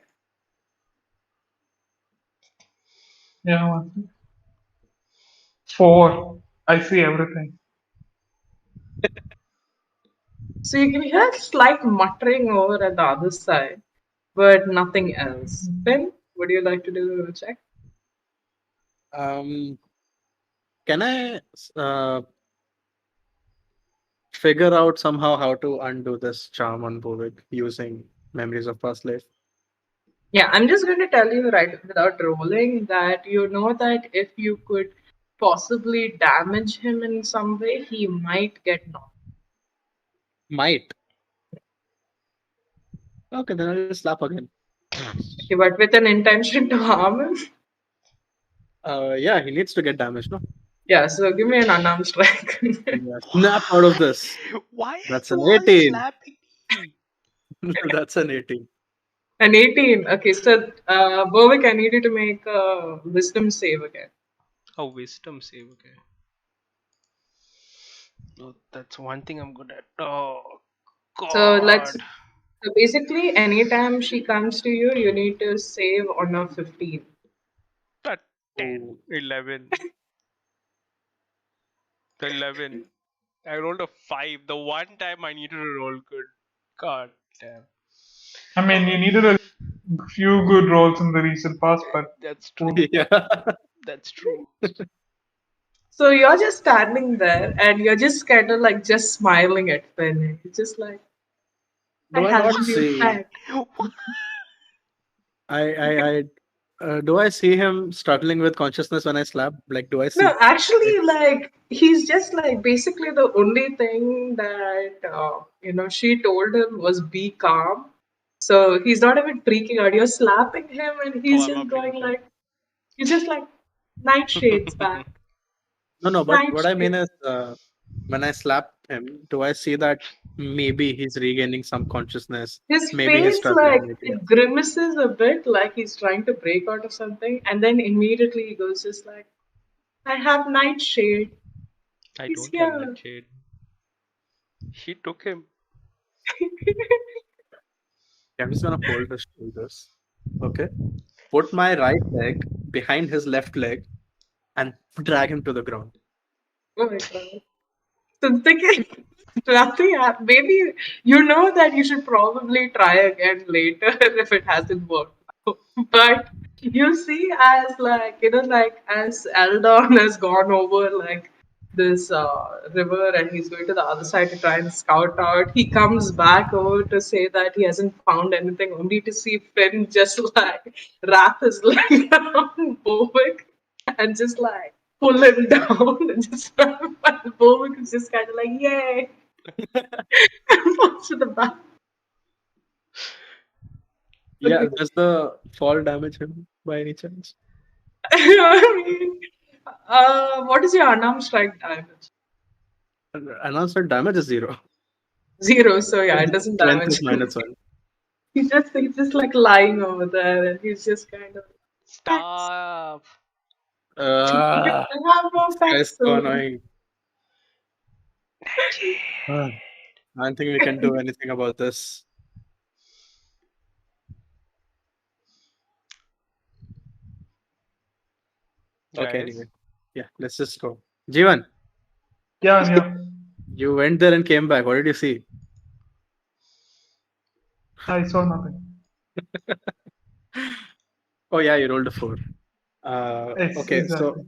Speaker 3: Yeah, 4. I see everything.
Speaker 1: So you can hear slight muttering over at the other side, but nothing else. Finn, would you like to do a check?
Speaker 2: Um, can I figure out somehow how to undo this charm on Bovic using memories of past life?
Speaker 1: Yeah, I'm just going to tell you right without rolling that you know that if you could possibly damage him in some way, he might get knocked.
Speaker 2: Might. Okay, then I'll just slap again.
Speaker 1: Okay, but with an intention to harm him.
Speaker 2: Yeah, he needs to get damaged, no?
Speaker 1: Yeah, so give me an unarmed strike.
Speaker 2: Yeah. Snap out of this.
Speaker 4: Why are
Speaker 2: That's
Speaker 4: you
Speaker 2: an
Speaker 4: all
Speaker 2: 18.
Speaker 4: slapping me?
Speaker 2: That's an 18.
Speaker 1: An 18. Okay, so Bovic, I need you to make a wisdom save again.
Speaker 4: Oh, wisdom save. Okay. Oh, that's one thing I'm good at. Oh
Speaker 1: So
Speaker 4: God.
Speaker 1: so basically, anytime she comes to you, you need to save on a 15.
Speaker 4: That 10,
Speaker 2: Oh.
Speaker 4: 11. The 11. I rolled a 5. The one time I needed to roll good. God damn.
Speaker 3: I mean, you needed a few good rolls in the recent past, but
Speaker 4: That's true.
Speaker 2: Yeah.
Speaker 4: That's true.
Speaker 1: So you're just standing there and you're just kind of like just smiling at Finn. You're just like, I
Speaker 2: Do I
Speaker 1: have
Speaker 2: not
Speaker 1: a new
Speaker 2: see?
Speaker 1: pet.
Speaker 2: Do I see him struggling with consciousness when I slap? Like, do I see?
Speaker 1: No, actually, like he's just like basically the only thing that she told him was be calm. So he's not even freaking out. You're slapping him, and
Speaker 4: Oh,
Speaker 1: he's
Speaker 4: I'm
Speaker 1: just
Speaker 4: not feeling
Speaker 1: going
Speaker 4: sad.
Speaker 1: like he's just like nightshades back,
Speaker 2: No, but what I mean
Speaker 1: nightshades.
Speaker 2: is, when I slap him, do I see that maybe he's regaining some consciousness?
Speaker 1: His
Speaker 2: Maybe he's
Speaker 1: face
Speaker 2: struggling.
Speaker 1: like
Speaker 2: Maybe
Speaker 1: it
Speaker 2: yes.
Speaker 1: grimaces a bit, like he's trying to break out of something, and then immediately he goes just like, I have nightshade.
Speaker 4: I
Speaker 1: He's
Speaker 4: don't have
Speaker 1: here.
Speaker 4: nightshade. She took him.
Speaker 2: I'm just gonna hold his shoulders. Okay. Put my right leg behind his left leg and drag him to the ground.
Speaker 1: Oh my god. So the thing is, nothing maybe you know that you should probably try again later if it hasn't worked out. But you see, as like like as Eldon has gone over like this river and he's going to the other side to try and scout out, he comes back over to say that he hasn't found anything, only to see Finn just like wrap his leg around Bovic and just like pull him down and just Bovic is just kind of like, yay, and falls to the back.
Speaker 2: Yeah,
Speaker 1: Okay.
Speaker 2: does the fall damage him by any chance?
Speaker 1: I mean, what is your unarmed strike damage?
Speaker 2: Unanswered damage is 0.
Speaker 1: 0, so yeah, it doesn't
Speaker 2: Strength
Speaker 1: damage
Speaker 2: is
Speaker 1: him.
Speaker 2: -1.
Speaker 1: He's just like lying over there and he's just kind of pets.
Speaker 4: Stop.
Speaker 2: Ah,
Speaker 1: I have more
Speaker 2: this guy's
Speaker 1: pets
Speaker 2: so
Speaker 1: soon.
Speaker 2: annoying. Ah, I don't think we can do anything about this. Okay,
Speaker 4: Guys.
Speaker 2: anyway. Yeah, let's just go. Jeevan,
Speaker 3: yeah, I'm here.
Speaker 2: you went there and came back. What did you see?
Speaker 3: I saw nothing.
Speaker 2: Oh, yeah, you rolled a 4. Okay, so,
Speaker 3: Exactly.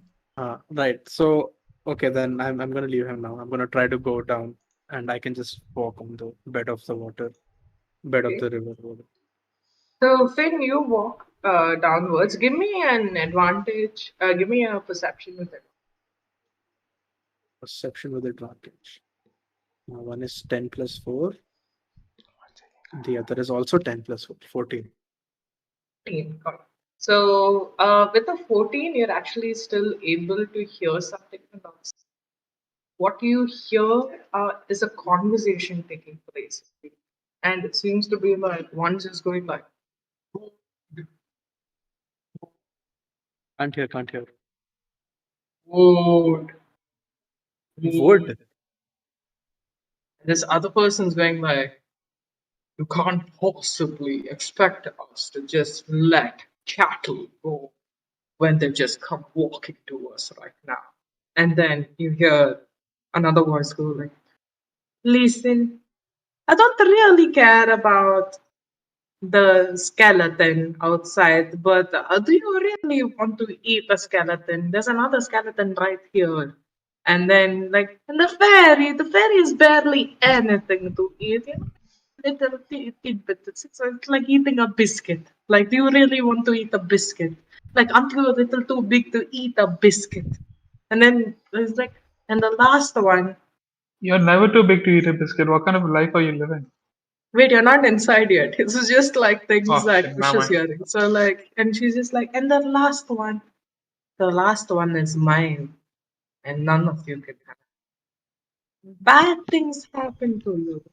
Speaker 2: right. So, okay, then I'm gonna leave him now. I'm gonna try to go down and I can just walk on the bed of the water, bed of
Speaker 1: Okay.
Speaker 2: the river.
Speaker 1: So Finn, you walk downwards. Give me an advantage. Give me a perception with it.
Speaker 2: Perception with advantage. One is 10 plus 4. The other is also 10 plus 4, 14.
Speaker 1: 14. Got it. So with a 14, you're actually still able to hear something about what you hear is a conversation taking place. And it seems to be like one just going like,
Speaker 2: Can't hear.
Speaker 1: wood, wood.
Speaker 2: Wood.
Speaker 1: This other person's going like, you can't possibly expect us to just let cattle go when they've just come walking to us right now. And then you hear another voice go like, listen, I don't really care about the skeleton outside, but do you really want to eat a skeleton? There's another skeleton right here. And then, like, and the fairy is barely anything to eat, little tidbit. It's like eating a biscuit. Like, do you really want to eat a biscuit? Like, aren't you a little too big to eat a biscuit? And then there's like, and the last one.
Speaker 3: You're never too big to eat a biscuit. What kind of life are you living?
Speaker 1: Wait, you're not inside yet. It's just like things
Speaker 3: Oh
Speaker 1: that
Speaker 3: shit,
Speaker 1: Push
Speaker 3: never
Speaker 1: is
Speaker 3: mind.
Speaker 1: hearing. So like, and she's just like, and the last one is mine, and none of you can have. Bad things happen to you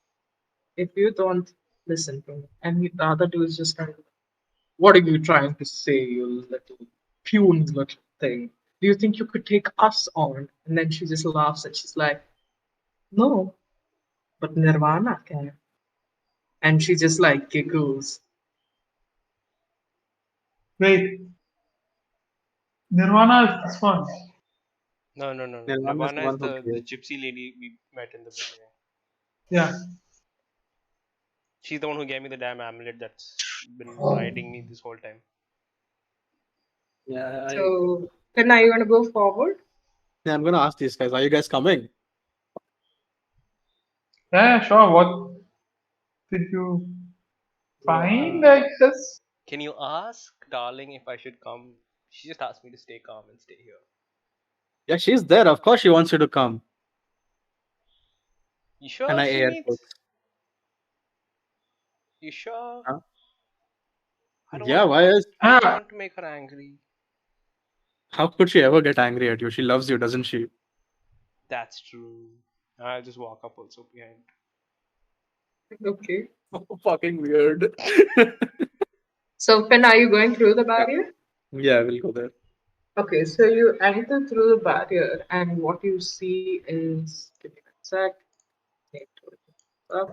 Speaker 1: if you don't listen to me. And the other two is just kind of, what are you trying to say, you little puny little thing? Do you think you could take us on? And then she just laughs and she's like, no, but Nirvana can. And she just like giggles.
Speaker 3: Wait, Nirvana is this one.
Speaker 4: No.
Speaker 2: Nirvana is the
Speaker 4: Nirvana is
Speaker 2: one who
Speaker 4: the
Speaker 2: gave.
Speaker 4: gypsy lady we met in the beginning.
Speaker 3: Yeah.
Speaker 4: She's the one who gave me the damn amulet that's been riding me this whole time.
Speaker 2: Yeah,
Speaker 1: So, then are you going to go forward?
Speaker 2: I'm gonna ask these guys, are you guys coming?
Speaker 3: Yeah, sure. What did you find? I guess.
Speaker 4: Can you ask darling if I should come? She just asked me to stay calm and stay here.
Speaker 2: Yeah, she's there. Of course, she wants you to come.
Speaker 4: You
Speaker 2: And
Speaker 4: sure
Speaker 2: I
Speaker 4: she
Speaker 2: air
Speaker 4: needs?
Speaker 2: quotes.
Speaker 4: You sure?
Speaker 2: Huh?
Speaker 4: I don't
Speaker 2: Yeah,
Speaker 4: want.
Speaker 2: why is?
Speaker 4: I don't
Speaker 3: Ah,
Speaker 4: want to make her angry.
Speaker 2: How could she ever get angry at you? She loves you, doesn't she?
Speaker 4: That's true. I'll just walk up also behind.
Speaker 1: Okay.
Speaker 2: Fucking weird.
Speaker 1: So, Finn, are you going through the
Speaker 2: Yeah,
Speaker 1: barrier?
Speaker 2: yeah, we'll go there.
Speaker 1: Okay, so you enter through the barrier, and what you see is, give me a sec. Need to look it up.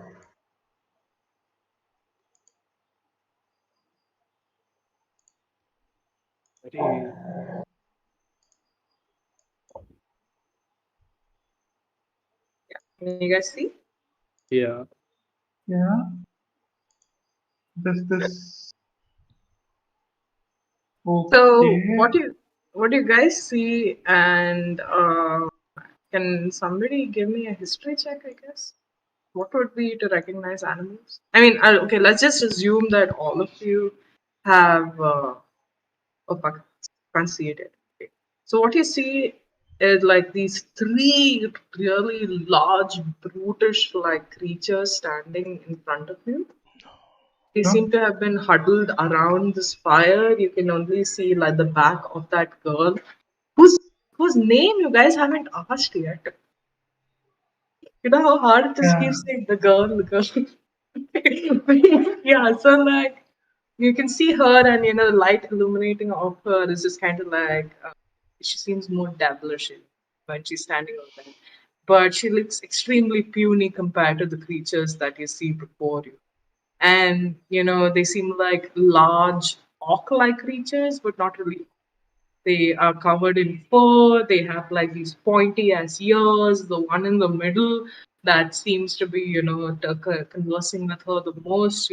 Speaker 2: Very.
Speaker 1: Can you guys see?
Speaker 2: Yeah.
Speaker 3: yeah. This.
Speaker 1: So,
Speaker 3: Okay.
Speaker 1: what do you guys see? And can somebody give me a history check? I guess. What would be to recognize animals? I mean, okay, let's just assume that all of you have. Oh, fuck, can't see it yet. Okay. So what you see is like these three really large, brutish-like creatures standing in front of you. They
Speaker 3: Sure.
Speaker 1: seem to have been huddled around this fire. You can only see like the back of that girl, whose whose name you guys haven't asked yet. You know how hard it is to keep
Speaker 3: Yeah.
Speaker 1: saying the girl, the girl. Yeah, so like you can see her, and the light illuminating of her is just kind of like she seems more devilish when she's standing over there, but she looks extremely puny compared to the creatures that you see before you. And they seem like large orc-like creatures, but not really. They are covered in fur. They have like these pointy ass ears. The one in the middle that seems to be, conversing with her the most,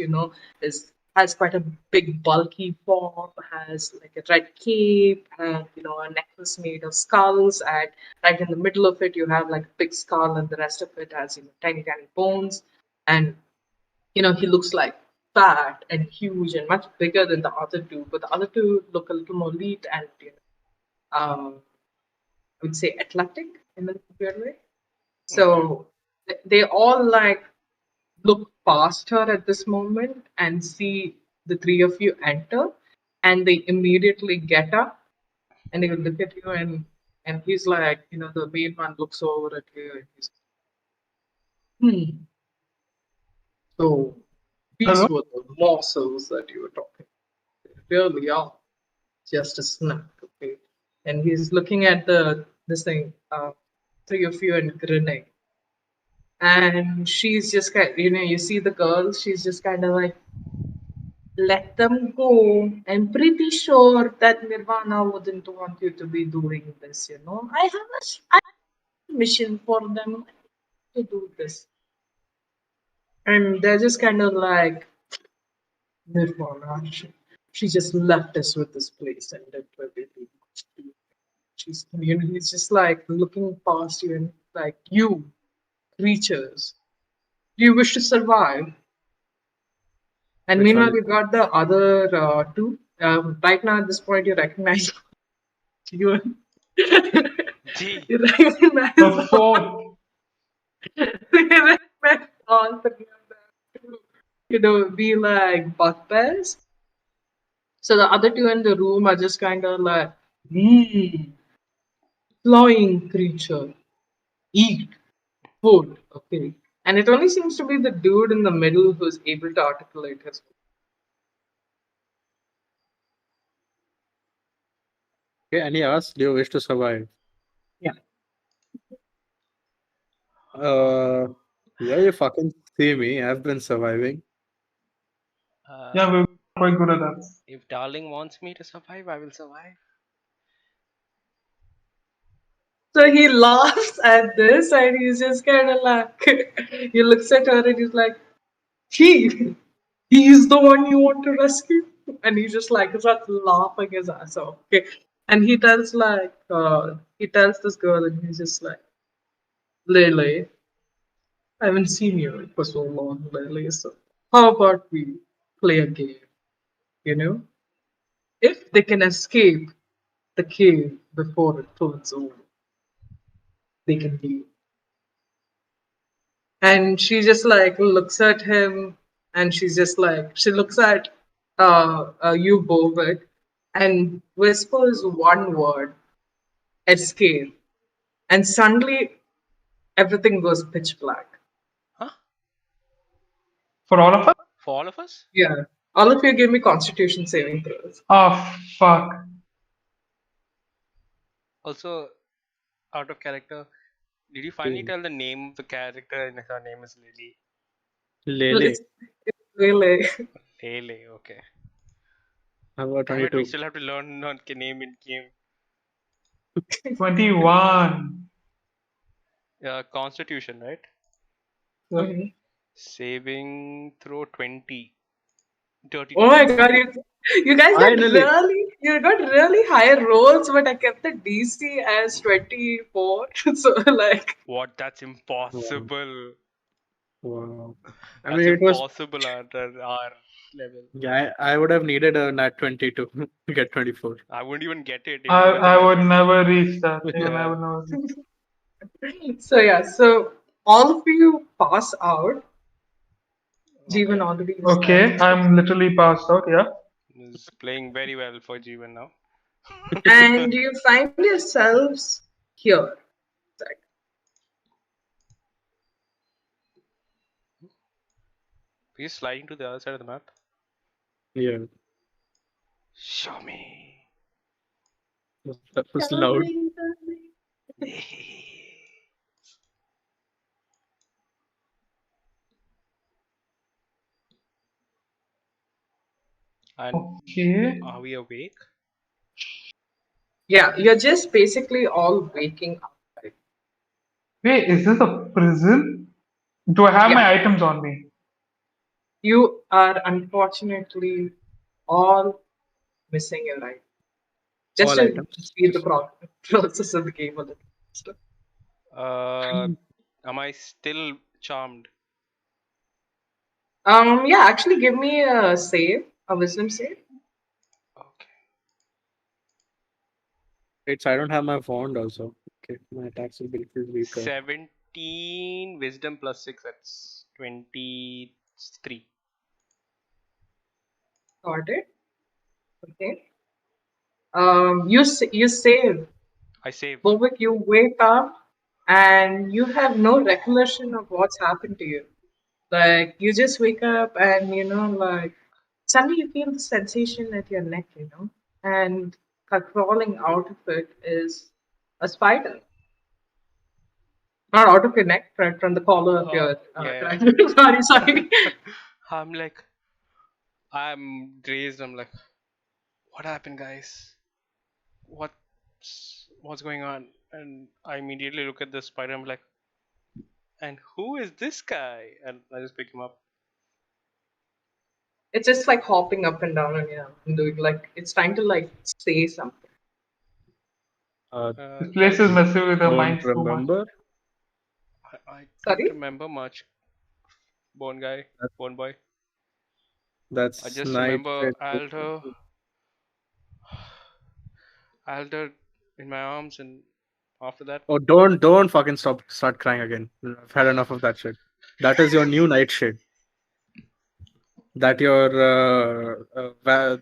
Speaker 1: is has quite a big bulky form, has like a red cape and a necklace made of skulls. And right in the middle of it, you have like a big skull, and the rest of it has tiny tiny bones. And he looks like fat and huge and much bigger than the other two, but the other two look a little more lean and I would say athletic in a weird way.
Speaker 4: Okay.
Speaker 1: So they all like look past her at this moment and see the three of you enter, and they immediately get up and they will look at you, and he's like, the main one looks over at you and he's, hmm. So these
Speaker 3: Hello.
Speaker 1: were the morsels that you were talking. They really are just a snack, okay? And he's looking at this thing, three of you and grinning. And she's just kind, you see the girl, she's just kind of like, let them go. I'm pretty sure that Nirvana wouldn't want you to be doing this. I have a mission for them to do this. And they're just kind of like, Nirvana, she just left us with this place and did everything. He's just like looking past you and like, you creatures, do you wish to survive? And
Speaker 2: Which one
Speaker 1: meanwhile,
Speaker 2: is
Speaker 1: you
Speaker 2: it?
Speaker 1: got the other two. Right now, at this point, you recognize you.
Speaker 4: Gee.
Speaker 1: You recognize
Speaker 3: The fourth.
Speaker 1: you recognize all three of them to, be like bugbears. So the other two in the room are just kind of like, flying creature, eat food, okay. And it only seems to be the dude in the middle who's able to articulate his.
Speaker 2: Okay, and he asks, "Do you wish to survive?"
Speaker 1: Yeah.
Speaker 2: Uh, yeah, you fucking see me. I've been surviving.
Speaker 3: Yeah, we're quite good at that.
Speaker 4: If Darling wants me to survive, I will survive.
Speaker 1: So he laughs at this and he's just kind of like, he looks at her and he's like, he's the one you want to rescue. And he just like starts laughing his ass off. Okay. And he tells he tells this girl and he's just like, Lele, I haven't seen you for so long, Lele. So how about we play a game? You know? If they can escape the cave before it turns over, they can leave. And she just like looks at him and she's just like she looks at you Bovic and whispers one word, escape, and suddenly everything goes pitch black.
Speaker 4: Huh?
Speaker 3: For all of us?
Speaker 4: For all of us?
Speaker 1: Yeah, all of you give me constitution saving throws.
Speaker 3: Oh, fuck.
Speaker 4: Also, out of character, did you finally tell the name of the character and her name is Lily?
Speaker 2: Lele,
Speaker 1: It's really
Speaker 4: Lele, okay.
Speaker 2: how about
Speaker 4: Damn it, we
Speaker 2: 22?
Speaker 4: still have to learn her name in game.
Speaker 3: 21.
Speaker 4: Constitution, right?
Speaker 1: Mhm.
Speaker 4: Saving throw 20. Dirty
Speaker 1: Oh my
Speaker 4: 20.
Speaker 1: god, you guys got
Speaker 2: Finally.
Speaker 1: really high rolls, but I kept the DC as 24. So like
Speaker 4: What? That's
Speaker 2: Wow.
Speaker 4: impossible.
Speaker 2: Wow. I
Speaker 4: That's
Speaker 2: mean, it was.
Speaker 4: impossible at our level.
Speaker 2: Yeah, I would have needed a nat 20 to get 24.
Speaker 4: I wouldn't even get it
Speaker 3: I,
Speaker 4: even with a
Speaker 3: I
Speaker 4: nat
Speaker 3: would
Speaker 4: 20.
Speaker 3: never reach that. Even I
Speaker 4: Yeah.
Speaker 3: would never reach.
Speaker 1: so yeah, so all of you pass out. Jeevan
Speaker 4: Okay.
Speaker 1: already
Speaker 3: Okay,
Speaker 1: established.
Speaker 3: I'm literally passed out, yeah.
Speaker 4: Is playing very well for Jeevan now.
Speaker 1: And you find yourselves here. Like,
Speaker 4: He's sliding to the other side of the map.
Speaker 2: Yeah,
Speaker 4: Show me.
Speaker 2: that was loud.
Speaker 4: And
Speaker 3: Okay.
Speaker 4: are we awake?
Speaker 1: Yeah, you're just basically all waking up. Right?
Speaker 3: Wait, is this a prison? Do I have
Speaker 1: Yeah,
Speaker 3: my items on me?
Speaker 1: you are unfortunately all missing your life. Just
Speaker 2: All
Speaker 1: to
Speaker 2: items.
Speaker 1: speed the process of the game a little faster.
Speaker 4: Am I still charmed?
Speaker 1: Yeah, actually give me a save, a wisdom save.
Speaker 4: Okay.
Speaker 2: Wait, so I don't have my wand also. Okay, my attacks will be a little weaker.
Speaker 4: 17 wisdom plus 6, that's 23.
Speaker 1: Got it. Okay. You save.
Speaker 4: I save.
Speaker 1: Bovic, you wake up and you have no recollection of what's happened to you. Like you just wake up and like suddenly you feel the sensation at your neck, and crawling out of it is a spider. Not out of your neck, from the collar of your
Speaker 4: Yeah,
Speaker 1: sorry.
Speaker 4: yeah. I'm like, I'm dazed. I'm like, what happened, guys? What's going on? And I immediately look at the spider. I'm like, and who is this guy? And I just pick him up.
Speaker 1: It's just like hopping up and down and doing like it's trying to like say something.
Speaker 3: This place is messing with our
Speaker 2: Don't
Speaker 3: minds too much.
Speaker 2: remember.
Speaker 4: I don't
Speaker 1: Sorry?
Speaker 4: remember much, bone guy, bone boy. I
Speaker 2: That's
Speaker 4: just
Speaker 2: night.
Speaker 4: remember Alder in my arms and After that,
Speaker 2: Oh, don't fucking start crying again. I've had enough of that shit. That is your new nightshade. That your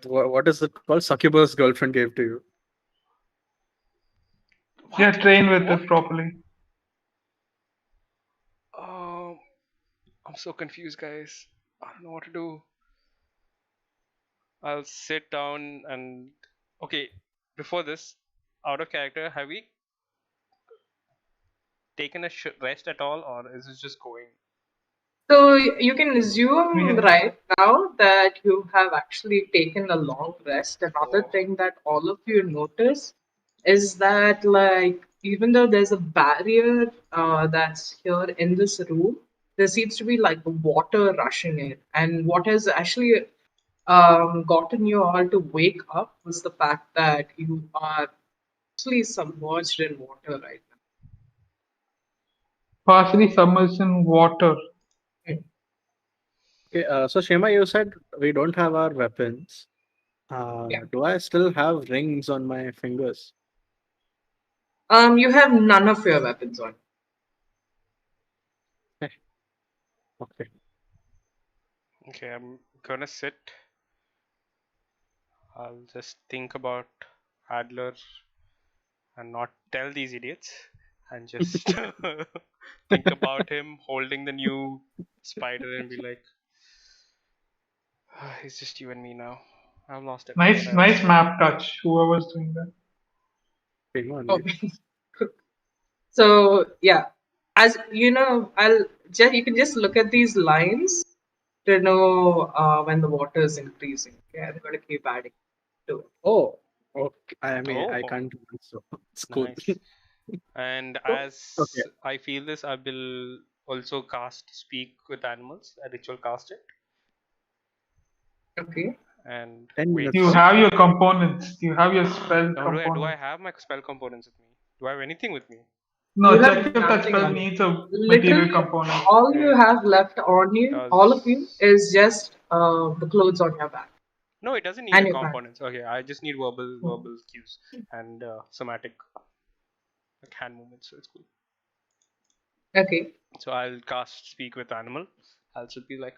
Speaker 2: what is it called? Succubus girlfriend gave to you.
Speaker 3: Yeah, train with
Speaker 4: what?
Speaker 3: it properly.
Speaker 4: Um, I'm so confused, guys. I don't know what to do. I'll sit down and okay. Before this, out of character, have we taken a rest at all, or is it just going?
Speaker 1: So you can assume
Speaker 3: Yeah.
Speaker 1: right now that you have actually taken a long rest. Another
Speaker 4: Oh.
Speaker 1: thing that all of you notice is that, like, even though there's a barrier that's here in this room, there seems to be like water rushing in. And what has actually gotten you all to wake up was the fact that you are actually submerged in water right
Speaker 3: Partially submerged in water.
Speaker 1: now.
Speaker 2: Okay, so Shema, you said we don't have our weapons.
Speaker 1: Yeah.
Speaker 2: Do I still have rings on my fingers?
Speaker 1: You have none of your weapons on.
Speaker 2: Okay.
Speaker 4: Okay, I'm gonna sit. I'll just think about Adler and not tell these idiots, and just think about him holding the new spider and be like, "Ah, it's just you and me now. I've lost everyone
Speaker 3: Nice
Speaker 4: else."
Speaker 3: map touch. Whoever's doing that.
Speaker 2: Shema only.
Speaker 1: Okay. So yeah, as you know, I'll just you can just look at these lines to know when the water is increasing. Okay, I'm going to keep adding to it.
Speaker 2: Oh, okay. I mean, I
Speaker 4: Oh,
Speaker 2: can't do it, so it's cool.
Speaker 4: nice. And
Speaker 1: So,
Speaker 2: Okay.
Speaker 4: as I feel this, I will also cast Speak with Animals, a ritual cast it,
Speaker 1: okay.
Speaker 4: and
Speaker 2: 10
Speaker 4: wait
Speaker 3: You
Speaker 4: for
Speaker 2: minutes.
Speaker 4: it.
Speaker 3: have your components. You have your spell
Speaker 4: Now, do I
Speaker 3: components.
Speaker 4: have my spell components with me? Do I have anything with me?
Speaker 3: No,
Speaker 1: You have
Speaker 3: check if that
Speaker 1: nothing
Speaker 3: spell
Speaker 1: on you.
Speaker 3: needs a material
Speaker 1: Literally,
Speaker 3: component.
Speaker 1: all you
Speaker 4: It
Speaker 1: have left on you, all of you,
Speaker 4: does.
Speaker 1: is just the clothes on your back
Speaker 4: No, it doesn't need
Speaker 1: and
Speaker 4: a
Speaker 1: your pants.
Speaker 4: components. Okay, I just need verbal cues and somatic like hand movements. So it's cool.
Speaker 1: Okay.
Speaker 4: So I'll cast Speak with Animal. I'll should be like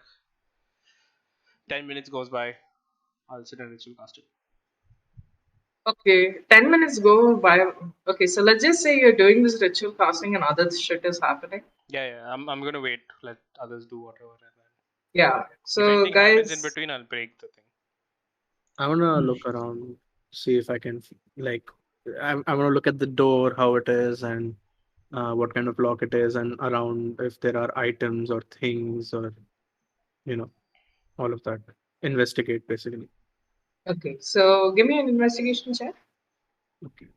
Speaker 4: 10 minutes goes by. I'll sit and ritual cast it.
Speaker 1: Okay. 10 minutes go by. Okay, so let's just say you're doing this ritual casting and other shit is happening.
Speaker 4: Yeah. I'm gonna wait. Let others do whatever. And then
Speaker 1: Yeah.
Speaker 4: if
Speaker 1: So
Speaker 4: anything happens in
Speaker 1: guys,
Speaker 4: between, I'll break the thing.
Speaker 2: I wanna look around, see if I can like. I wanna look at the door, how it is, and what kind of lock it is, and around if there are items or things or you know all of that. Investigate basically.
Speaker 1: okay. So give me an investigation check.
Speaker 2: Okay.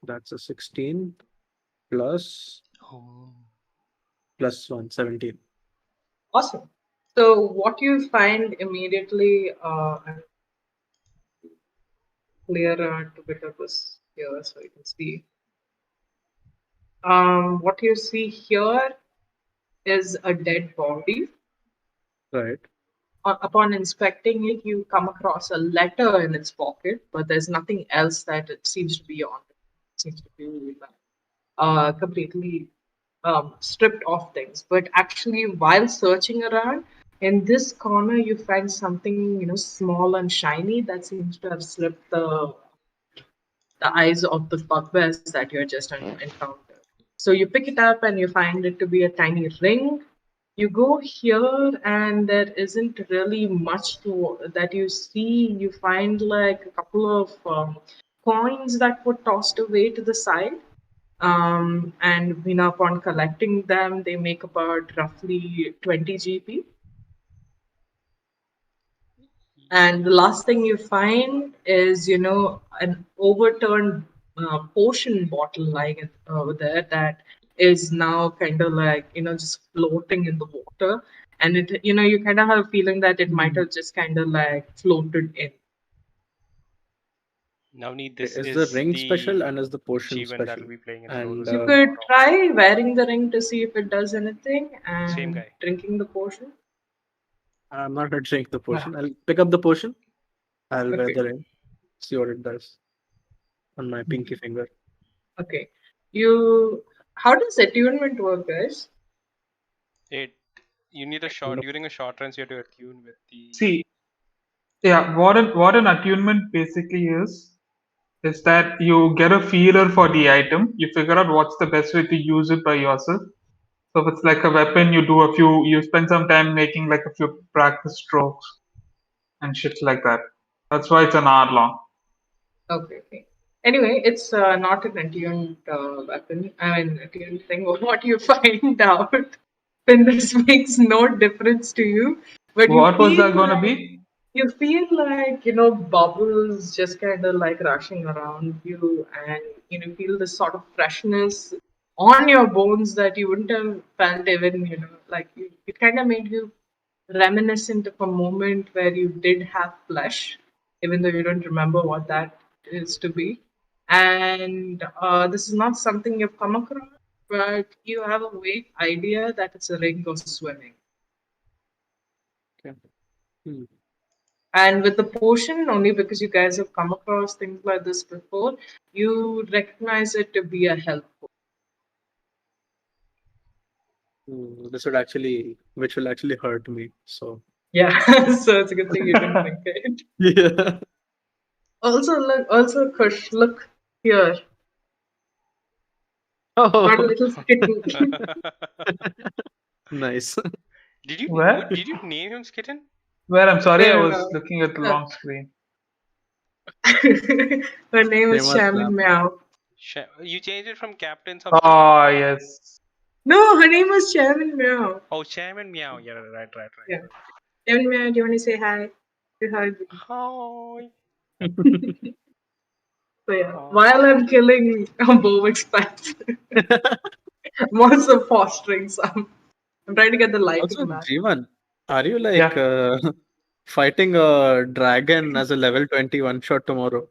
Speaker 2: That's a 16 plus
Speaker 4: Oh.
Speaker 2: plus 1, 17.
Speaker 1: Awesome. So what you find immediately, and clear a bit of this here so you can see. What you see here is a dead body.
Speaker 2: Right.
Speaker 1: Upon inspecting it, you come across a letter in its pocket, but there's nothing else that it seems to be on. It seems to be completely stripped of things. But actually, while searching around, in this corner, you find something small and shiny that seems to have slipped the eyes of the bugbears that you had just encountered. So you pick it up and you find it to be a tiny ring. You go here and there isn't really much to that you see. You find like a couple of coins that were tossed away to the side. And upon collecting them, they make about roughly 20 GP. And the last thing you find is, an overturned potion bottle lying over there that is now kind of like, just floating in the water. And you kind of have a feeling that it might have just kind of like floated in.
Speaker 4: Navneet,
Speaker 2: Okay,
Speaker 4: this
Speaker 2: is the
Speaker 4: is
Speaker 2: ring special
Speaker 4: the
Speaker 2: and is the potion
Speaker 4: achievement that
Speaker 2: special?
Speaker 4: will be playing in
Speaker 2: And
Speaker 4: Florus
Speaker 1: You
Speaker 4: from
Speaker 1: could
Speaker 4: tomorrow.
Speaker 1: try wearing the ring to see if it does anything
Speaker 4: Same
Speaker 1: and
Speaker 4: guy.
Speaker 1: drinking the potion.
Speaker 2: I'm not going to drink the
Speaker 3: Yeah.
Speaker 2: potion. I'll pick up the potion. I'll wear
Speaker 1: Okay.
Speaker 2: the ring. See what it does on my pinky finger.
Speaker 1: Okay. How does attunement work, guys?
Speaker 4: You need a short during a short runs. You have to attune with the.
Speaker 3: See, yeah, what an attunement basically is that you get a feeler for the item, you figure out what's the best way to use it by yourself. So if it's like a weapon, you spend some time making like a few practice strokes and shit like that. That's why it's an hour long.
Speaker 1: Okay, okay. Anyway, it's not an attuned weapon. I mean, attuned thing. What you find out when this makes no difference to you, but
Speaker 3: What was that gonna be?
Speaker 1: you feel like bubbles just kind of like rushing around you, and feel this sort of freshness on your bones that you wouldn't have felt even like it kind of made you reminiscent of a moment where you did have flesh, even though you don't remember what that is to be. And this is not something you've come across, but you have a vague idea that it's a ring of swimming.
Speaker 2: Okay. Hmm.
Speaker 1: And with the potion, only because you guys have come across things like this before, you recognize it to be a help.
Speaker 2: Which will actually hurt me. So
Speaker 1: Yeah, so it's a good thing you didn't drink it.
Speaker 2: yeah.
Speaker 1: Also, Kush, look here. Got a
Speaker 2: Oh,
Speaker 1: little skittle.
Speaker 2: nice.
Speaker 3: Where?
Speaker 4: Did you name him Skitten?
Speaker 3: Where? I'm sorry, I
Speaker 1: No,
Speaker 3: was
Speaker 1: no,
Speaker 3: looking at the
Speaker 1: no.
Speaker 3: long screen.
Speaker 1: Her name is
Speaker 2: Name was
Speaker 1: Shaman Meow.
Speaker 4: You changed it from Captain something.
Speaker 3: Oh yes.
Speaker 1: No, her name was Shaman Meow.
Speaker 4: Oh, Shaman Meow. Yeah, right.
Speaker 1: Yeah. Shaman Meow, do you want to say hi? Say hi.
Speaker 4: Hi.
Speaker 1: So yeah, while I'm killing Bovic's pets, I'm also fostering some. I'm trying to get the
Speaker 2: Also,
Speaker 1: lighting back.
Speaker 2: Jeevan, are you like
Speaker 3: Yeah.
Speaker 2: fighting a dragon as a level 20 one shot tomorrow?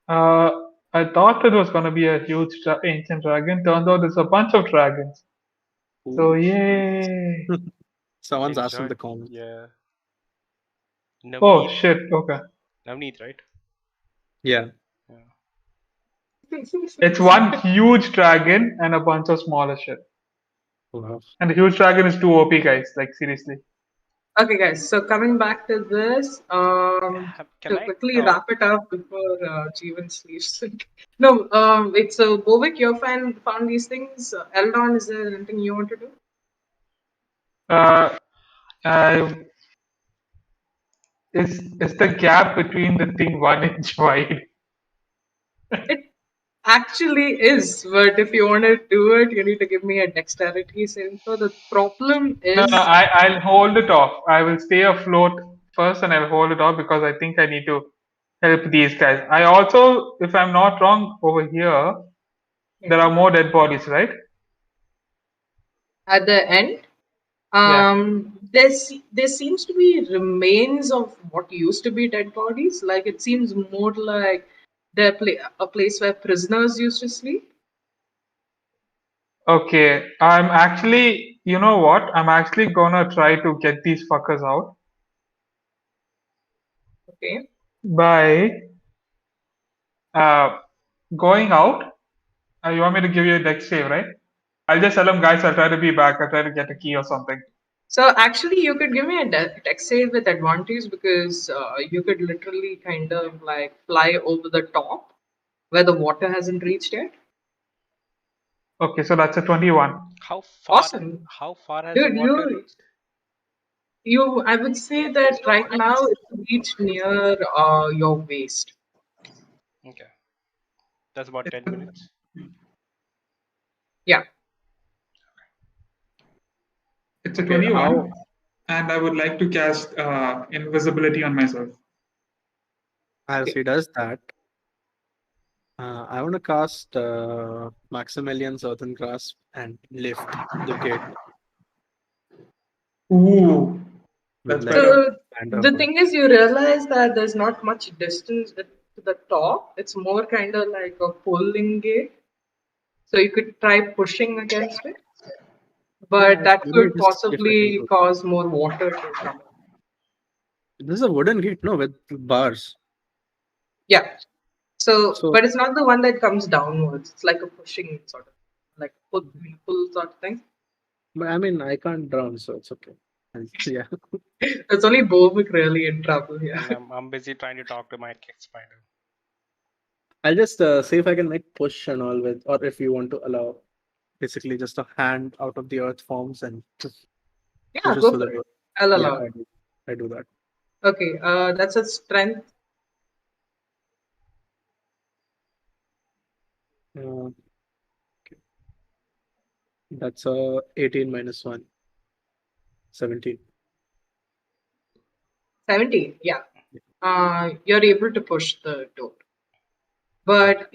Speaker 3: Uh, I thought it was gonna be a huge ancient dragon. Turns out it's a bunch of dragons. So
Speaker 2: Ooh.
Speaker 3: yay!
Speaker 2: Someone's asked in
Speaker 4: Enjoy.
Speaker 2: the comments.
Speaker 4: Yeah.
Speaker 3: Oh
Speaker 4: Navneet.
Speaker 3: shit. Okay.
Speaker 4: Navneet, right?
Speaker 2: Yeah.
Speaker 4: Yeah.
Speaker 3: It's one huge dragon and a bunch of smaller shit.
Speaker 2: Wow.
Speaker 3: And the huge dragon is too OP, guys. Like seriously.
Speaker 1: Okay, guys. So coming back to this,
Speaker 4: Can
Speaker 1: to
Speaker 4: I?
Speaker 1: quickly wrap it up before Jeevan sleeps. No, it's Bovic. You found these things. Eldon, is there anything you want to do?
Speaker 3: Uh, I is the gap between the thing 1 inch wide?
Speaker 1: It actually is, but if you want to do it, you need to give me a dexterity saving throw. The problem
Speaker 3: No, no.
Speaker 1: is,
Speaker 3: I'll hold it off. I will stay afloat first, and I'll hold it off because I think I need to help these guys. I also, if I'm not wrong, over here there are more dead bodies, right?
Speaker 1: at the end,
Speaker 3: Yeah.
Speaker 1: there seems to be remains of what used to be dead bodies. Like it seems more like a place where prisoners used to sleep.
Speaker 3: Okay. I'm actually, you know what? I'm actually gonna try to get these fuckers out
Speaker 1: Okay.
Speaker 3: by uh going out. You want me to give you a dex save, right? I'll just tell them, guys, I'll try to be back. I'll try to get a key or something.
Speaker 1: So actually, you could give me a dex save with advantage because you could literally kind of like fly over the top where the water hasn't reached yet.
Speaker 3: Okay, so that's a 21.
Speaker 4: How far?
Speaker 1: Awesome,
Speaker 4: How far has the
Speaker 1: dude.
Speaker 4: water reached?
Speaker 1: I would say that right now it's reached near your waist.
Speaker 4: Okay, that's about 10 minutes.
Speaker 1: Yeah.
Speaker 3: It's a
Speaker 2: Okay.
Speaker 3: 21, and I would like to cast invisibility on myself.
Speaker 2: As he does that, I want to cast Maximilian's Earthen Grasp and lift the gate
Speaker 3: Ooh,
Speaker 2: with
Speaker 3: that's
Speaker 2: like
Speaker 3: better.
Speaker 2: a
Speaker 1: So
Speaker 2: hand of
Speaker 1: the thing is, you realize that there's not much distance to the top. It's more kind of like a pulling gate. So you could try pushing against it, but
Speaker 2: yeah,
Speaker 1: that
Speaker 2: maybe
Speaker 1: could
Speaker 2: just see if I can
Speaker 1: possibly
Speaker 2: do it.
Speaker 1: cause more water to come in.
Speaker 2: This is a wooden gate, no, with bars.
Speaker 1: Yeah. So,
Speaker 2: So
Speaker 1: but it's not the one that comes downwards. It's like a pushing sort of, like pull sort of thing.
Speaker 2: but I mean, I can't drown, so it's okay. And yeah,
Speaker 1: It's only Bovic really in trouble here.
Speaker 4: And I'm busy trying to talk to my cat spider.
Speaker 2: I'll just see if I can make push and all with, or if you want to allow, basically just a hand out of the earth forms and just
Speaker 1: Yeah,
Speaker 2: pushes
Speaker 1: go
Speaker 2: through the
Speaker 1: for it.
Speaker 2: door.
Speaker 1: I'll
Speaker 2: Yeah,
Speaker 1: allow it.
Speaker 2: I do that.
Speaker 1: Okay, that's a strength.
Speaker 2: Uh, that's a 18 minus 1, 17.
Speaker 1: 17. Yeah. You're able to push the door. But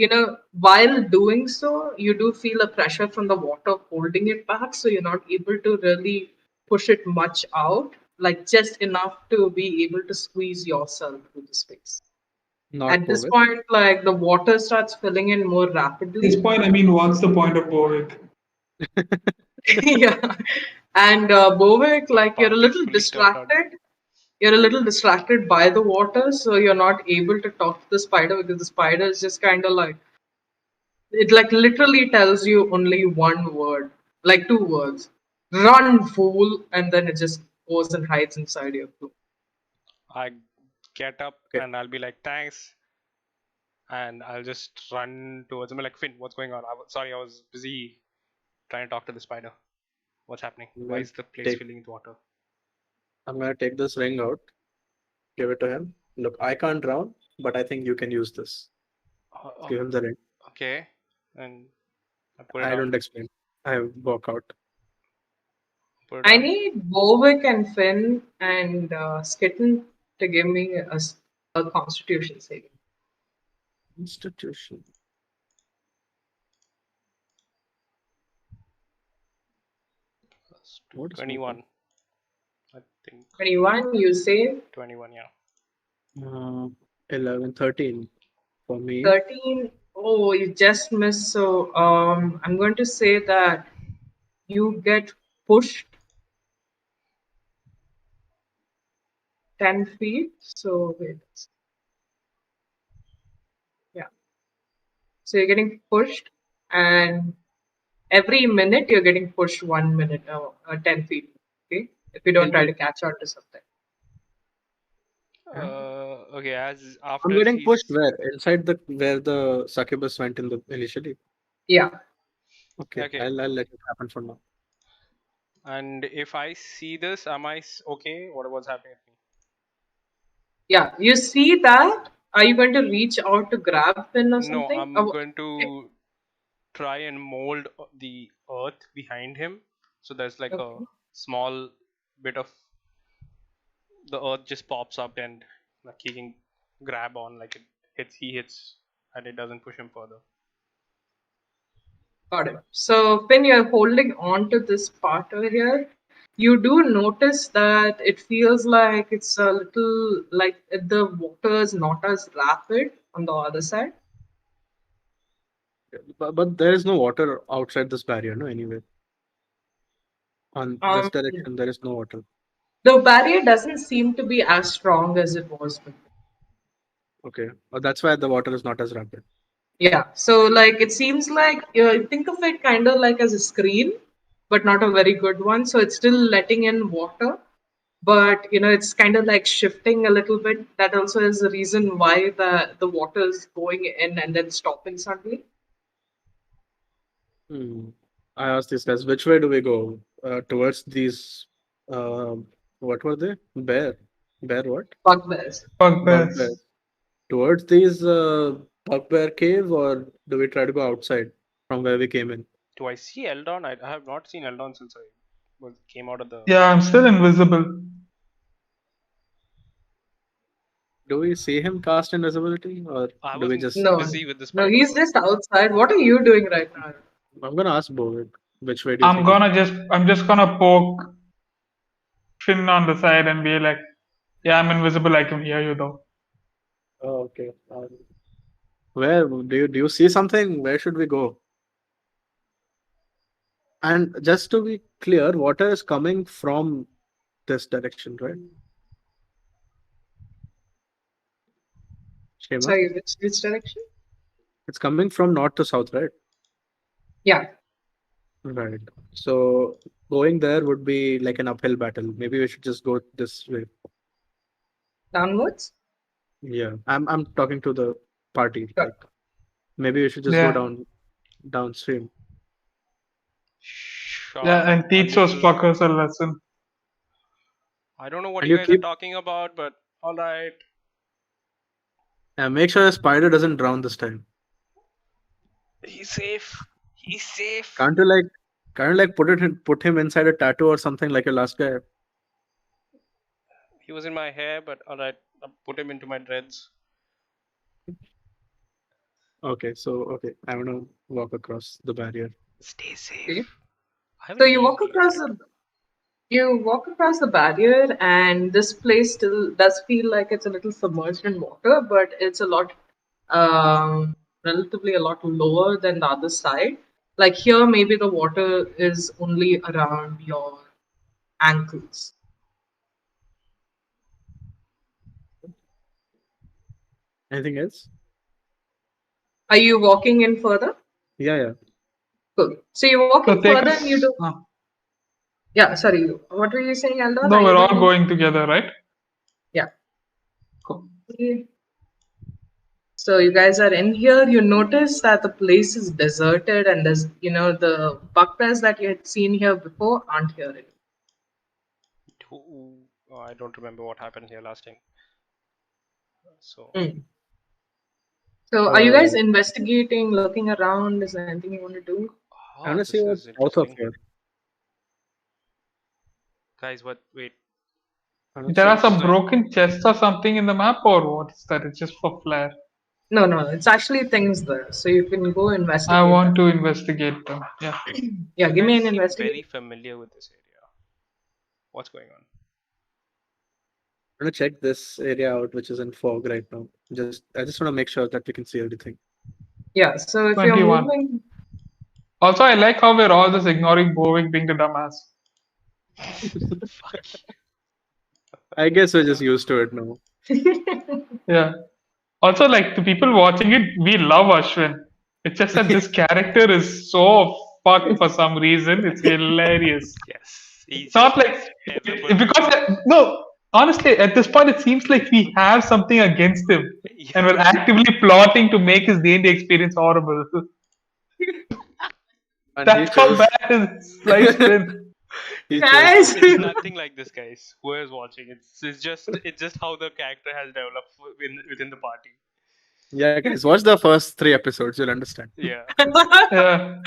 Speaker 1: while doing so, you do feel a pressure from the water holding it back, so you're not able to really push it much out, like just enough to be able to squeeze yourself through the space.
Speaker 2: Not
Speaker 1: At this
Speaker 2: Bovic.
Speaker 1: point, like the water starts filling in more
Speaker 3: At
Speaker 1: rapidly.
Speaker 3: this point, I mean, what's the point of Bovic?
Speaker 1: Yeah. And Bovic, like you're a
Speaker 4: Party
Speaker 1: little
Speaker 4: fully turned on.
Speaker 1: distracted by the water, so you're not able to talk to the spider because the spider is just kind of like it like literally tells you only one word, like two words. Run, fool, and then it just goes and hides inside your clothes.
Speaker 4: I get up
Speaker 2: Okay.
Speaker 4: and I'll be like, thanks. And I'll just run towards him like, Finn, what's going on? Sorry, I was busy trying to talk to the spider. What's happening?
Speaker 2: I'm
Speaker 4: Why
Speaker 2: gonna
Speaker 4: is the place
Speaker 2: take
Speaker 4: filling with water?
Speaker 2: I'm gonna take this ring out, give it to him. Look, I can't drown, but I think you can use this.
Speaker 4: Oh,
Speaker 2: Give him the ring.
Speaker 4: okay. And I put it
Speaker 2: I
Speaker 4: on.
Speaker 2: don't explain. I walk out.
Speaker 4: Put it
Speaker 1: I
Speaker 4: on.
Speaker 1: need Bovic and Finn and Skitten to give me a constitution saving.
Speaker 2: Institution. What is
Speaker 4: 21. I think
Speaker 1: 21, you save.
Speaker 4: 21, yeah.
Speaker 2: 11, 13 for me.
Speaker 1: 13, oh, you just missed. So I'm going to say that you get pushed 10 feet. So wait. Yeah. So you're getting pushed, and every minute you're getting pushed 1 minute, 10 feet. Okay. If you don't
Speaker 2: 10
Speaker 1: try to
Speaker 2: feet.
Speaker 1: catch on to something.
Speaker 4: Okay, as
Speaker 2: I'm
Speaker 4: after
Speaker 2: getting pushed
Speaker 4: he's.
Speaker 2: where? Inside the where the succubus went in the initially.
Speaker 1: Yeah.
Speaker 2: Okay,
Speaker 4: Okay.
Speaker 2: I'll let it happen for now.
Speaker 4: And if I see this, am I okay? What's happening with me?
Speaker 1: Yeah. You see that? Are you going to reach out to grab pin or
Speaker 4: No,
Speaker 1: something?
Speaker 4: I'm going
Speaker 1: Okay.
Speaker 4: to try and mold the earth behind him. So there's like a
Speaker 1: Okay.
Speaker 4: small bit of the earth just pops up and like he can grab on, like he hits, and it doesn't push him further.
Speaker 1: Got it. So when you're holding on to this part over here, you do notice that it feels like it's a little like the water is not as rapid on the other side.
Speaker 2: But there is no water outside this barrier, no, anyway. On this
Speaker 1: Um,
Speaker 2: direction, there is no water.
Speaker 1: the barrier doesn't seem to be as strong as it was before.
Speaker 2: Okay. That's why the water is not as rapid.
Speaker 1: Yeah. So like it seems like you think of it kind of like as a screen, but not a very good one. So it's still letting in water, but it's kind of like shifting a little bit. That also is the reason why the water is going in and then stopping suddenly.
Speaker 2: Hmm. I asked these guys, which way do we go? Towards these, what were they? Bear what?
Speaker 1: Bugbears.
Speaker 2: Bugbear.
Speaker 3: Bugbears.
Speaker 2: Towards these bugbear cave, or do we try to go outside from where we came in?
Speaker 4: Do I see Eldon? I have not seen Eldon since I came out of the.
Speaker 3: Yeah, I'm still invisible.
Speaker 2: Do we see him cast invisibility, or
Speaker 4: I
Speaker 2: do we
Speaker 4: wasn't
Speaker 2: just?
Speaker 1: No,
Speaker 4: busy with the
Speaker 1: no,
Speaker 4: spider.
Speaker 1: he's just outside. What are you doing right now?
Speaker 2: I'm gonna ask Bovic, which way do you think?
Speaker 3: I'm just gonna poke Finn on the side and be like, yeah, I'm invisible. I can hear you though.
Speaker 2: Oh, okay. Where do you see something? Where should we go? And just to be clear, water is coming from this direction, right? Shema?
Speaker 1: Sorry, which direction?
Speaker 2: It's coming from north to south, right?
Speaker 1: Yeah,
Speaker 2: Right. So going there would be like an uphill battle. Maybe we should just go this way.
Speaker 1: downwards.
Speaker 2: Yeah. I'm talking to the party.
Speaker 1: Sure.
Speaker 2: Like maybe we should just go
Speaker 3: Yeah.
Speaker 2: downstream.
Speaker 4: Sure.
Speaker 3: Yeah, and
Speaker 4: A
Speaker 3: teach those
Speaker 4: little.
Speaker 3: fuckers a lesson.
Speaker 4: I don't know what
Speaker 2: And
Speaker 4: you
Speaker 2: you
Speaker 4: guys are
Speaker 2: keep
Speaker 4: talking about, but all right.
Speaker 2: make sure the spider doesn't drown this time.
Speaker 4: He's safe. He's safe.
Speaker 2: Can't you like put him inside a tattoo or something like your last guy?
Speaker 4: He was in my hair, but all right. I put him into my dreads.
Speaker 2: Okay, I'm gonna walk across the barrier.
Speaker 4: Stay safe.
Speaker 1: Okay.
Speaker 4: I
Speaker 1: So
Speaker 4: haven't
Speaker 1: you
Speaker 4: been
Speaker 1: walk
Speaker 4: here
Speaker 1: across
Speaker 4: yet.
Speaker 1: the barrier, and this place still does feel like it's a little submerged in water, but it's a lot, relatively a lot lower than the other side. Like here, maybe the water is only around your ankles.
Speaker 2: Anything else?
Speaker 1: Are you walking in further?
Speaker 2: Yeah.
Speaker 1: Cool. So you're
Speaker 3: So
Speaker 1: walking
Speaker 3: take
Speaker 1: further, and you
Speaker 3: us.
Speaker 1: do. Yeah, sorry. What were you saying, Eldon?
Speaker 3: No,
Speaker 1: Are
Speaker 3: we're
Speaker 1: you
Speaker 3: all
Speaker 1: done?
Speaker 3: going together, right?
Speaker 1: Yeah.
Speaker 3: Cool.
Speaker 1: So you guys are in here. You notice that the place is deserted, and there's, the bugbears that you had seen here before aren't here anymore.
Speaker 4: I don't remember what happened here last time. So
Speaker 1: Mm. So are you guys
Speaker 2: Uh,
Speaker 1: investigating, looking around? Is there anything you want to do?
Speaker 2: I wanna see
Speaker 4: this
Speaker 2: what's
Speaker 4: is
Speaker 2: south of
Speaker 4: interesting.
Speaker 2: here.
Speaker 4: Guys, what? Wait.
Speaker 2: I wanna
Speaker 3: There
Speaker 2: see
Speaker 3: are
Speaker 2: what's
Speaker 3: some
Speaker 4: So
Speaker 3: broken chests or something in the map, or what is that? It's just for flair.
Speaker 1: No, it's actually things there. So you can go
Speaker 3: I
Speaker 1: investigate
Speaker 3: want
Speaker 1: them.
Speaker 3: to investigate them. Yeah.
Speaker 1: Yeah,
Speaker 4: you
Speaker 1: give me
Speaker 4: guys
Speaker 1: an
Speaker 4: seem
Speaker 1: investigation.
Speaker 4: very familiar with this area. What's going on?
Speaker 2: I'm gonna check this area out, which is in fog right now. I just wanna make sure that we can see everything.
Speaker 1: Yeah, so if you're
Speaker 3: 21.
Speaker 1: moving,
Speaker 3: Also, I like how we're all just ignoring Bovic being the dumbass.
Speaker 4: Fuck.
Speaker 2: I guess we're just used to it now.
Speaker 3: Yeah. Also, like the people watching it, we love Ashwin. It's just that this character is so fucked for some reason. It's hilarious.
Speaker 4: Yes, he's
Speaker 3: It's not
Speaker 4: just
Speaker 3: like
Speaker 4: terrible.
Speaker 3: because no, honestly, at this point, it seems like we have something against him, and we're actively plotting to make his D&D experience horrible.
Speaker 2: And he
Speaker 3: That's how
Speaker 2: chose
Speaker 3: bad it's sliced in.
Speaker 2: he chose
Speaker 1: guys.
Speaker 4: It's nothing like this, guys. Who is watching? It's just how the character has developed within the party.
Speaker 2: Yeah, guys, watch the first 3 episodes, you'll understand.
Speaker 4: Yeah.
Speaker 3: Yeah.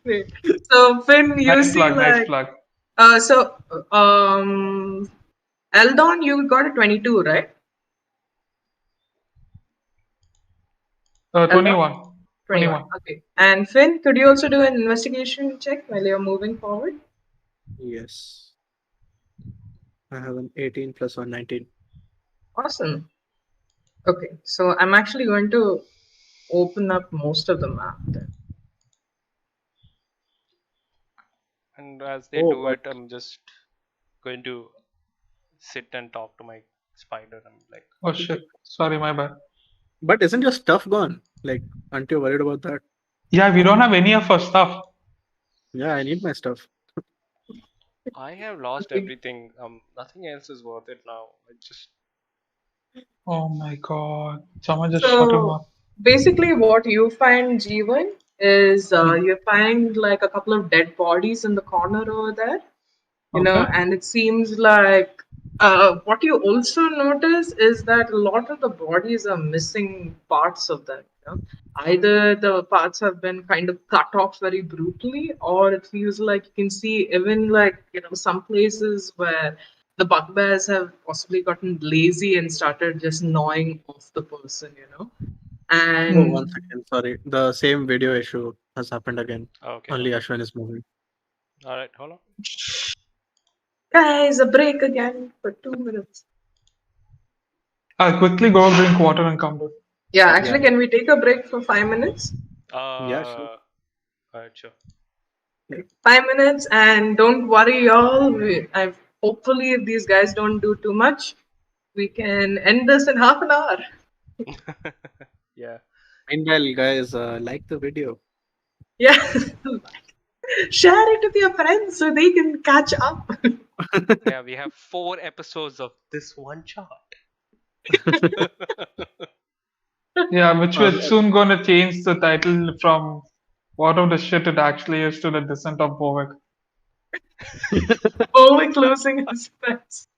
Speaker 1: Wait. So Finn, you
Speaker 3: Nice
Speaker 1: see
Speaker 3: plug. Nice
Speaker 1: like
Speaker 3: plug.
Speaker 1: so Eldon, you got a 22, right?
Speaker 3: 21.
Speaker 1: 21. Okay. And Finn, could you also do an investigation check while you're moving forward?
Speaker 2: Yes. I have an 18 plus 1, 19.
Speaker 1: Awesome. Okay, so I'm actually going to open up most of the map then.
Speaker 4: And as they
Speaker 2: Oh,
Speaker 4: do
Speaker 2: but
Speaker 4: it, I'm just going to sit and talk to my spider. I'm like,
Speaker 3: Oh shit. Sorry, my bad.
Speaker 2: isn't your stuff gone? Like, aren't you worried about that?
Speaker 3: Yeah, we don't have any of our stuff.
Speaker 2: Yeah, I need my stuff.
Speaker 4: I have lost
Speaker 1: Okay.
Speaker 4: everything. Nothing else is worth it now. I just
Speaker 3: Oh my god. Someone just shut him
Speaker 1: So
Speaker 3: up.
Speaker 1: basically, what you find, Jeevan, is
Speaker 3: Hmm.
Speaker 1: you find like a couple of dead bodies in the corner over there.
Speaker 3: Okay.
Speaker 1: And it seems like what you also notice is that a lot of the bodies are missing parts of them. Either the parts have been kind of cut off very brutally, or it feels like you can see even like some places where the bugbears have possibly gotten lazy and started just gnawing off the person.
Speaker 2: Oh, one
Speaker 1: And
Speaker 2: second. Sorry. The same video issue has happened again.
Speaker 4: okay.
Speaker 2: Only
Speaker 4: Okay.
Speaker 2: Ashwin is moving.
Speaker 4: All right. Hold on.
Speaker 1: guys, a break again for 2 minutes.
Speaker 3: I'll quickly go drink water and come back.
Speaker 1: Yeah, actually,
Speaker 2: Yeah.
Speaker 1: can we take a break for 5 minutes?
Speaker 2: Yeah, sure.
Speaker 4: All right. Sure.
Speaker 1: 5 minutes, and don't worry, y'all. Hopefully, if these guys don't do too much, we can end this in half an hour.
Speaker 4: Yeah.
Speaker 2: Meanwhile, guys, like the video.
Speaker 1: Yeah. Share it with your friends so they can catch up.
Speaker 4: Yeah, we have 4 episodes of this one chart.
Speaker 3: Yeah, which
Speaker 2: Uh,
Speaker 3: we're soon gonna change the title from "What of the shit it actually is" to "The Descent of Bovic."
Speaker 1: Over closing his friends.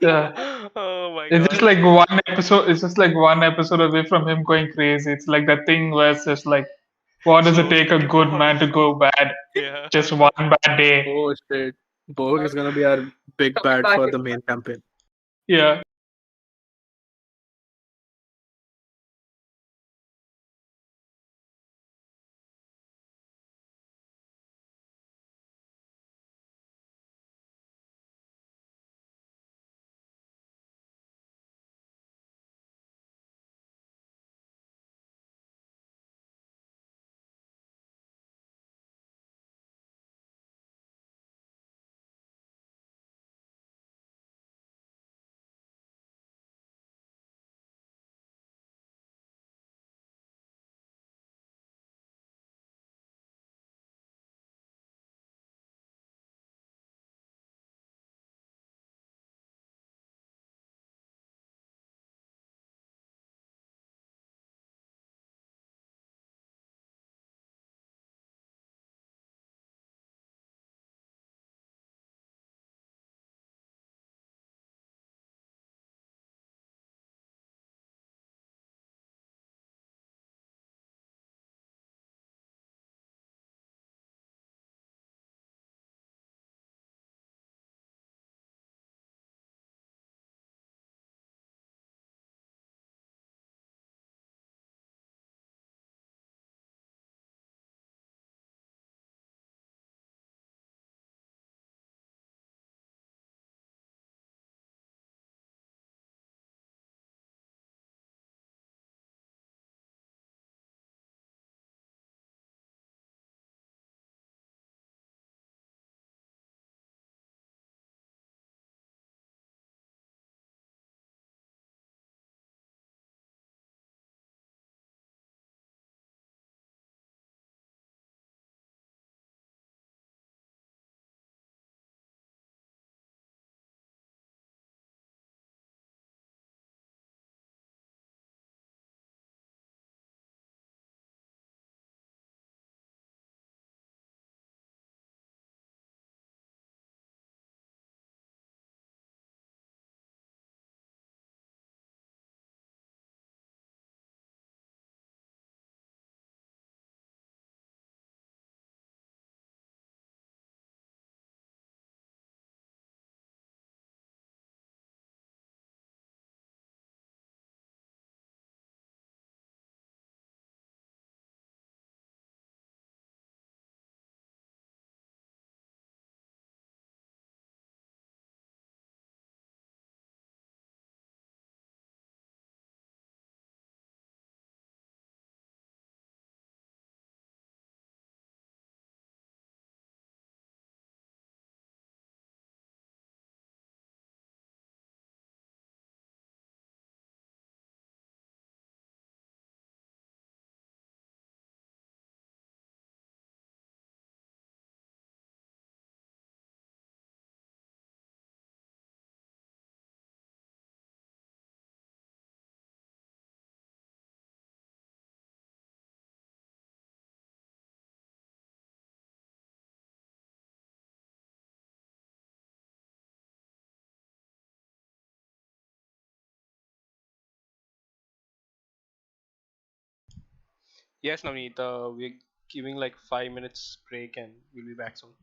Speaker 3: Yeah,
Speaker 4: Oh my
Speaker 3: it's
Speaker 4: god.
Speaker 3: just like one episode. It's just like one episode away from him going crazy. It's like that thing where it's just like, what does it
Speaker 4: Slowly
Speaker 3: take a
Speaker 4: getting
Speaker 3: good man
Speaker 4: worse.
Speaker 3: to go bad?
Speaker 4: Yeah.
Speaker 3: Just one bad day.
Speaker 2: oh shit. Borg is gonna be our big
Speaker 1: Coming
Speaker 2: bad
Speaker 1: back
Speaker 2: for
Speaker 1: in
Speaker 2: the main campaign.
Speaker 3: Yeah.
Speaker 4: Yes, Navneet, we're giving like 5 minutes break and we'll be back soon.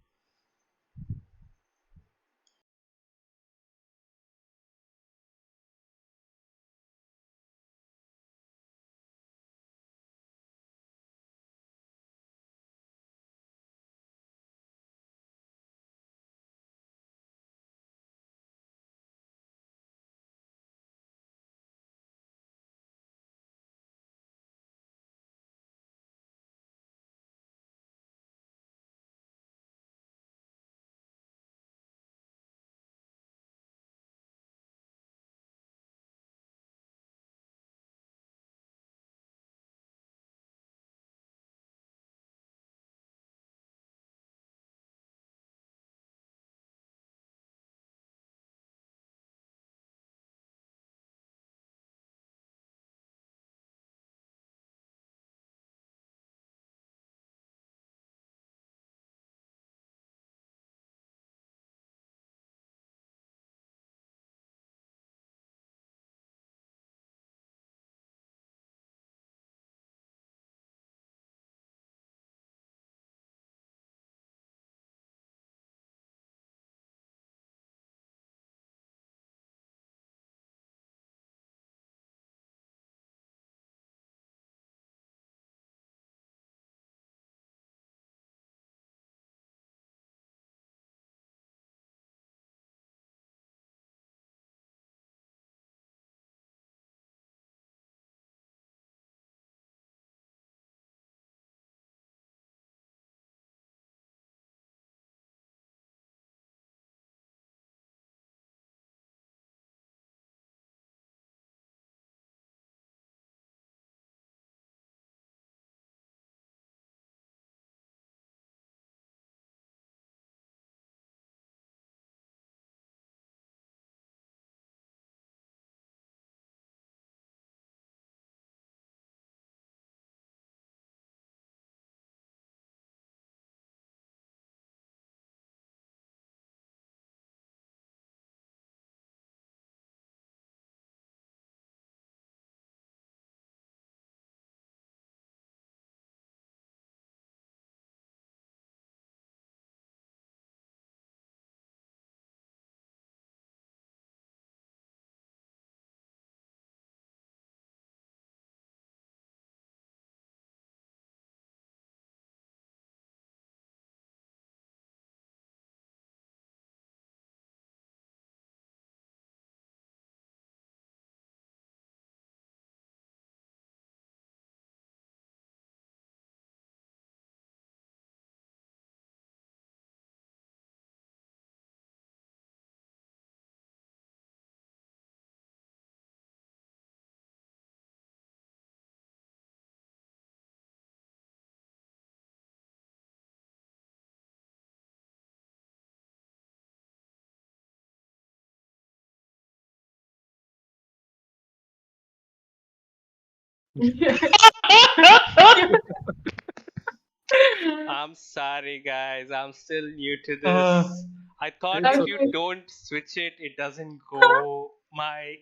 Speaker 4: I'm sorry, guys. I'm still new to
Speaker 3: Uh,
Speaker 4: this. I thought
Speaker 2: It's
Speaker 4: if
Speaker 2: okay.
Speaker 4: you don't switch it, it doesn't go. My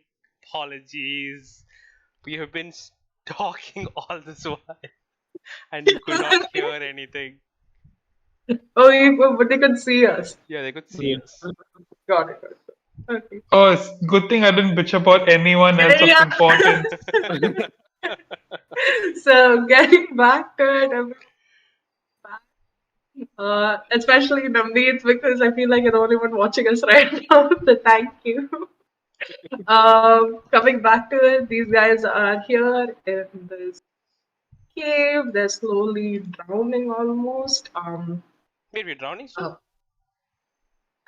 Speaker 4: apologies. We have been talking all this while, and you could not hear anything.
Speaker 1: But they could see us.
Speaker 4: Yeah, they could see
Speaker 2: Yeah.
Speaker 4: us.
Speaker 1: Got it. Got it. Okay.
Speaker 3: oh, it's good thing I didn't bitch about anyone else of
Speaker 1: Yeah.
Speaker 3: importance.
Speaker 1: So getting back to it, especially Navneet, because I feel like you're the only one watching us right now. So thank you. Coming back to it, these guys are here in this cave. They're slowly drowning almost.
Speaker 4: Wait, we're drowning soon?
Speaker 1: Uh,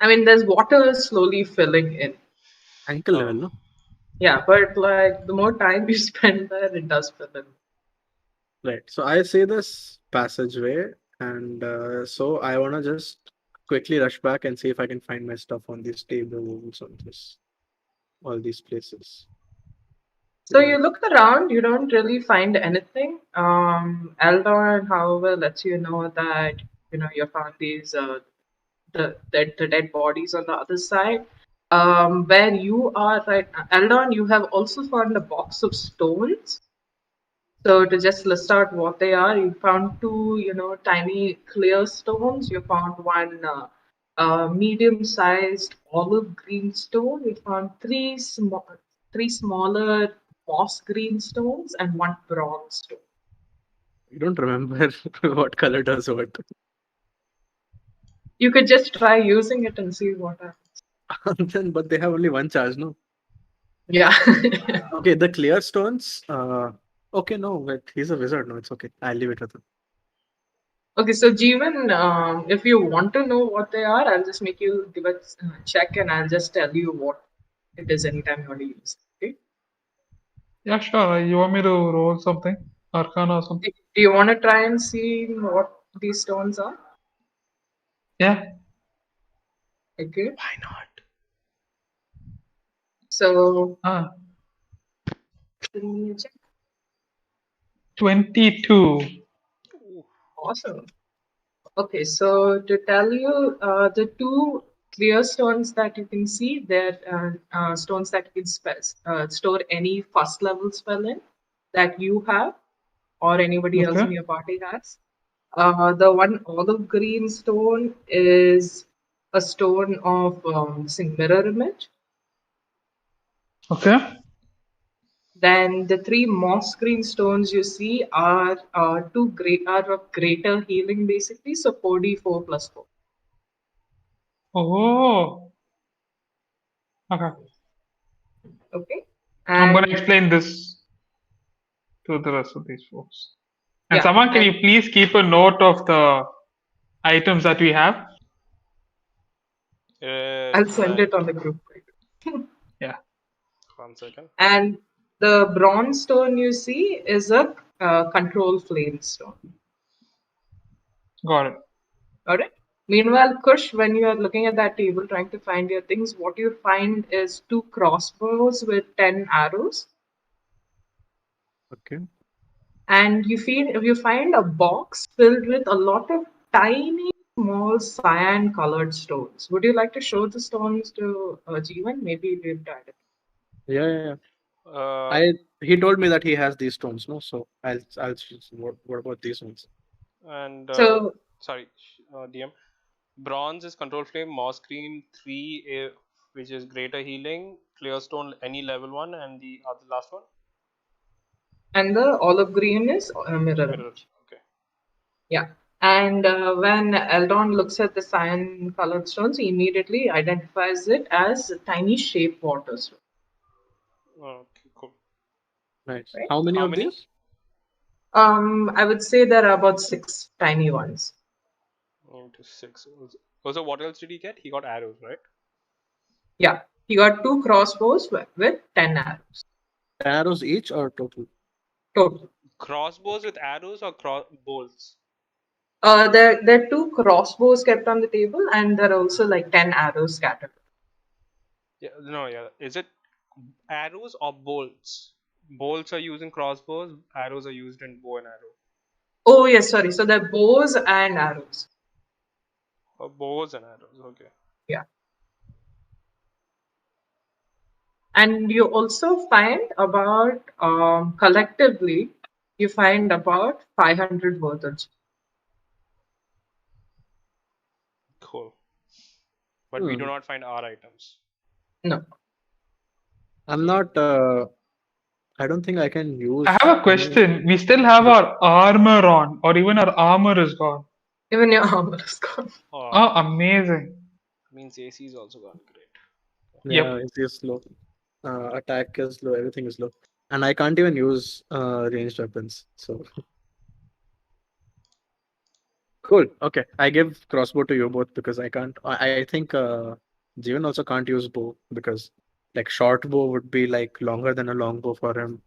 Speaker 1: I mean, there's water slowly filling in.
Speaker 2: Ankle
Speaker 4: Oh.
Speaker 2: level, no?
Speaker 1: Yeah, but like the more time you spend there, it does fill in.
Speaker 2: Right. So I see this passageway, and so I wanna just quickly rush back and see if I can find my stuff on these tables, on this, all these places.
Speaker 1: So you look around, you don't really find anything. Eldon, however, lets you know that you found these the dead bodies on the other side. Where you are right now, Eldon, you have also found a box of stones. So to just list out what they are, you found two, tiny clear stones. You found one medium-sized olive green stone. You found three smaller moss green stones, and one bronze stone.
Speaker 2: You don't remember what color does what.
Speaker 1: You could just try using it and see what happens.
Speaker 2: But they have only one charge, no?
Speaker 1: Yeah.
Speaker 2: Okay, the clear stones. Okay, no, wait, he's a wizard. No, it's okay. I'll leave it with him.
Speaker 1: Okay, so Jeevan, if you want to know what they are, I'll just make you give a check, and I'll just tell you what it is anytime you want to use. Okay.
Speaker 3: Yeah, sure. You want me to roll something? Arcana or something?
Speaker 1: Do you want to try and see what these stones are?
Speaker 3: Yeah.
Speaker 1: Okay.
Speaker 4: Why not?
Speaker 1: So,
Speaker 3: Ah,
Speaker 1: give me a check.
Speaker 3: 22.
Speaker 1: Awesome. Okay, so to tell you, the two clear stones that you can see, they're stones that you can store any first level spell in that you have or anybody else
Speaker 3: Okay.
Speaker 1: in your party has. The one olive green stone is a stone of mirror image.
Speaker 3: Okay.
Speaker 1: Then the three moss green stones you see are are of greater healing basically, so 4d4 plus 4.
Speaker 3: Oh. Okay.
Speaker 1: Okay.
Speaker 3: I'm going to
Speaker 1: And
Speaker 3: explain this to the rest of these folks. And
Speaker 1: yeah,
Speaker 3: someone, can
Speaker 1: and
Speaker 3: you please keep a note of the items that we have?
Speaker 1: I'll send
Speaker 4: Right.
Speaker 1: it on the group.
Speaker 3: Yeah.
Speaker 4: 1 second.
Speaker 1: And the bronze stone you see is a control flame stone.
Speaker 3: Got it.
Speaker 1: Alright. Meanwhile, Kush, when you are looking at that table trying to find your things, what you find is two crossbows with 10 arrows.
Speaker 2: Okay.
Speaker 1: And you find a box filled with a lot of tiny, small cyan colored stones. Would you like to show the stones to Jeevan? Maybe we've tried it.
Speaker 2: Yeah.
Speaker 4: Uh,
Speaker 2: He told me that he has these stones, no? So I'll choose. What about these ones?
Speaker 4: and
Speaker 1: So,
Speaker 4: sorry, DM. Bronze is control flame, moss green 3, which is greater healing, clear stone any level 1, and the other last one
Speaker 1: and the olive green is mirror
Speaker 4: mirror.
Speaker 1: image.
Speaker 4: Okay.
Speaker 1: Yeah. And when Eldon looks at the cyan colored stones, he immediately identifies it as tiny shape water stone.
Speaker 4: Okay. Cool.
Speaker 2: Nice.
Speaker 1: Right?
Speaker 2: How many
Speaker 4: How
Speaker 2: of
Speaker 4: many?
Speaker 2: these?
Speaker 1: I would say there are about 6 tiny ones.
Speaker 4: Into 6. Also, what else did he get? He got arrows, right?
Speaker 1: Yeah. He got two crossbows with 10 arrows
Speaker 2: 10 arrows each or total?
Speaker 1: total.
Speaker 4: Crossbows with arrows or bolts?
Speaker 1: There are two crossbows kept on the table, and there are also like 10 arrows scattered.
Speaker 4: Yeah. No. Yeah. Is it arrows or bolts? Bolts are used in crossbows. Arrows are used in bow and arrow.
Speaker 1: Oh yes, sorry. So they're bows and arrows.
Speaker 4: Or bows and arrows. Okay.
Speaker 1: Yeah. And you also find about collectively, you find about 500 worth of.
Speaker 4: Cool. But we do not find our items.
Speaker 1: No.
Speaker 2: I'm not. I don't think I can use.
Speaker 3: I have a question. We still have our armor on, or even our armor is gone.
Speaker 1: Even your armor is gone.
Speaker 4: Oh,
Speaker 3: Oh, amazing.
Speaker 4: means AC is also gone. Great.
Speaker 2: Yeah,
Speaker 3: Yep.
Speaker 2: it is low. Attack is low. Everything is low, and I can't even use ranged weapons. So cool. Okay, I give crossbow to you both because I can't. I think Jeevan also can't use bow because like short bow would be like longer than a long bow for him.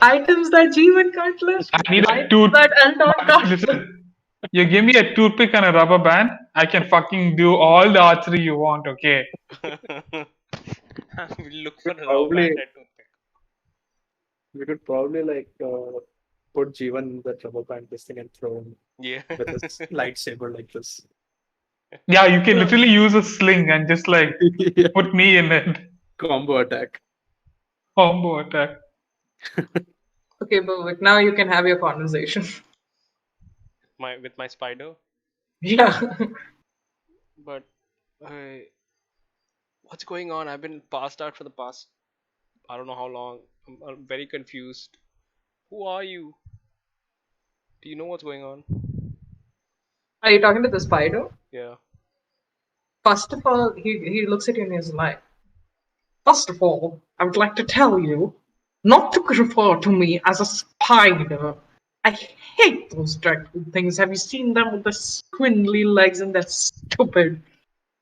Speaker 1: Items that Jeevan can't lift.
Speaker 3: I need a
Speaker 1: Items
Speaker 3: tooth.
Speaker 1: that Eldon can't lift.
Speaker 3: Listen, you give me a toothpick and a rubber band, I can fucking do all the archery you want, okay?
Speaker 4: We'll look for a rubber
Speaker 2: Probably,
Speaker 4: band and toothpick.
Speaker 2: we could probably like put Jeevan in that rubber band this thing and throw him
Speaker 4: Yeah.
Speaker 2: with his lightsaber like this.
Speaker 3: Yeah, you can literally use a sling and just like
Speaker 2: Yeah.
Speaker 3: put me in it.
Speaker 2: Combo attack.
Speaker 3: Combo attack.
Speaker 1: Okay, Bovic, now you can have your conversation.
Speaker 4: With my spider.
Speaker 1: Yeah.
Speaker 4: But what's going on? I've been passed out for the past I don't know how long. I'm very confused. Who are you? Do you know what's going on?
Speaker 1: Are you talking to the spider?
Speaker 4: Yeah.
Speaker 1: First of all, he looks at you and he's like, first of all, I would like to tell you not to refer to me as a spider. I hate those dreadful things. Have you seen them with the squindly legs and that stupid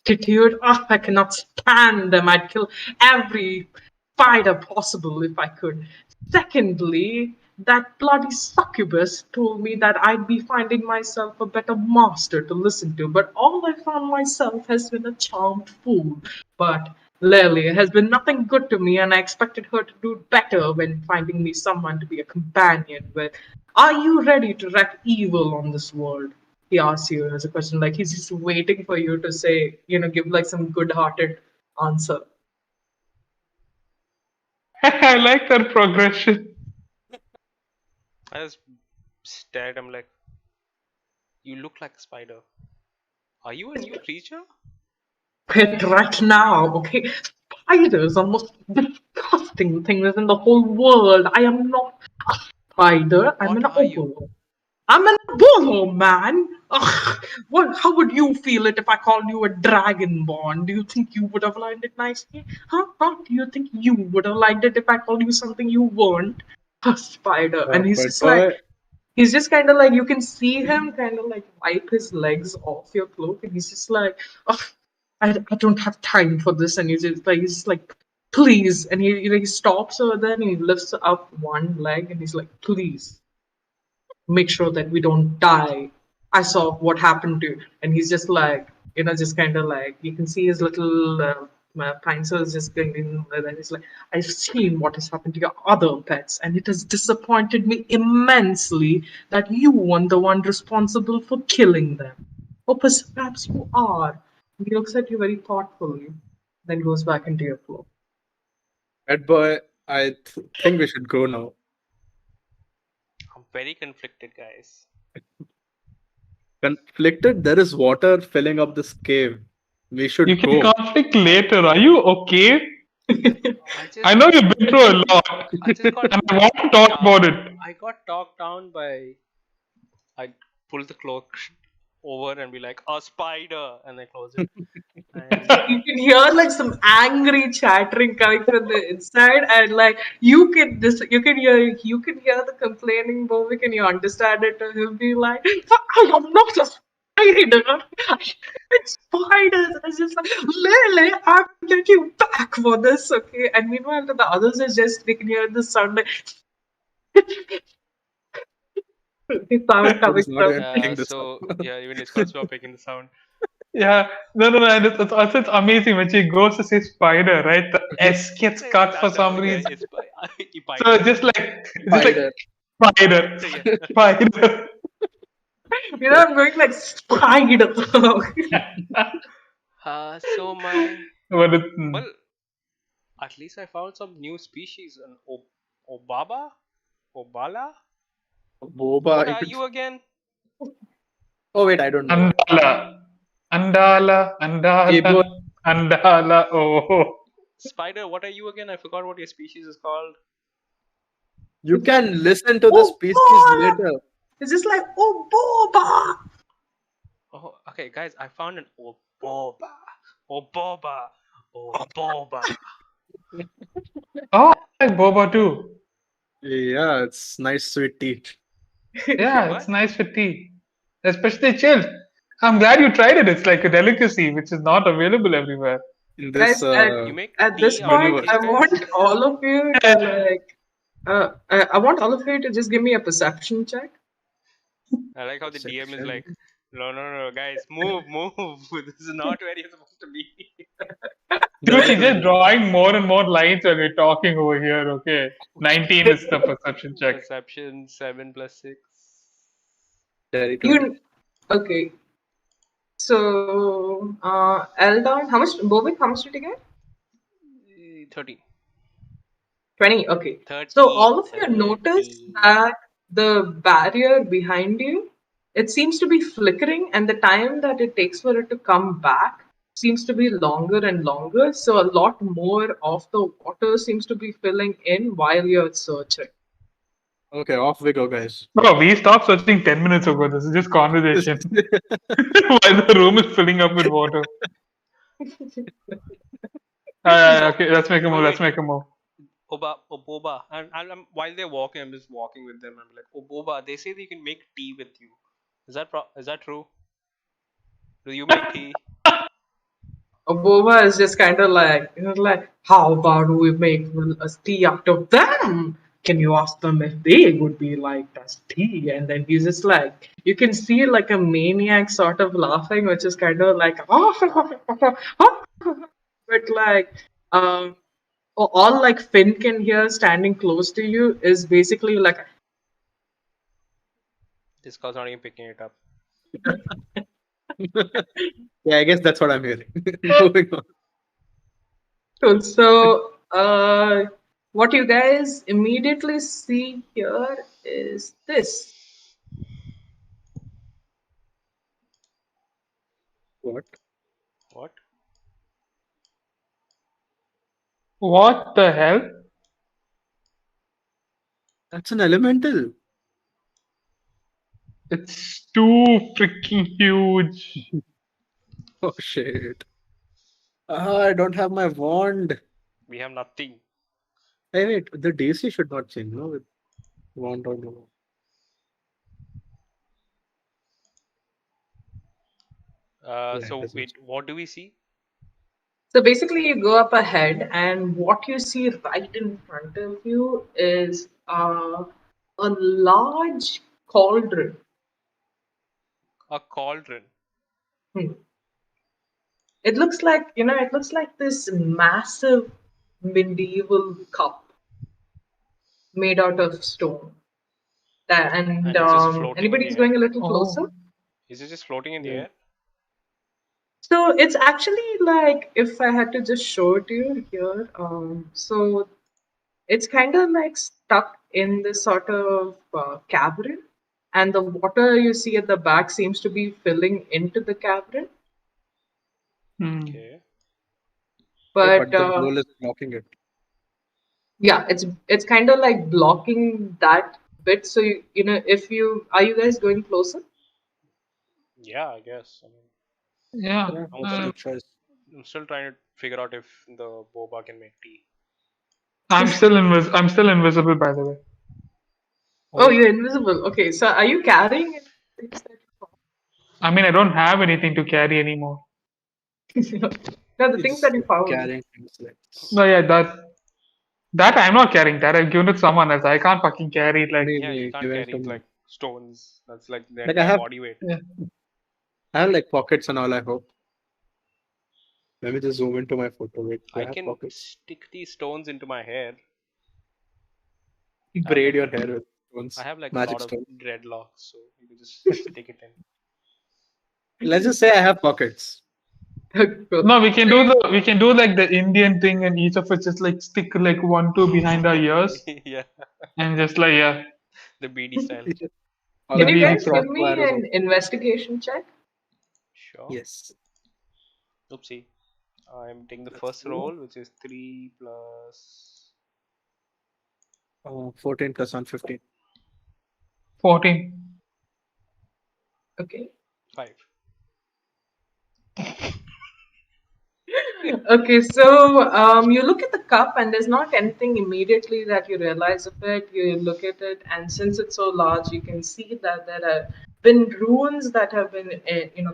Speaker 1: attitude? Oh, I cannot stand them. I'd kill every spider possible if I could. Secondly, that bloody succubus told me that I'd be finding myself a better master to listen to, but all I found myself has been a charmed fool. But Lily has been nothing good to me, and I expected her to do better when finding me someone to be a companion with. Are you ready to wreak evil on this world? He asks you as a question, like he's just waiting for you to say, give like some good-hearted answer.
Speaker 3: I like that progression.
Speaker 4: I just stared at him like, you look like a spider. Are you a new creature?
Speaker 1: Quit right now, okay? Spiders are the most disgusting things in the whole world. I am not a spider. I'm
Speaker 4: What
Speaker 1: an
Speaker 4: are you?
Speaker 1: ogre. I'm an ogre, man. Ugh, how would you feel it if I called you a dragonborn? Do you think you would have liked it nicely? Huh? Do you think you would have liked it if I called you something you weren't? A spider. And he's
Speaker 2: But
Speaker 1: just like,
Speaker 2: boy,
Speaker 1: he's just kind of like, you can see him kind of like wipe his legs off your cloak, and he's just like, oh, I don't have time for this. And he's just like, please. And he stops over there and he lifts up one leg and he's like, please make sure that we don't die. I saw what happened to you. And he's just like, just kind of like, you can see his little pine cells just going in there. And he's like, I've seen what has happened to your other pets, and it has disappointed me immensely that you weren't the one responsible for killing them. Or perhaps you are. He looks at you very thoughtfully, then goes back into your flow.
Speaker 2: bad boy, I think we should go now.
Speaker 4: I'm very conflicted, guys.
Speaker 2: Conflicted? There is water filling up this cave. We should
Speaker 3: You can
Speaker 2: go.
Speaker 3: conflict later. Are you okay?
Speaker 4: I just,
Speaker 3: I know you've been through a lot,
Speaker 4: I just got,
Speaker 3: and I want to talk about it.
Speaker 4: I got talked down by. I pull the cloak over and be like, a spider, and I close it. And
Speaker 1: You can hear like some angry chattering coming from the inside, and like you can hear the complaining Bovic, and you understand it. To him be like, I am not a spider. It's spiders. It's just like, Lily, I will get you back for this, okay? And meanwhile, the others are just they can hear the sound like the sound
Speaker 2: It
Speaker 1: coming
Speaker 2: is not
Speaker 1: from.
Speaker 2: even picking this up.
Speaker 4: so yeah, even Discord's not picking the sound.
Speaker 3: Yeah, no. And it's amazing when she goes to say spider, right? The S gets cut for some
Speaker 4: Yeah,
Speaker 3: reason.
Speaker 4: it's
Speaker 3: So
Speaker 4: spider.
Speaker 3: just like
Speaker 2: Spider.
Speaker 3: spider,
Speaker 4: Yeah.
Speaker 3: spider.
Speaker 1: I'm going like spider.
Speaker 4: So my
Speaker 3: But
Speaker 4: well, at least I found some new species. An Obaba, Obala.
Speaker 2: Boba.
Speaker 4: What
Speaker 2: If
Speaker 4: are
Speaker 2: it's
Speaker 4: you again?
Speaker 2: oh wait, I don't know.
Speaker 3: Andala,
Speaker 2: Ebo,
Speaker 3: Andala. Oh,
Speaker 4: Spider. What are you again? I forgot what your species is called.
Speaker 2: you can listen to the
Speaker 1: Oh,
Speaker 2: species
Speaker 1: boy!
Speaker 2: later.
Speaker 1: It's just like, oh, boba!
Speaker 4: Oh, okay, guys. I found an Oboba, Oboba, Oboba.
Speaker 3: oh, I like boba too.
Speaker 2: Yeah, it's nice sweet tea.
Speaker 3: Yeah, it's
Speaker 4: What?
Speaker 3: nice for tea, especially chilled. I'm glad you tried it. It's like a delicacy which is not available everywhere.
Speaker 2: In
Speaker 1: Guys,
Speaker 2: this
Speaker 4: You make
Speaker 1: at this
Speaker 4: tea out of
Speaker 1: point,
Speaker 2: universe.
Speaker 1: I
Speaker 4: these
Speaker 1: want
Speaker 4: guys?
Speaker 1: all of you to like, I want all of you to just give me a perception check.
Speaker 4: I like how the DM is
Speaker 2: Perception.
Speaker 4: like, no, guys, move. This is not where you're supposed to be.
Speaker 3: Dude,
Speaker 2: Dirty
Speaker 3: she's just
Speaker 2: 20.
Speaker 3: drawing more and more lines when we're talking over here. Okay, 19 is the perception check.
Speaker 4: Perception 7 + 6.
Speaker 2: Dirty 20.
Speaker 1: You okay? So, Eldon, how much? Bovic, how much did you get?
Speaker 4: 13.
Speaker 1: 20. Okay. So
Speaker 4: 13.
Speaker 1: all of you notice
Speaker 4: 13.
Speaker 1: that the barrier behind you, it seems to be flickering, and the time that it takes for it to come back seems to be longer and longer. So a lot more of the water seems to be filling in while you're searching.
Speaker 2: Okay, off we go, guys.
Speaker 3: Bro, we stopped searching 10 minutes ago. This is just conversation while the room is filling up with water. Okay, let's make a move. Let's
Speaker 4: Wait.
Speaker 3: make a move.
Speaker 4: Oboba. And I'm, while they're walking, I'm just walking with them. I'm like, Oboba, they say that you can make tea with you. Is that true? Do you make tea?
Speaker 1: Obova is just kind of like, how about we make a tea out of them? Can you ask them if they would be like that's tea? And then he's just like, you can see like a maniac sort of laughing, which is kind of like, but like, um, all like Finn can hear standing close to you is basically like,
Speaker 4: This guy's not even picking it up.
Speaker 2: Yeah, I guess that's what I'm hearing. Moving on.
Speaker 1: cool. So, what you guys immediately see here is this.
Speaker 2: What?
Speaker 4: What?
Speaker 3: What the hell?
Speaker 2: That's an elemental.
Speaker 3: It's too freaking huge.
Speaker 2: Oh shit. I don't have my wand.
Speaker 4: We have nothing.
Speaker 2: Hey, wait, the DC should not change, no? With wand or no. Yeah, it
Speaker 4: So
Speaker 2: doesn't
Speaker 4: wait, what do we see?
Speaker 1: So basically, you go up ahead, and what you see right in front of you is a large cauldron.
Speaker 4: A cauldron.
Speaker 1: Hmm. It looks like it looks like this massive medieval cup made out of stone. And
Speaker 4: And it's just floating in the
Speaker 1: anybody's
Speaker 4: air.
Speaker 1: going a little closer.
Speaker 3: Oh,
Speaker 4: Is it just floating in the
Speaker 2: Yeah.
Speaker 4: air?
Speaker 1: So it's actually like if I had to just show it to you here. So it's kind of like stuck in this sort of cavern, and the water you see at the back seems to be filling into the cavern.
Speaker 3: hmm.
Speaker 4: Okay.
Speaker 2: Okay,
Speaker 1: But
Speaker 2: but the bowl is blocking it.
Speaker 1: yeah, it's kind of like blocking that bit. So if you are you guys going closer?
Speaker 4: Yeah, I guess. I mean,
Speaker 3: Yeah.
Speaker 2: Yeah,
Speaker 4: I'm
Speaker 2: that's a
Speaker 4: still,
Speaker 2: good choice.
Speaker 4: I'm still trying to figure out if the boba can make tea.
Speaker 3: I'm still invisible, by the way.
Speaker 1: Oh,
Speaker 2: Oh,
Speaker 1: you're invisible. Okay, so are you carrying things that
Speaker 3: I mean, I don't have anything to carry anymore.
Speaker 1: you found? No, the things
Speaker 2: it's
Speaker 1: that you found.
Speaker 2: carrying things like this.
Speaker 3: No, yeah, that I'm not carrying. That I've given it to someone else. I can't fucking carry it. Like,
Speaker 4: Yeah, you can't
Speaker 2: Give it to
Speaker 4: carry
Speaker 2: me.
Speaker 4: like stones. That's like the
Speaker 2: Like I
Speaker 4: entire
Speaker 2: have,
Speaker 4: body weight.
Speaker 3: yeah.
Speaker 2: I have like pockets and all. I hope. Let me just zoom into my photo. Wait, do
Speaker 4: I
Speaker 2: I have
Speaker 4: can
Speaker 2: pockets?
Speaker 4: stick these stones into my hair.
Speaker 2: Braid your hair with stones.
Speaker 4: I have like a
Speaker 2: Magic
Speaker 4: lot of
Speaker 2: stone.
Speaker 4: dreadlocks, so you can just stick it in.
Speaker 2: Let's just say I have pockets.
Speaker 1: Cool.
Speaker 3: No, we can do like the Indian thing, and each of us just like stick like 1, 2 behind our ears,
Speaker 4: Yeah,
Speaker 3: and just like yeah,
Speaker 4: the BD style.
Speaker 2: Or
Speaker 3: the
Speaker 1: Can
Speaker 2: like
Speaker 1: you
Speaker 3: BD
Speaker 2: some
Speaker 1: guys give
Speaker 3: style.
Speaker 1: me
Speaker 2: crossbow arrows.
Speaker 1: an investigation check?
Speaker 4: Sure.
Speaker 2: Yes.
Speaker 4: Oopsie. I'm taking the
Speaker 2: Let's
Speaker 4: first
Speaker 2: do
Speaker 4: roll, which is 3 plus
Speaker 2: 14 plus 1, 15.
Speaker 3: 14.
Speaker 1: Okay.
Speaker 4: 5.
Speaker 1: Okay, so you look at the cup and there's not anything immediately that you realize of it. You look at it, and since it's so large, you can see that there have been runes that have been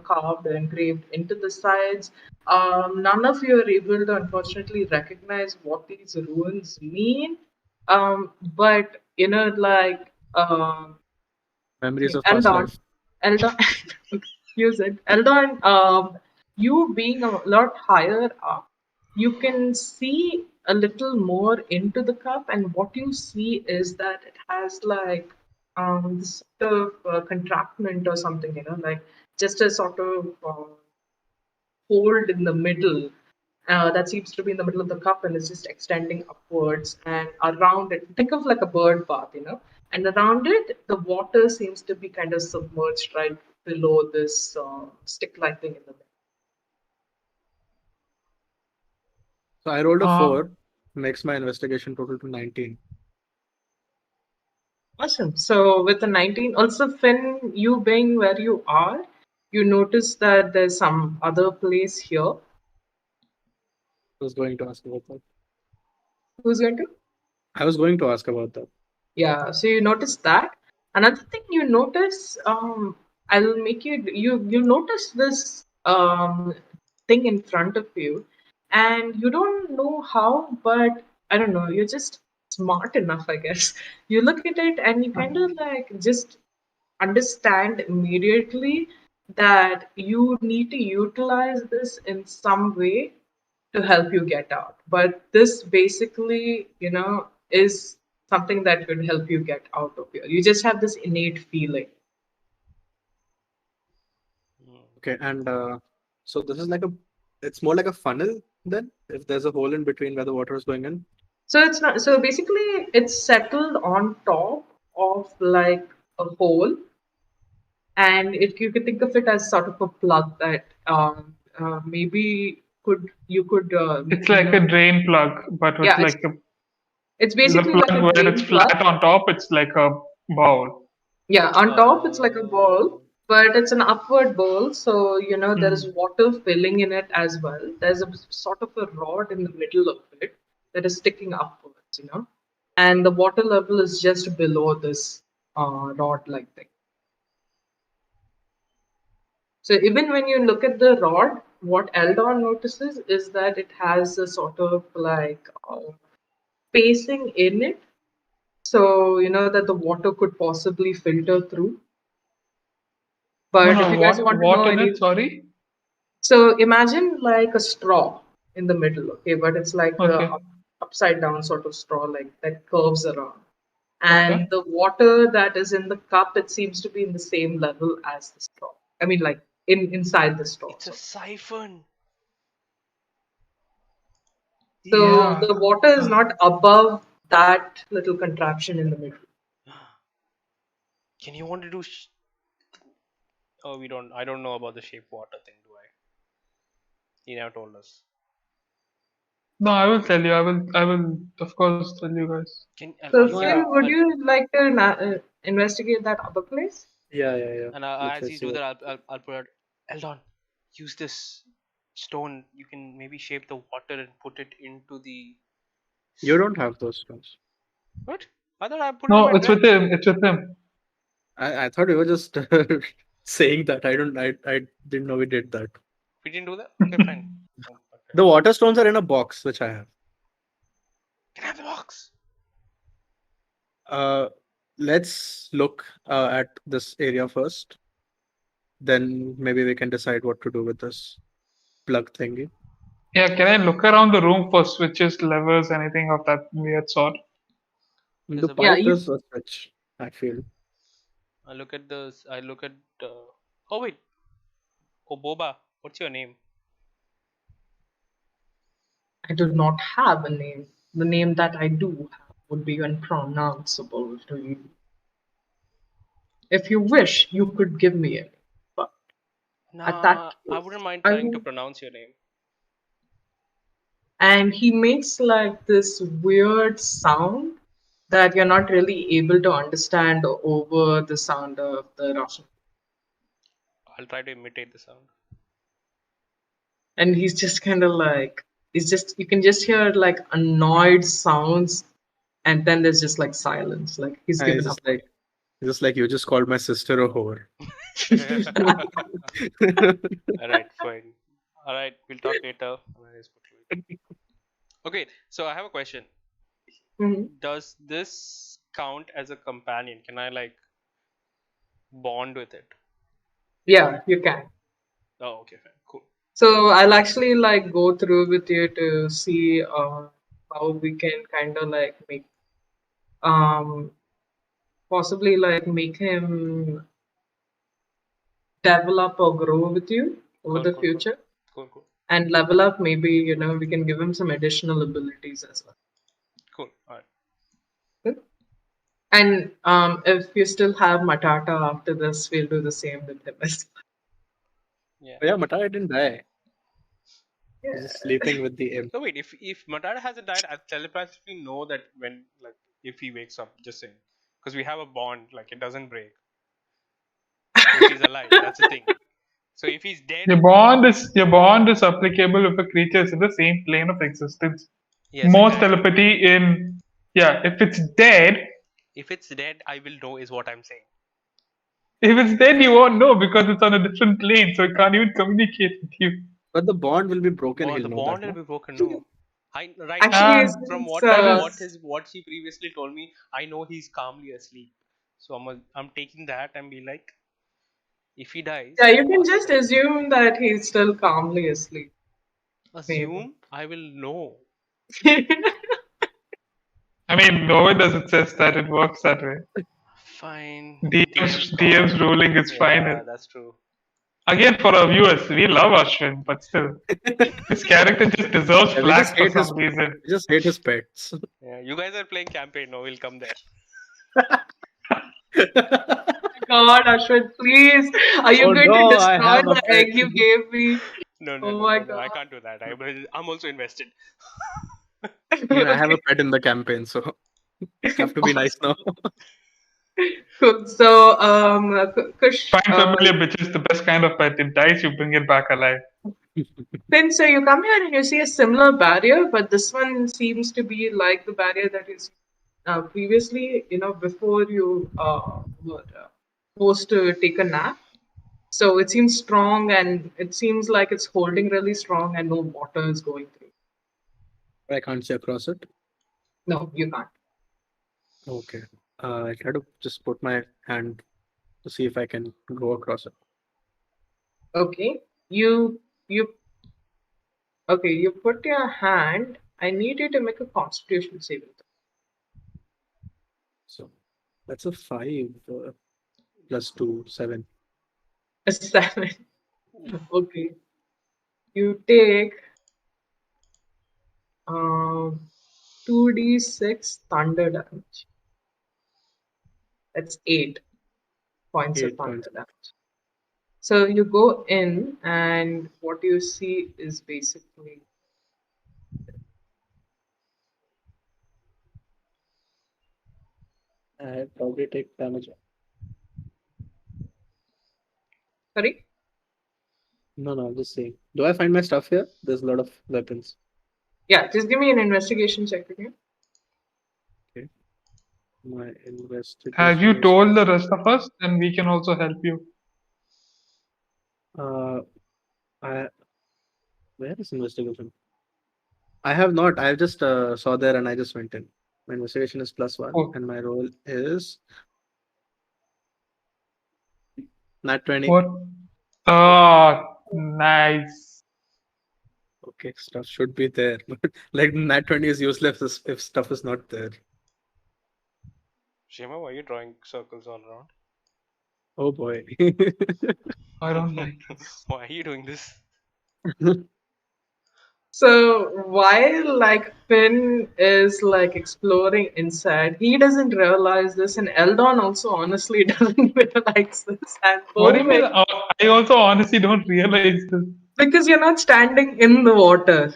Speaker 1: carved or engraved into the sides. None of you are able to unfortunately recognize what these runes mean. But like
Speaker 2: Memories of past
Speaker 1: Eldon,
Speaker 2: life.
Speaker 1: Eldon, use it. Eldon, you being a lot higher up, you can see a little more into the cup, and what you see is that it has like this sort of contractment or something, like just a sort of fold in the middle that seems to be in the middle of the cup and is just extending upwards and around it. Think of like a bird bath, and around it, the water seems to be kind of submerged right below this stick-like thing in the middle.
Speaker 2: So I rolled a
Speaker 3: Uh,
Speaker 2: 4, makes my investigation total to 19.
Speaker 1: Awesome. So with the 19, also Finn, you being where you are, you notice that there's some other place here.
Speaker 2: I was going to ask about that.
Speaker 1: Who's going to?
Speaker 2: I was going to ask about that.
Speaker 1: Yeah, so you notice that. Another thing you notice, I'll make you notice this thing in front of you, and you don't know how, but I don't know, you're just smart enough, I guess. You look at it and you kind of like just understand immediately that you need to utilize this in some way to help you get out. But this basically, is something that could help you get out of here. You just have this innate feeling.
Speaker 2: Okay, and so this is like it's more like a funnel then, if there's a hole in between where the water is going in.
Speaker 1: So it's not. So basically, it's settled on top of like a hole, and you could think of it as sort of a plug that maybe you could
Speaker 3: it's like a drain plug, but with
Speaker 1: yeah,
Speaker 3: like
Speaker 1: it's
Speaker 3: the
Speaker 1: basically like a
Speaker 3: plug where it's
Speaker 1: drain plug.
Speaker 3: flat on top, it's like a bowl.
Speaker 1: Yeah, on top it's like a bowl,
Speaker 4: Oh.
Speaker 1: but it's an upward bowl, so there is
Speaker 3: Hmm.
Speaker 1: water filling in it as well. There's a sort of a rod in the middle of it that is sticking upwards, and the water level is just below this rod-like thing. So even when you look at the rod, what Eldon notices is that it has a sort of like spacing in it, so that the water could possibly filter through.
Speaker 3: No,
Speaker 1: But if
Speaker 3: no,
Speaker 1: you guys want to know
Speaker 3: what in
Speaker 1: any,
Speaker 3: it? Sorry.
Speaker 1: so imagine like a straw in the middle, okay, but it's like a
Speaker 3: Okay,
Speaker 1: upside down sort of straw, like that curves around.
Speaker 3: okay.
Speaker 1: And the water that is in the cup, it seems to be in the same level as the straw. I mean, like inside the straw.
Speaker 4: It's a siphon.
Speaker 1: So
Speaker 3: Yeah.
Speaker 1: the water is not above that little contraption in the middle.
Speaker 4: Can you want to do? Oh, we don't. I don't know about the shape water thing, do I? He never told us.
Speaker 3: No, I will tell you. I will, of course, tell you guys.
Speaker 4: Can
Speaker 1: So
Speaker 2: No,
Speaker 1: Finn, would
Speaker 4: I'll
Speaker 1: you like to investigate that other place?
Speaker 2: yeah.
Speaker 4: and
Speaker 2: Let's
Speaker 4: as
Speaker 2: just
Speaker 4: you
Speaker 2: see
Speaker 4: do
Speaker 2: what.
Speaker 4: that, I'll put out. Eldon, use this stone. You can maybe shape the water and put it into the.
Speaker 2: You don't have those stones.
Speaker 4: What? I thought I put it in
Speaker 3: No,
Speaker 4: my
Speaker 3: it's with
Speaker 4: dress.
Speaker 3: him. It's with him.
Speaker 2: I thought we were just saying that. I didn't know we did that.
Speaker 4: We didn't do that. Okay, fine. Oh, okay.
Speaker 2: The water stones are in a box, which I have.
Speaker 4: Can I have the box?
Speaker 2: Uh, let's look at this area first. Then maybe we can decide what to do with this plug thingy.
Speaker 3: Yeah, can I look around the room for switches, levers, anything of that weird sort?
Speaker 2: In
Speaker 4: There's
Speaker 2: the
Speaker 4: a
Speaker 1: Yeah,
Speaker 2: pipe,
Speaker 1: you
Speaker 2: there's a switch, I feel.
Speaker 4: I look at this. I look at. Oh wait. Oh Boba. What's your name?
Speaker 1: I do not have a name. The name that I do have would be unpronounceable to you. If you wish, you could give me a name. But at that
Speaker 4: Nah, I
Speaker 1: case,
Speaker 4: wouldn't mind
Speaker 1: I
Speaker 4: trying to
Speaker 1: will.
Speaker 4: pronounce your name.
Speaker 1: And he makes like this weird sound that you're not really able to understand over the sound of the Russian.
Speaker 4: I'll try to imitate the sound.
Speaker 1: And he's just kind of like, it's just, you can just hear like annoyed sounds, and then there's just like silence. Like he's
Speaker 2: And it's
Speaker 1: given up on
Speaker 2: just like you just called my sister a whore.
Speaker 4: All right, fine. All right, we'll talk later. Okay, so I have a question.
Speaker 1: Mhm.
Speaker 4: Does this count as a companion? Can I like bond with it?
Speaker 1: Yeah, you can.
Speaker 4: Oh, okay, fine, cool.
Speaker 1: So I'll actually like go through with you to see how we can kind of like make um possibly like make him develop or grow with you over
Speaker 4: Cool,
Speaker 1: the
Speaker 4: cool, cool,
Speaker 1: future
Speaker 4: cool, cool,
Speaker 1: and level up. Maybe we can give him some additional abilities as well.
Speaker 4: cool. All right.
Speaker 1: Good. And if you still have Matata after this, we'll do the same with him as
Speaker 4: Yeah.
Speaker 2: Yeah, Matai didn't die.
Speaker 1: well.
Speaker 2: He's just sleeping with the imp.
Speaker 4: So wait, if Matara hasn't died, I telepathically know that when like if he wakes up, just saying, because we have a bond, like it doesn't break. If he's alive, that's the thing. So if he's dead,
Speaker 3: Your bond is applicable if a creature is in the same plane of existence.
Speaker 4: yes,
Speaker 3: Most
Speaker 4: exactly.
Speaker 3: telepathy in yeah,
Speaker 4: If it's dead, I will know is what I'm saying.
Speaker 3: if it's dead you won't know because it's on a different plane, so it can't even communicate with you.
Speaker 2: But the bond will be broken,
Speaker 4: Bo-
Speaker 2: he'll
Speaker 4: the
Speaker 2: know that,
Speaker 4: bond will
Speaker 2: no?
Speaker 4: be broken. No, I right now
Speaker 1: Actually,
Speaker 3: Ah,
Speaker 4: from
Speaker 1: since
Speaker 4: what
Speaker 3: that
Speaker 4: what she previously told me, I know he's calmly asleep. So I'm taking that and be like, if he
Speaker 1: yeah,
Speaker 4: dies,
Speaker 1: you can
Speaker 4: ask
Speaker 1: just
Speaker 4: him.
Speaker 1: assume that he's still calmly asleep. Maybe.
Speaker 4: Assume I will know.
Speaker 3: I mean nowhere does it says that it works that way.
Speaker 4: Fine. DM
Speaker 3: DM's
Speaker 4: call.
Speaker 3: ruling is
Speaker 4: Yeah,
Speaker 3: final.
Speaker 4: that's true.
Speaker 3: Again, for our viewers, we love Ashwin, but still, this character just deserves
Speaker 2: Yeah, we just
Speaker 3: flack for
Speaker 2: hate
Speaker 3: some reason.
Speaker 2: his pets.
Speaker 4: Yeah, you guys are playing campaign. No, we'll come there.
Speaker 1: God, Ashwin, please. Are you
Speaker 2: Oh
Speaker 1: going to
Speaker 2: no, I
Speaker 1: destroy
Speaker 2: have a
Speaker 1: the
Speaker 2: pet.
Speaker 1: egg you gave me?
Speaker 4: No, no,
Speaker 1: Oh
Speaker 4: no,
Speaker 1: my
Speaker 4: no, no. I
Speaker 1: God.
Speaker 4: can't do that. I'm also invested.
Speaker 2: Even I have a
Speaker 1: Okay.
Speaker 2: pet in the campaign, so have to be nice
Speaker 1: Awesome.
Speaker 2: now.
Speaker 1: Cool. So, Kush,
Speaker 3: Find familiar bitches, the best kind of pet. It dies, you bring it back alive.
Speaker 1: Finn, so you come here and you see a similar barrier, but this one seems to be like the barrier that is previously, before you were forced to take a nap. So it seems strong and it seems like it's holding really strong and no water is going through.
Speaker 2: I can't see across it.
Speaker 1: No, you can't.
Speaker 2: Okay. I try to just put my hand to see if I can go across it.
Speaker 1: Okay. You okay, you put your hand. I need you to make a constitution saving throw.
Speaker 2: So that's a 5 plus 2, 7.
Speaker 1: A 7. Okay. You take 2d6 thunder damage. That's 8 points of
Speaker 2: 8
Speaker 1: thunder
Speaker 2: points.
Speaker 1: damage. So you go in, and what you see is basically.
Speaker 2: I probably take damage.
Speaker 1: Sorry?
Speaker 2: No, no, I'm just saying. Do I find my stuff here? There's a lot of weapons.
Speaker 1: Yeah, just give me an investigation check again.
Speaker 2: Okay. My
Speaker 3: Have
Speaker 2: investigation
Speaker 3: you
Speaker 2: is.
Speaker 3: told the rest of us? Then we can also help you.
Speaker 2: I Where is investigation? I have not. I just saw there and I just went in. My investigation is +1
Speaker 3: Oh,
Speaker 2: and my roll is nat 20.
Speaker 3: what? Oh, nice.
Speaker 2: Okay, stuff should be there. But like Nat 20 is useless if stuff is not there.
Speaker 4: Shema, why are you drawing circles all around?
Speaker 2: Oh boy.
Speaker 3: I don't like this.
Speaker 4: Why are you doing this?
Speaker 1: So while like Finn is like exploring inside, he doesn't realize this, and Eldon also honestly doesn't realize this. And
Speaker 3: What do you mean?
Speaker 1: Bovic,
Speaker 3: I also honestly don't realize this.
Speaker 1: because you're not standing in the water.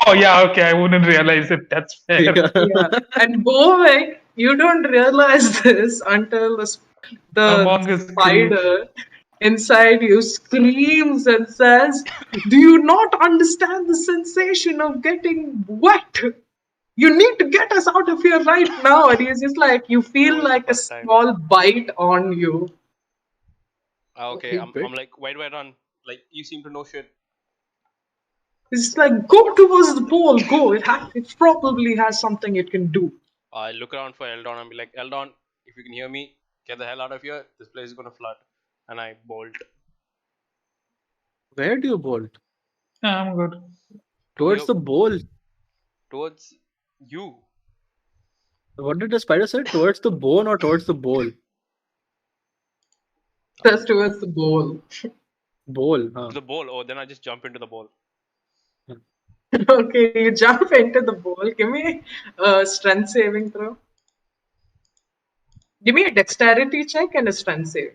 Speaker 3: Oh yeah, okay. I wouldn't realize it. That's fair.
Speaker 2: Yeah.
Speaker 1: Yeah, and Bovic, you don't realize this until the
Speaker 3: Among his crew.
Speaker 1: spider inside you screams and says, "Do you not understand the sensation of getting wet? You need to get us out of here right now." And he's just like, you
Speaker 4: That
Speaker 1: feel
Speaker 4: was the
Speaker 1: like a
Speaker 4: first time.
Speaker 1: small bite on you.
Speaker 4: Okay,
Speaker 2: Okay, bit.
Speaker 4: I'm like, why do I run? Like, you seem to know shit.
Speaker 1: It's like, go towards the pole, go. It probably has something it can do.
Speaker 4: I look around for Eldon and be like, Eldon, if you can hear me, get the hell out of here. This place is gonna flood. And I bolt
Speaker 2: Where do you bolt?
Speaker 3: Yeah, I'm good.
Speaker 2: Towards the bowl.
Speaker 4: towards you.
Speaker 2: What did the spider say? Towards the bone or towards the bowl?
Speaker 1: Just towards the bowl.
Speaker 2: Bowl, huh?
Speaker 4: The bowl. Oh, then I just jump into the bowl.
Speaker 1: Okay, you jump into the bowl. Give me a strength saving throw. Give me a dexterity check and a strength save.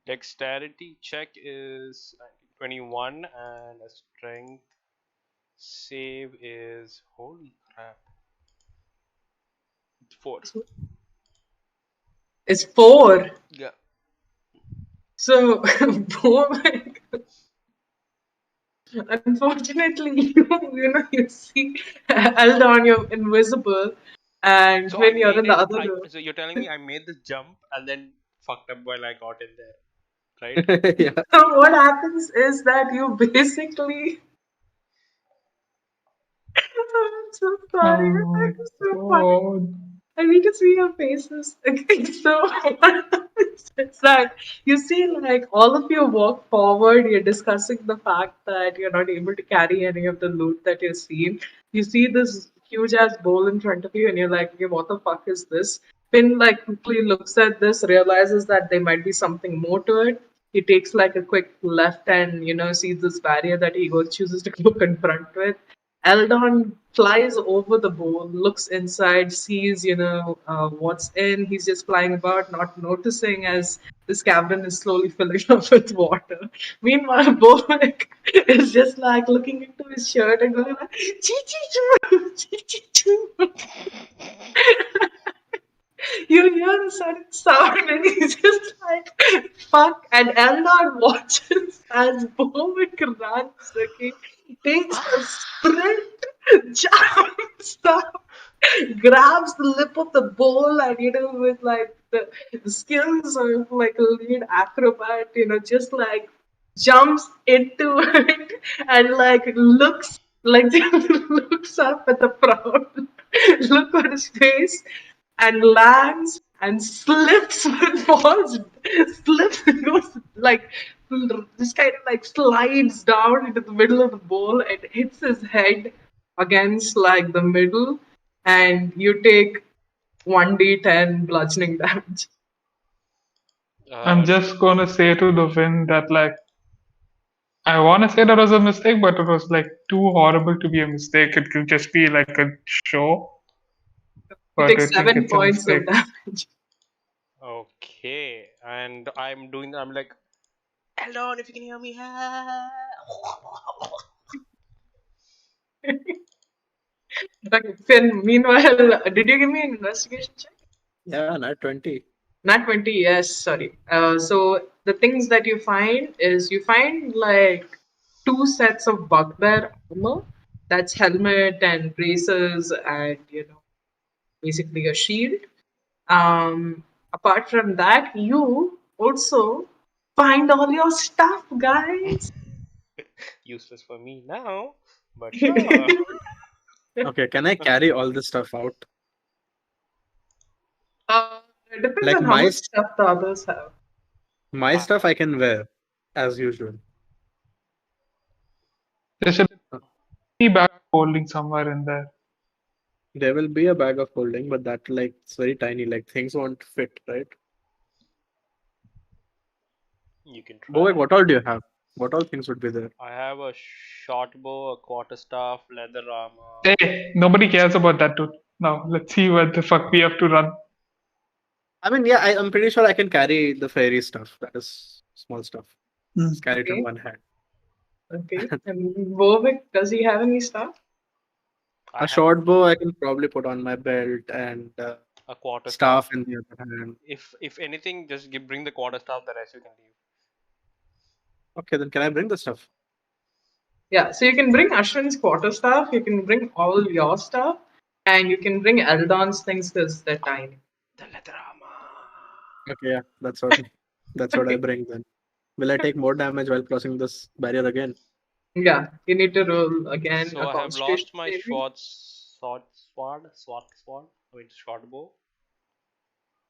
Speaker 4: Dexterity check is 21 and a strength save is holy crap. 4.
Speaker 1: It's 4.
Speaker 4: Yeah.
Speaker 1: So, Bovic, unfortunately, you see Eldon, you're invisible, and
Speaker 4: So I
Speaker 1: when you're
Speaker 4: made
Speaker 1: in the
Speaker 4: it.
Speaker 1: other room.
Speaker 4: So you're telling me I made this jump and then fucked up while I got in there, right?
Speaker 2: Yeah.
Speaker 1: So what happens is that you basically. I'm so sorry.
Speaker 3: Oh
Speaker 1: That is so funny.
Speaker 3: God.
Speaker 1: I need to see your faces. Okay, so it's that you see, like all of you walk forward. You're discussing the fact that you're not able to carry any of the loot that you're seeing. You see this huge ass bowl in front of you, and you're like, okay, what the fuck is this? Finn like quickly looks at this, realizes that there might be something more to it. He takes like a quick left and sees this barrier that he goes chooses to go confront with. Eldon flies over the bowl, looks inside, sees, what's in. He's just flying about, not noticing as this cavern is slowly filling up with water. Meanwhile, Bovic is just like looking into his shirt and going like, chee chee choo, chee chee choo. You hear the sudden sound and he's just like, fuck. And Eldon watches as Bovic runs, okay? Takes a sprint, jumps up, grabs the lip of the bowl, and with like the skills of like a lead acrobat, just like jumps into it and like looks like looks up at the proud look on his face and lands and slips and falls, slips and goes like just kind of like slides down into the middle of the bowl and hits his head against like the middle, and you take 1d10 bludgeoning damage.
Speaker 3: I'm just gonna say to the wind that like I wanna say that was a mistake, but it was like too horrible to be a mistake. It could just be like a show.
Speaker 1: You
Speaker 3: But
Speaker 1: take
Speaker 3: I think
Speaker 1: 7
Speaker 3: it's a
Speaker 1: points
Speaker 3: mistake.
Speaker 1: of damage.
Speaker 4: Okay, and I'm doing. I'm like, Eldon, if you can hear me.
Speaker 1: Okay, Finn, meanwhile, did you give me an investigation check?
Speaker 2: Yeah, Nat 20.
Speaker 1: Not 20, yes, sorry. So the things that you find is you find like 2 sets of bugbear armor. That's helmet and braces and basically a shield. Apart from that, you also find all your stuff, guys.
Speaker 4: Useless for me now, but sure.
Speaker 2: Okay, can I carry all this stuff out?
Speaker 1: It depends
Speaker 2: Like
Speaker 1: on how much stuff the others have.
Speaker 2: my stuff I can wear as usual.
Speaker 3: Just Any bag of holding somewhere in there.
Speaker 2: There will be a bag of holding, but that like it's very tiny. Like things won't fit, right?
Speaker 4: You can
Speaker 2: Bovik,
Speaker 4: try.
Speaker 2: what all do you have? What all things would be there?
Speaker 4: I have a short bow, a quarterstaff, leather armor.
Speaker 3: Hey, nobody cares about that, dude. Now let's see where the fuck we have to run.
Speaker 2: I mean, yeah, I'm pretty sure I can carry the fairy stuff. That is small stuff.
Speaker 3: Hmm.
Speaker 2: Just carry it in
Speaker 1: Okay.
Speaker 2: one hand.
Speaker 1: Okay. And Bovic, does he have any stuff?
Speaker 4: I
Speaker 2: A
Speaker 4: have
Speaker 2: short bow I can probably put on my belt and
Speaker 4: a quarterstaff.
Speaker 2: staff in the other hand.
Speaker 4: If anything, just bring the quarterstaff. The rest you can leave.
Speaker 2: Okay, then can I bring the stuff?
Speaker 1: Yeah. So you can bring Ashwin's quarterstaff, you can bring all your stuff, and you can bring Eldon's things because they're tiny.
Speaker 4: The leather armor.
Speaker 2: Okay, yeah, that's what I
Speaker 1: Okay.
Speaker 2: bring then. Will I take more damage while crossing this barrier again?
Speaker 1: Yeah. You need to roll again
Speaker 4: So
Speaker 1: a
Speaker 4: I have
Speaker 1: constitution
Speaker 4: lost my
Speaker 1: saving.
Speaker 4: sword. I mean short bow.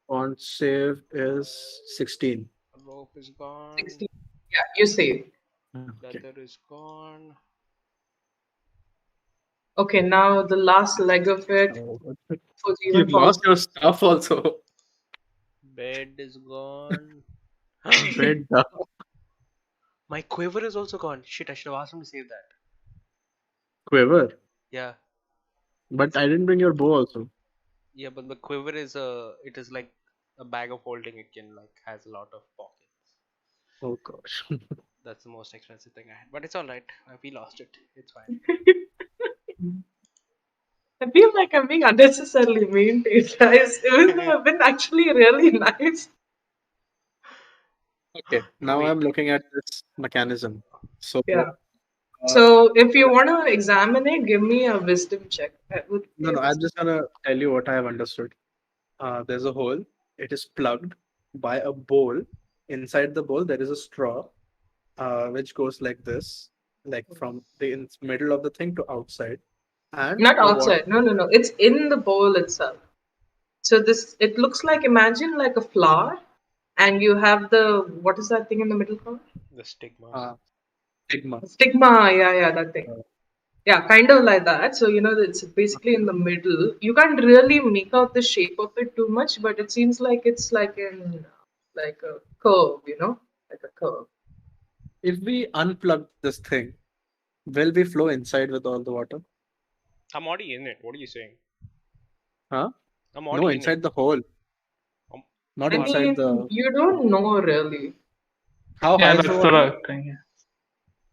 Speaker 2: On save is 16.
Speaker 4: Rope is gone.
Speaker 1: 16. Yeah, you save.
Speaker 2: Okay.
Speaker 4: Leather is gone.
Speaker 1: Okay, now the last leg of it.
Speaker 2: So,
Speaker 1: Fujivan
Speaker 2: you've lost
Speaker 1: falls.
Speaker 2: your stuff also.
Speaker 4: Bed is gone.
Speaker 2: Bed down.
Speaker 4: My quiver is also gone. Shit, I should have asked him to save that.
Speaker 2: Quiver.
Speaker 4: Yeah.
Speaker 2: But I didn't bring your bow also.
Speaker 4: Yeah, but the quiver is it is like a bag of holding. It can like has a lot of pockets.
Speaker 2: Oh gosh.
Speaker 4: That's the most expensive thing I had. But it's alright. We lost it. It's fine.
Speaker 1: I feel like I'm being unnecessarily mean to you guys, even though I've been actually really nice.
Speaker 2: Okay, now
Speaker 4: Wait.
Speaker 2: I'm looking at this mechanism. So,
Speaker 1: Yeah.
Speaker 2: uh,
Speaker 1: So if you want to examine it, give me a wisdom check. That would be
Speaker 2: no,
Speaker 1: a
Speaker 2: no, I'm
Speaker 1: wisdom.
Speaker 2: just gonna tell you what I have understood. There's a hole. It is plugged by a bowl. Inside the bowl, there is a straw, which goes like this, like from the middle of the thing to outside, and
Speaker 1: Not
Speaker 2: the water.
Speaker 1: outside. No, no, no. It's in the bowl itself. So this, it looks like, imagine like a flower, and you have the, what is that thing in the middle called?
Speaker 4: The stigma.
Speaker 2: Stigma.
Speaker 1: Stigma. Yeah, yeah, that thing.
Speaker 2: Uh,
Speaker 1: Yeah, kind of like that. So, it's basically in the middle. You can't really make out the shape of it too much, but it seems like it's like in like a curve, like a curve.
Speaker 2: If we unplug this thing, will we flow inside with all the water?
Speaker 4: I'm already in it. What are you saying?
Speaker 2: Huh?
Speaker 4: I'm
Speaker 2: No,
Speaker 4: already in it.
Speaker 2: inside the hole,
Speaker 4: Um,
Speaker 2: not
Speaker 1: I
Speaker 2: inside
Speaker 1: mean,
Speaker 2: the.
Speaker 1: you don't know really.
Speaker 2: How
Speaker 3: Yeah,
Speaker 2: high is
Speaker 3: that's
Speaker 2: the
Speaker 3: the
Speaker 2: water?
Speaker 3: right thing. Yeah.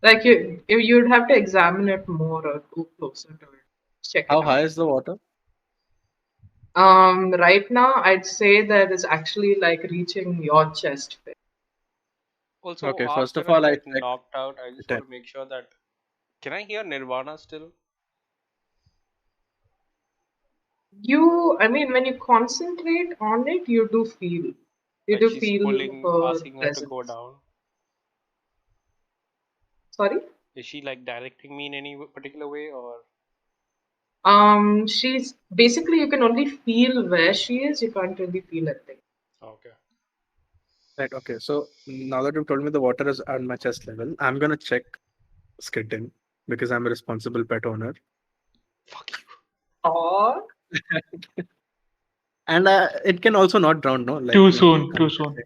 Speaker 1: Like you'd have to examine it more or go closer to it, check it
Speaker 2: How
Speaker 1: out.
Speaker 2: high is the water?
Speaker 1: Right now, I'd say that it's actually like reaching your chest.
Speaker 4: Also,
Speaker 2: Okay, first
Speaker 4: after
Speaker 2: of
Speaker 4: I
Speaker 2: all, I
Speaker 4: get
Speaker 2: check
Speaker 4: knocked out, I just
Speaker 2: the
Speaker 4: want
Speaker 2: temp.
Speaker 4: to make sure that. Can I hear Nirvana still?
Speaker 1: I mean, when you concentrate on it, you
Speaker 4: Like
Speaker 1: do
Speaker 4: she's
Speaker 1: feel
Speaker 4: pulling,
Speaker 1: her
Speaker 4: asking her to go
Speaker 1: presence.
Speaker 4: down.
Speaker 1: Sorry.
Speaker 4: Is she like directing me in any particular way, or
Speaker 1: She's basically, you can only feel where she is. You can't really feel anything.
Speaker 4: okay?
Speaker 2: Right, okay. So now that you've told me the water is at my chest level, I'm gonna check Skitten because I'm a responsible pet owner.
Speaker 4: Fuck you.
Speaker 1: Or
Speaker 2: And it can also not drown, no? Like,
Speaker 3: Too soon. Too
Speaker 2: I'm
Speaker 3: soon.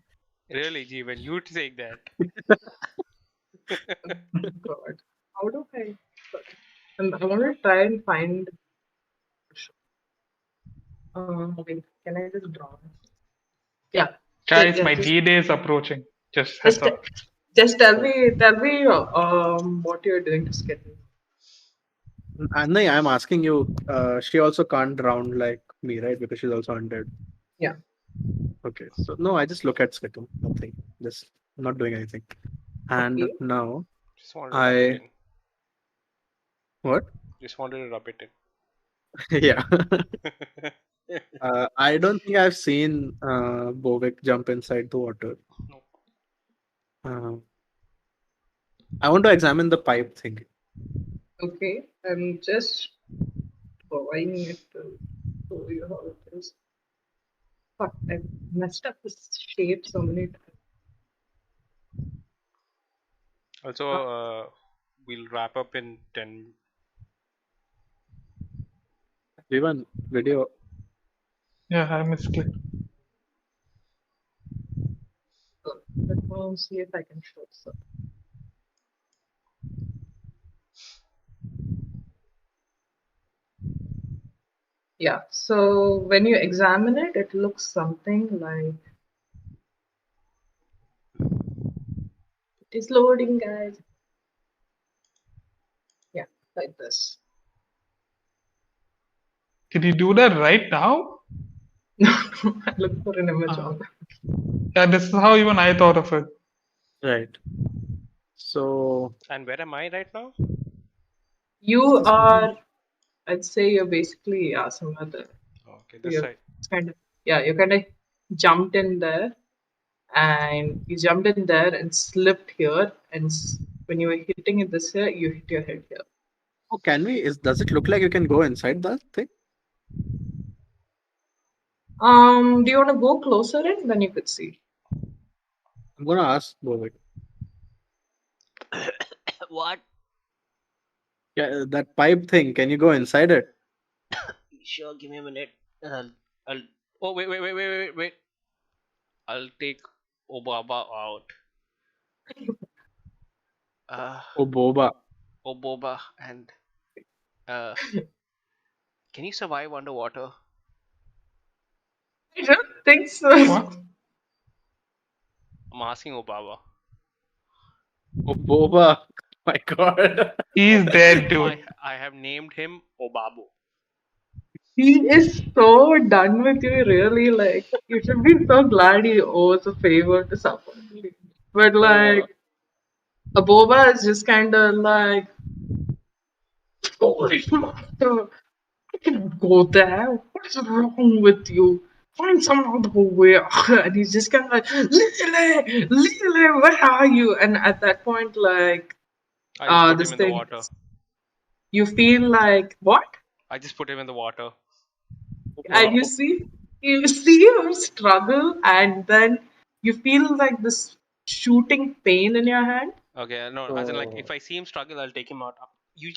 Speaker 4: Really, Jeevan, you take that.
Speaker 1: God, how do I? I want to try and find. Wait, can I just draw? Yeah.
Speaker 3: Guys,
Speaker 1: Yeah,
Speaker 3: my
Speaker 1: just
Speaker 3: D-Day is approaching. Just heads
Speaker 1: just
Speaker 3: up.
Speaker 1: just tell me what you're doing to Skitten.
Speaker 2: No, I'm asking you, she also can't drown like me, right? Because she's also undead.
Speaker 1: Yeah.
Speaker 2: Okay, so no, I just look at Skitten, nothing, just not doing anything. And
Speaker 1: Okay.
Speaker 2: now
Speaker 4: Just wanted to rub it
Speaker 2: I
Speaker 4: in.
Speaker 2: what?
Speaker 4: Just wanted to rub it
Speaker 2: Yeah.
Speaker 4: in.
Speaker 2: I don't think I've seen Bovic jump inside the water.
Speaker 4: No.
Speaker 2: Uh, I want to examine the pipe thing.
Speaker 1: Okay. I'm just drawing it to show you how it is. Fuck, I messed up this shape so many times.
Speaker 4: Also,
Speaker 1: Uh,
Speaker 4: we'll wrap up in 10.
Speaker 2: Even video.
Speaker 3: Yeah, I misclicked.
Speaker 1: Let me see if I can show some. Yeah, so when you examine it, it looks something like it is loading, guys. Yeah, like this.
Speaker 3: Did you do that right now?
Speaker 1: I look for an image
Speaker 3: Ah.
Speaker 1: on that.
Speaker 3: Yeah, this is how even I thought of it.
Speaker 2: Right. So
Speaker 4: And where am I right now?
Speaker 1: You are, I'd say you're basically, yeah, somewhere there.
Speaker 4: Okay,
Speaker 1: So
Speaker 4: this
Speaker 1: you're
Speaker 4: side.
Speaker 1: it's kind of, yeah, you kind of jumped in there and you jumped in there and slipped here. And when you were hitting it this here, you hit your head here.
Speaker 2: oh, can we? Does it look like you can go inside that thing?
Speaker 1: Do you want to go closer in? Then you could see.
Speaker 2: I'm gonna ask Bovic.
Speaker 4: What?
Speaker 2: Yeah, that pipe thing. Can you go inside it?
Speaker 4: Sure, give me a minute. I'll. Oh, wait. I'll take Obaba out.
Speaker 2: Oh, Boba.
Speaker 4: Oboba and uh, can you survive underwater?
Speaker 1: I don't think so.
Speaker 3: What?
Speaker 4: I'm asking Obaba.
Speaker 2: Oh, Boba. My God.
Speaker 3: He's dead, dude.
Speaker 4: I have named him Obabu.
Speaker 1: He is so done with you, really. Like, you should be so glad he owes a favor to someone. But,
Speaker 2: Uh,
Speaker 1: like, a boba is just kind of like, holy master, I can go there. What's wrong with you? Find some other way. And he's just kind of like, Lily, where are you? And at that point, like,
Speaker 4: I just put him
Speaker 1: this
Speaker 4: in the
Speaker 1: thing,
Speaker 4: water.
Speaker 1: you feel like, what?
Speaker 4: I just put him in the water.
Speaker 1: And
Speaker 2: wow.
Speaker 1: you see him struggle, and then you feel like this shooting pain in your hand.
Speaker 4: Okay, no, as in like if I see him struggle, I'll take him out. You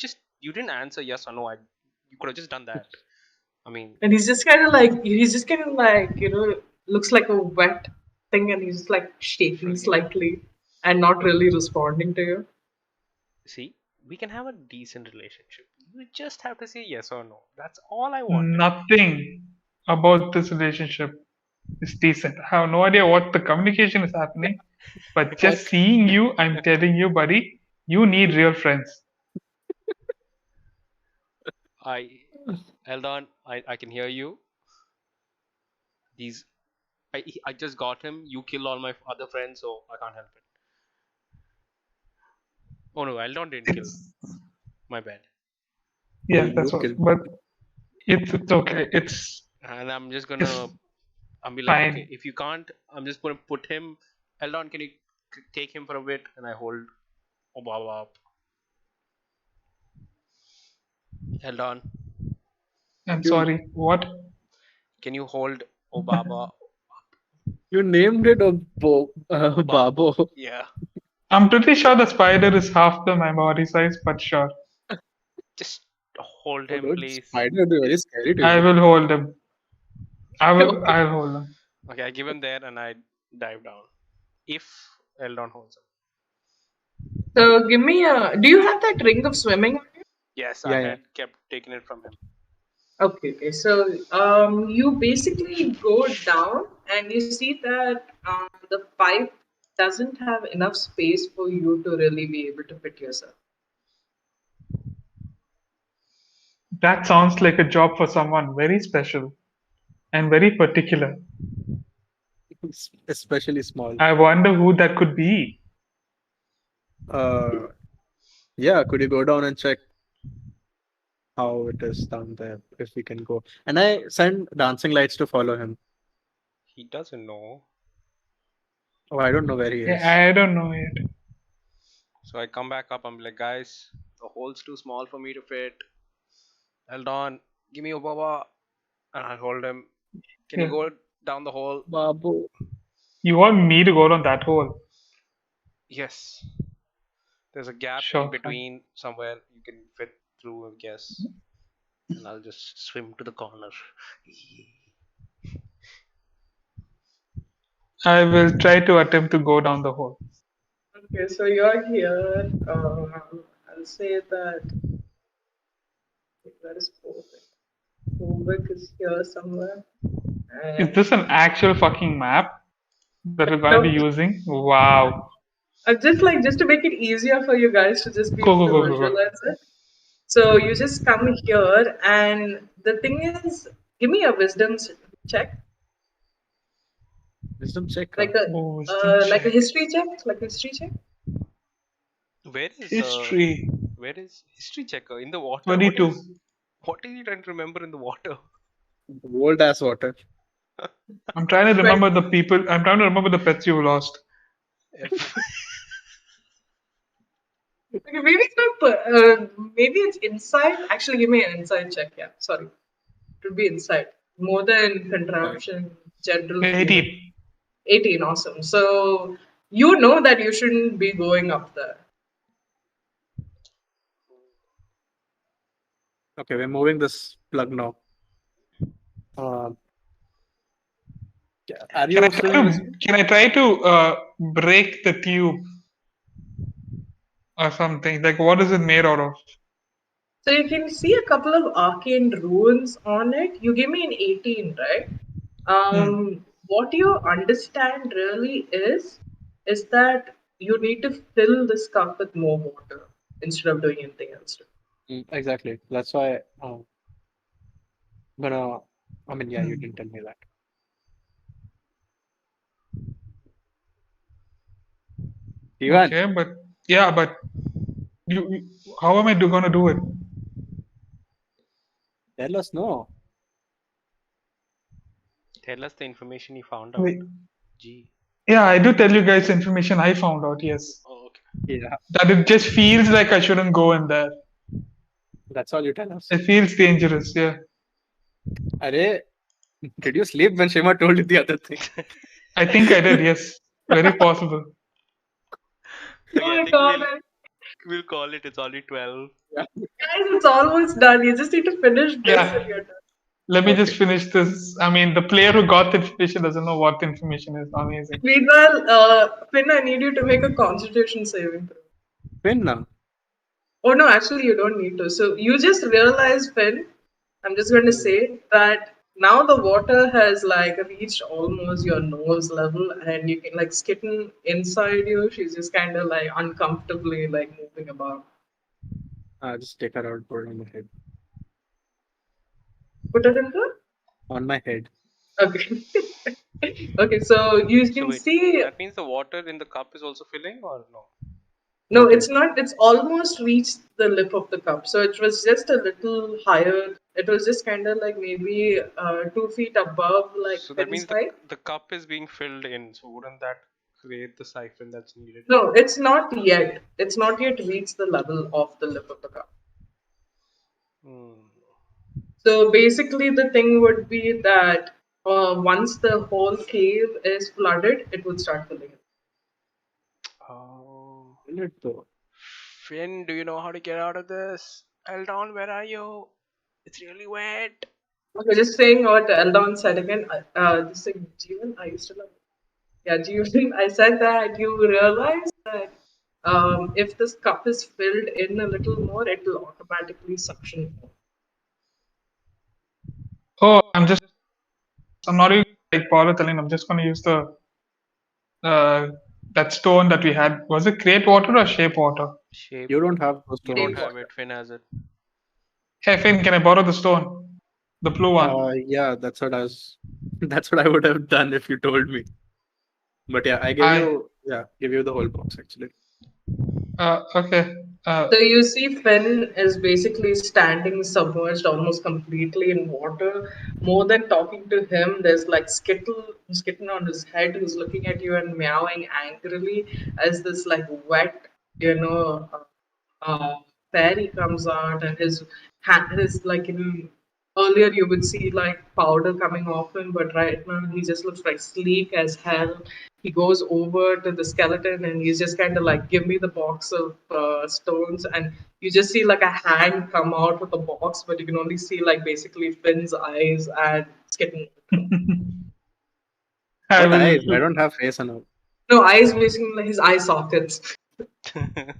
Speaker 4: didn't answer yes or no. You could have just done that. I mean,
Speaker 1: And he's just kind of like, looks like a wet thing, and he's just like shaking
Speaker 4: friggin'.
Speaker 1: slightly and not really responding to you.
Speaker 4: See, we can have a decent relationship. You just have to say yes or no. That's all I wanted.
Speaker 3: Nothing about this relationship is decent. I have no idea what the communication is happening, but just seeing you, I'm telling you, buddy, you need real friends.
Speaker 4: Eldon, I can hear you. He's, I just got him. You kill all my other friends, so I can't help it. Oh no, Eldon didn't kill.
Speaker 3: It's
Speaker 4: My bad.
Speaker 3: yeah,
Speaker 2: You
Speaker 3: that's what.
Speaker 2: killed.
Speaker 3: But it's okay. It's
Speaker 4: And I'm just
Speaker 3: it's
Speaker 4: gonna, I'll be like,
Speaker 3: fine.
Speaker 4: okay, if you can't, I'm just gonna put him. Eldon, can you take him for a bit? And I hold Obaba up. Eldon,
Speaker 3: I'm
Speaker 2: You
Speaker 3: sorry. What?
Speaker 4: can you hold Obaba?
Speaker 2: you named it a
Speaker 4: Obabo.
Speaker 2: Babo.
Speaker 4: Yeah.
Speaker 3: I'm pretty sure the spider is half my body size, but sure.
Speaker 4: Just hold
Speaker 2: Oh,
Speaker 4: him,
Speaker 2: dude,
Speaker 4: please.
Speaker 2: spider would be very scary to
Speaker 3: I
Speaker 2: you.
Speaker 3: will hold him.
Speaker 1: Okay.
Speaker 3: I'll hold him.
Speaker 4: Okay, I give him there and I dive down. If Eldon holds him.
Speaker 1: So give me a. Do you have that ring of swimming?
Speaker 4: Yes, I
Speaker 2: Yeah, yeah.
Speaker 4: had kept taking it from him.
Speaker 1: Okay. So you basically go down and you see that the pipe doesn't have enough space for you to really be able to fit yourself.
Speaker 3: That sounds like a job for someone very special and very particular.
Speaker 2: Especially small.
Speaker 3: I wonder who that could be.
Speaker 2: Uh, yeah. Could you go down and check how it is down there if we can go? And I send dancing lights to follow him.
Speaker 4: He doesn't know.
Speaker 2: Oh, I don't know where he is.
Speaker 3: Yeah, I don't know yet.
Speaker 4: So I come back up. I'm like, guys, the hole's too small for me to fit. Eldon, give me Obaba. And I hold him. Can you
Speaker 3: Yeah.
Speaker 4: go down the hole?
Speaker 2: Babu.
Speaker 3: You want me to go down that hole?
Speaker 4: Yes. There's a gap in
Speaker 3: Sure, fine.
Speaker 4: between somewhere you can fit through, I guess. and I'll just swim to the corner.
Speaker 3: I will try to attempt to go down the hole.
Speaker 1: Okay, so you're here. I'll say that. Where is Bovic? Bovic is here somewhere.
Speaker 3: Is
Speaker 1: And
Speaker 3: this an actual fucking map that we're going to be
Speaker 1: no,
Speaker 3: using? Wow.
Speaker 1: I'm just to make it easier for you guys to just be
Speaker 3: Go,
Speaker 1: able
Speaker 3: go,
Speaker 1: to
Speaker 3: go, go, go.
Speaker 1: visualize it. So you just come here, and the thing is, give me a wisdom check,
Speaker 2: Wisdom check.
Speaker 1: like a
Speaker 3: Oh, wisdom
Speaker 1: like a
Speaker 3: check.
Speaker 1: history check, like a history check.
Speaker 4: Where is
Speaker 3: History.
Speaker 4: history checker in the water?
Speaker 3: 22.
Speaker 4: What are you trying to remember in the water?
Speaker 2: Old ass water.
Speaker 3: I'm trying to
Speaker 1: But
Speaker 3: remember the people. I'm trying to remember the pets you lost.
Speaker 4: If-
Speaker 1: okay, maybe it's not. Maybe it's inside. Actually, give me an inside check. Yeah, sorry, it would be inside more than contraption. General feeling.
Speaker 3: 18.
Speaker 1: 18, awesome. So you know that you shouldn't be going up there.
Speaker 2: Okay, we're moving this plug now. Yeah. Are
Speaker 3: Can I
Speaker 2: you
Speaker 3: try
Speaker 2: swimming this?
Speaker 3: to break the tube or something? Like, what is it made out of?
Speaker 1: So you can see a couple of arcane runes on it. You give me an 18, right?
Speaker 3: Hmm.
Speaker 1: What you understand really is that you need to fill this cup with more water instead of doing anything else.
Speaker 2: Exactly. That's why I'm gonna. I mean, yeah, you
Speaker 3: Hmm.
Speaker 2: didn't tell me that. Ivan,
Speaker 3: Okay, but yeah, but how am I going to do it?
Speaker 2: tell us no.
Speaker 4: Tell us the information you found out.
Speaker 3: Wait.
Speaker 4: Gee.
Speaker 3: Yeah, I do tell you guys information I found out. Yes,
Speaker 4: Oh, okay.
Speaker 2: Yeah,
Speaker 3: that it just feels like I shouldn't go in there.
Speaker 2: that's all you tell us.
Speaker 3: It feels dangerous. Yeah,
Speaker 2: Arey, did you sleep when Shima told you the other thing?
Speaker 3: I think I did. Yes, very possible.
Speaker 1: Oh
Speaker 4: Okay, I
Speaker 1: my
Speaker 4: think
Speaker 1: god,
Speaker 4: we'll call it. It's only 12.
Speaker 2: Yeah.
Speaker 1: guys, it's almost done. You just need to finish this and
Speaker 3: Yeah,
Speaker 1: you're done.
Speaker 3: let me just
Speaker 2: Okay.
Speaker 3: finish this. I mean, the player who got the information doesn't know what the information is. Amazing.
Speaker 1: Meanwhile, Finn, I need you to make a constitution saving throw.
Speaker 2: When now?
Speaker 1: Oh no, actually, you don't need to. So you just realize, Finn, I'm just going to say that now the water has like reached almost your nose level, and you can like Skitten inside you. She's just kind of like uncomfortably like moving about.
Speaker 2: Just take her out, put it on my head.
Speaker 1: Put it in the.
Speaker 2: On my head.
Speaker 1: Okay. Okay, so you
Speaker 4: So
Speaker 1: can
Speaker 4: wait,
Speaker 1: see.
Speaker 4: that means the water in the cup is also filling, or no?
Speaker 1: No,
Speaker 2: Okay.
Speaker 1: it's not. It's almost reached the lip of the cup. So it was just a little higher. It was just kind of like maybe 2 feet above like
Speaker 4: So that
Speaker 1: Finn's
Speaker 4: means
Speaker 1: height.
Speaker 4: the cup is being filled in. So wouldn't that create the siphon that's needed?
Speaker 1: No, it's not yet. It's not yet reached the level of the lip of the cup.
Speaker 4: Hmm.
Speaker 1: So basically, the thing would be that once the whole cave is flooded, it would start filling.
Speaker 4: Oh.
Speaker 2: Will it though?
Speaker 4: Finn, do you know how to get out of this? Eldon, where are you? It's really wet.
Speaker 1: Okay, just saying what Eldon said again. Just saying, Jeevan, are you still up? Yeah, Jeevan, I said that you realize that if this cup is filled in a little more, it will automatically suction more.
Speaker 3: Oh, I'm not even like polyethylene. I'm just going to use the uh, that stone that we had. Was it create water or shape water?
Speaker 4: Shape
Speaker 2: You don't
Speaker 4: water.
Speaker 2: have those
Speaker 4: You don't
Speaker 2: stones.
Speaker 4: have it. Finn has it.
Speaker 3: Hey Finn, can I borrow the stone? The blue one.
Speaker 2: Yeah, that's what I was. That's what I would have done if you told me. But yeah, I
Speaker 3: I
Speaker 2: give you the whole box actually.
Speaker 3: okay.
Speaker 1: So you see, Finn is basically standing submerged almost completely in water. More than talking to him, there's like Skitten on his head who's looking at you and meowing angrily as this like wet, you know, fairy comes out and his like Earlier, you would see like powder coming off him, but right now he just looks like sleek as hell. He goes over to the skeleton and he's just kind of like, "Give me the box of stones," and you just see like a hand come out with the box, but you can only see like basically Finn's eyes and Skitten.
Speaker 3: I
Speaker 2: What
Speaker 3: will.
Speaker 2: eyes? I don't have face and all.
Speaker 1: No, eyes basically like his eye sockets.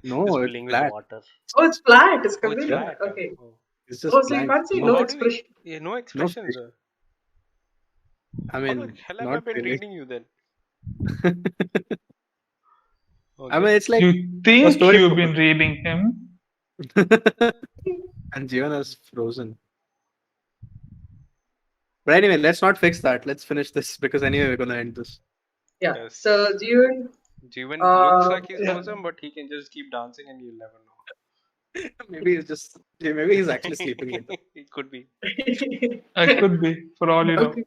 Speaker 2: No,
Speaker 4: Just
Speaker 2: it's
Speaker 4: filling with
Speaker 2: flat.
Speaker 4: water.
Speaker 1: Oh, it's flat. It's
Speaker 4: Oh, it's
Speaker 1: completely
Speaker 2: Yeah,
Speaker 1: flat.
Speaker 4: flat.
Speaker 1: Okay.
Speaker 4: Oh.
Speaker 2: it's
Speaker 1: Oh,
Speaker 2: just
Speaker 1: so you
Speaker 2: blank.
Speaker 1: can't see
Speaker 4: So
Speaker 1: no
Speaker 2: No,
Speaker 4: how do we?
Speaker 1: expression.
Speaker 4: Yeah, no
Speaker 2: no
Speaker 4: expressions.
Speaker 2: face. I
Speaker 4: How the
Speaker 2: mean,
Speaker 4: hell have I
Speaker 2: not
Speaker 4: been
Speaker 2: really.
Speaker 4: reading you then?
Speaker 2: I mean,
Speaker 4: Okay.
Speaker 2: it's like
Speaker 3: You
Speaker 2: a
Speaker 3: think
Speaker 2: story
Speaker 3: you've
Speaker 2: for
Speaker 3: been reading him?
Speaker 2: and Jivan is frozen. But anyway, let's not fix that. Let's finish this because anyway we're gonna end this.
Speaker 1: Yeah. So
Speaker 4: Yes.
Speaker 1: June,
Speaker 4: Jeevan looks
Speaker 1: uh,
Speaker 4: like he's
Speaker 3: Yeah.
Speaker 4: frozen, but he can just keep dancing and you'll never
Speaker 2: Maybe he's actually sleeping
Speaker 4: know.
Speaker 2: like that.
Speaker 4: It could be.
Speaker 3: I could be, for all you know.
Speaker 1: okay.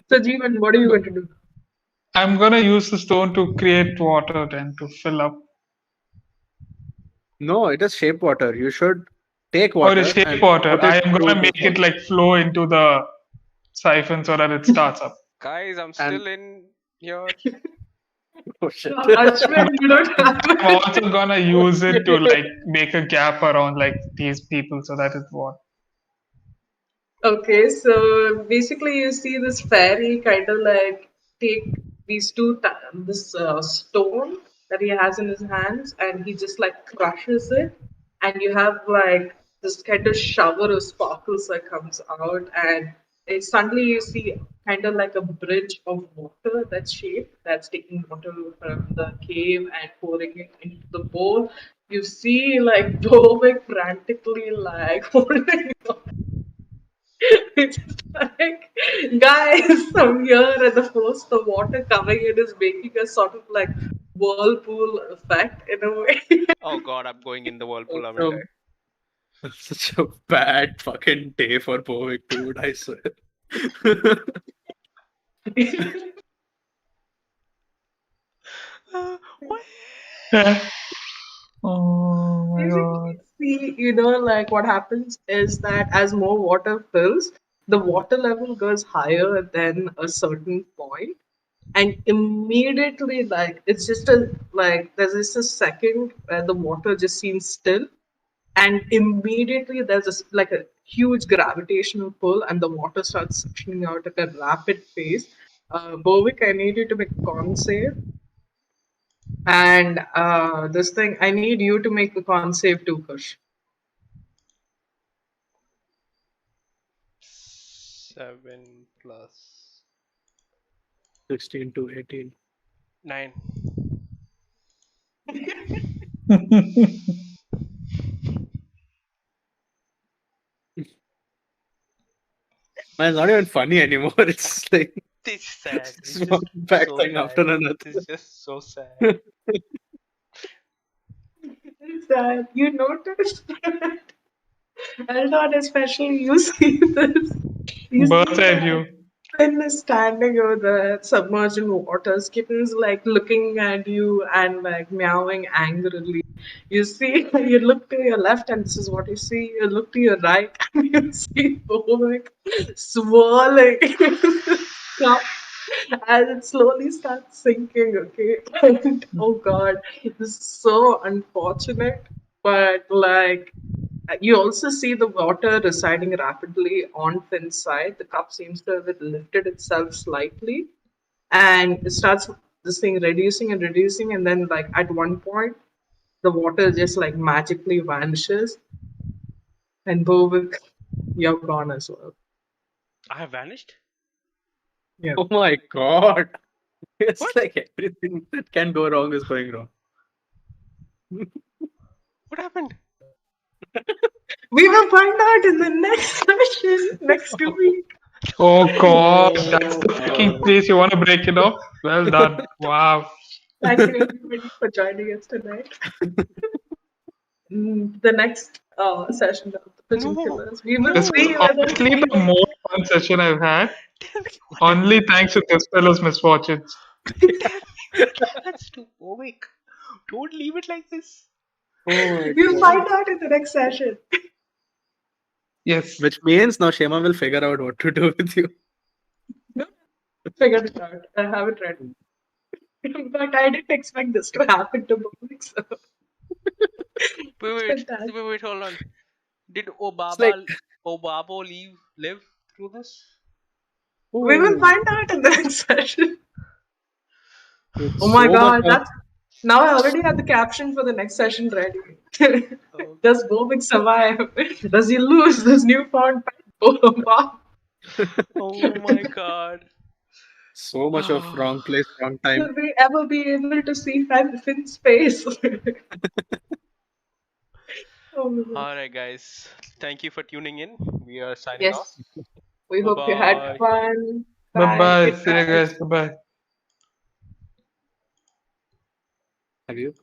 Speaker 1: So Jeevan, what are you going to do?
Speaker 3: I'm gonna use the stone to create water then to fill up.
Speaker 2: No, it is shape water. You should take
Speaker 3: Or the
Speaker 2: water
Speaker 3: shape
Speaker 2: and
Speaker 3: water.
Speaker 2: put it
Speaker 3: I am
Speaker 2: through
Speaker 3: gonna
Speaker 2: the
Speaker 3: make
Speaker 2: thing.
Speaker 3: it like flow into the siphon so that it starts up.
Speaker 4: Guys, I'm
Speaker 2: And
Speaker 4: still in here.
Speaker 2: oh shit.
Speaker 1: Ashwin, you don't have
Speaker 3: I'm
Speaker 1: it.
Speaker 3: also gonna use it to like make a gap around like these people so that it's what.
Speaker 1: Okay, so basically, you see this fairy kind of like take these this stone that he has in his hands, and he just like crushes it, and you have like this kind of shower of sparkles that comes out, and suddenly you see kind of like a bridge of water that's shaped, that's taking water from the cave and pouring it into the bowl. You see like Bovic frantically like holding it's like, guys, I'm here, and the force, the water coming in is making a sort of like whirlpool effect in a way.
Speaker 4: Oh god, I'm going in the whirlpool. I will
Speaker 2: So,
Speaker 4: die.
Speaker 2: such a bad fucking day for Bovic, dude, I swear.
Speaker 4: What?
Speaker 3: Oh my
Speaker 1: Basically,
Speaker 3: god.
Speaker 1: see, like what happens is that as more water fills, the water level goes higher than a certain point, and immediately, like, it's just a like, there's just a second where the water just seems still, and immediately there's like a huge gravitational pull and the water starts suctioning out at a rapid pace. Bovic, I need you to make a con save, and this thing I need you to make a con save too, Kush.
Speaker 4: 7 plus
Speaker 2: 16 to 18.
Speaker 4: 9.
Speaker 2: Man, it's not even funny anymore. It's like
Speaker 4: It's sad. It's
Speaker 2: just one
Speaker 4: just
Speaker 2: bad
Speaker 4: so
Speaker 2: thing
Speaker 4: sad.
Speaker 2: after another.
Speaker 4: It's just so sad.
Speaker 1: Is that you notice that Eldon, especially you see this, you
Speaker 3: Bird's
Speaker 1: see
Speaker 3: eye
Speaker 1: that
Speaker 3: view.
Speaker 1: Finn is standing over the submerged in water. Skitten's like looking at you and like meowing angrily. You see, you look to your left, and this is what you see. You look to your right, and you see Bovic swirling this cup as it slowly starts sinking. Okay, and oh god, this is so unfortunate. But like you also see the water receding rapidly on Finn's side. The cup seems to have lifted itself slightly, and it starts this thing reducing and reducing, and then like at one point, the water just like magically vanishes, and Bovic, you're gone as well.
Speaker 4: I have vanished?
Speaker 1: Yeah,
Speaker 2: Oh my god. It's
Speaker 4: What?
Speaker 2: like everything that can go wrong is going wrong.
Speaker 4: What happened?
Speaker 1: we will find out in the next session next week.
Speaker 3: Oh god, that's
Speaker 2: Oh
Speaker 3: the fucking
Speaker 2: god.
Speaker 3: place you wanna break it off? Well done. Wow.
Speaker 1: Thank you everybody for joining us tonight. The next session of the Pigeon
Speaker 4: No,
Speaker 1: Killers, we will
Speaker 3: This
Speaker 4: no.
Speaker 3: was
Speaker 1: see whether
Speaker 3: honestly the most fun session I've had.
Speaker 4: Tell me what
Speaker 3: Only thanks to this fellow's misfortunes.
Speaker 4: Tell me what happens to Bovic. Don't leave it like this.
Speaker 2: Oh my
Speaker 1: we'll
Speaker 2: god.
Speaker 1: find out in the next session.
Speaker 3: Yes.
Speaker 2: Which means now Shema will figure out what to do with you.
Speaker 1: Figured it out. I have it ready. But I didn't expect this to happen to Bovic. So
Speaker 4: Wait,
Speaker 1: fantastic.
Speaker 4: wait, hold on. Did
Speaker 2: It's like,
Speaker 4: Obabo live through this?
Speaker 1: We will
Speaker 2: oh,
Speaker 1: find out in the next session.
Speaker 2: with
Speaker 1: Oh my
Speaker 2: so much
Speaker 1: god,
Speaker 2: of
Speaker 1: that's now I already have the caption for the next session ready.
Speaker 4: Oh,
Speaker 1: Does Bovic survive? Does he lose this newfound pet? Bob?
Speaker 4: oh my god.
Speaker 2: so much of wrong place, wrong time.
Speaker 1: Will we ever be able to see Finn's face? Oh my god.
Speaker 4: Alright, guys. Thank you for tuning in. We are signing off.
Speaker 1: Yes, we
Speaker 4: Bye
Speaker 1: hope you had
Speaker 4: bye.
Speaker 1: fun.
Speaker 3: Bye
Speaker 1: Bye.
Speaker 3: bye.
Speaker 1: Good
Speaker 3: See you
Speaker 1: night.
Speaker 3: guys. Bye bye.
Speaker 2: Have you?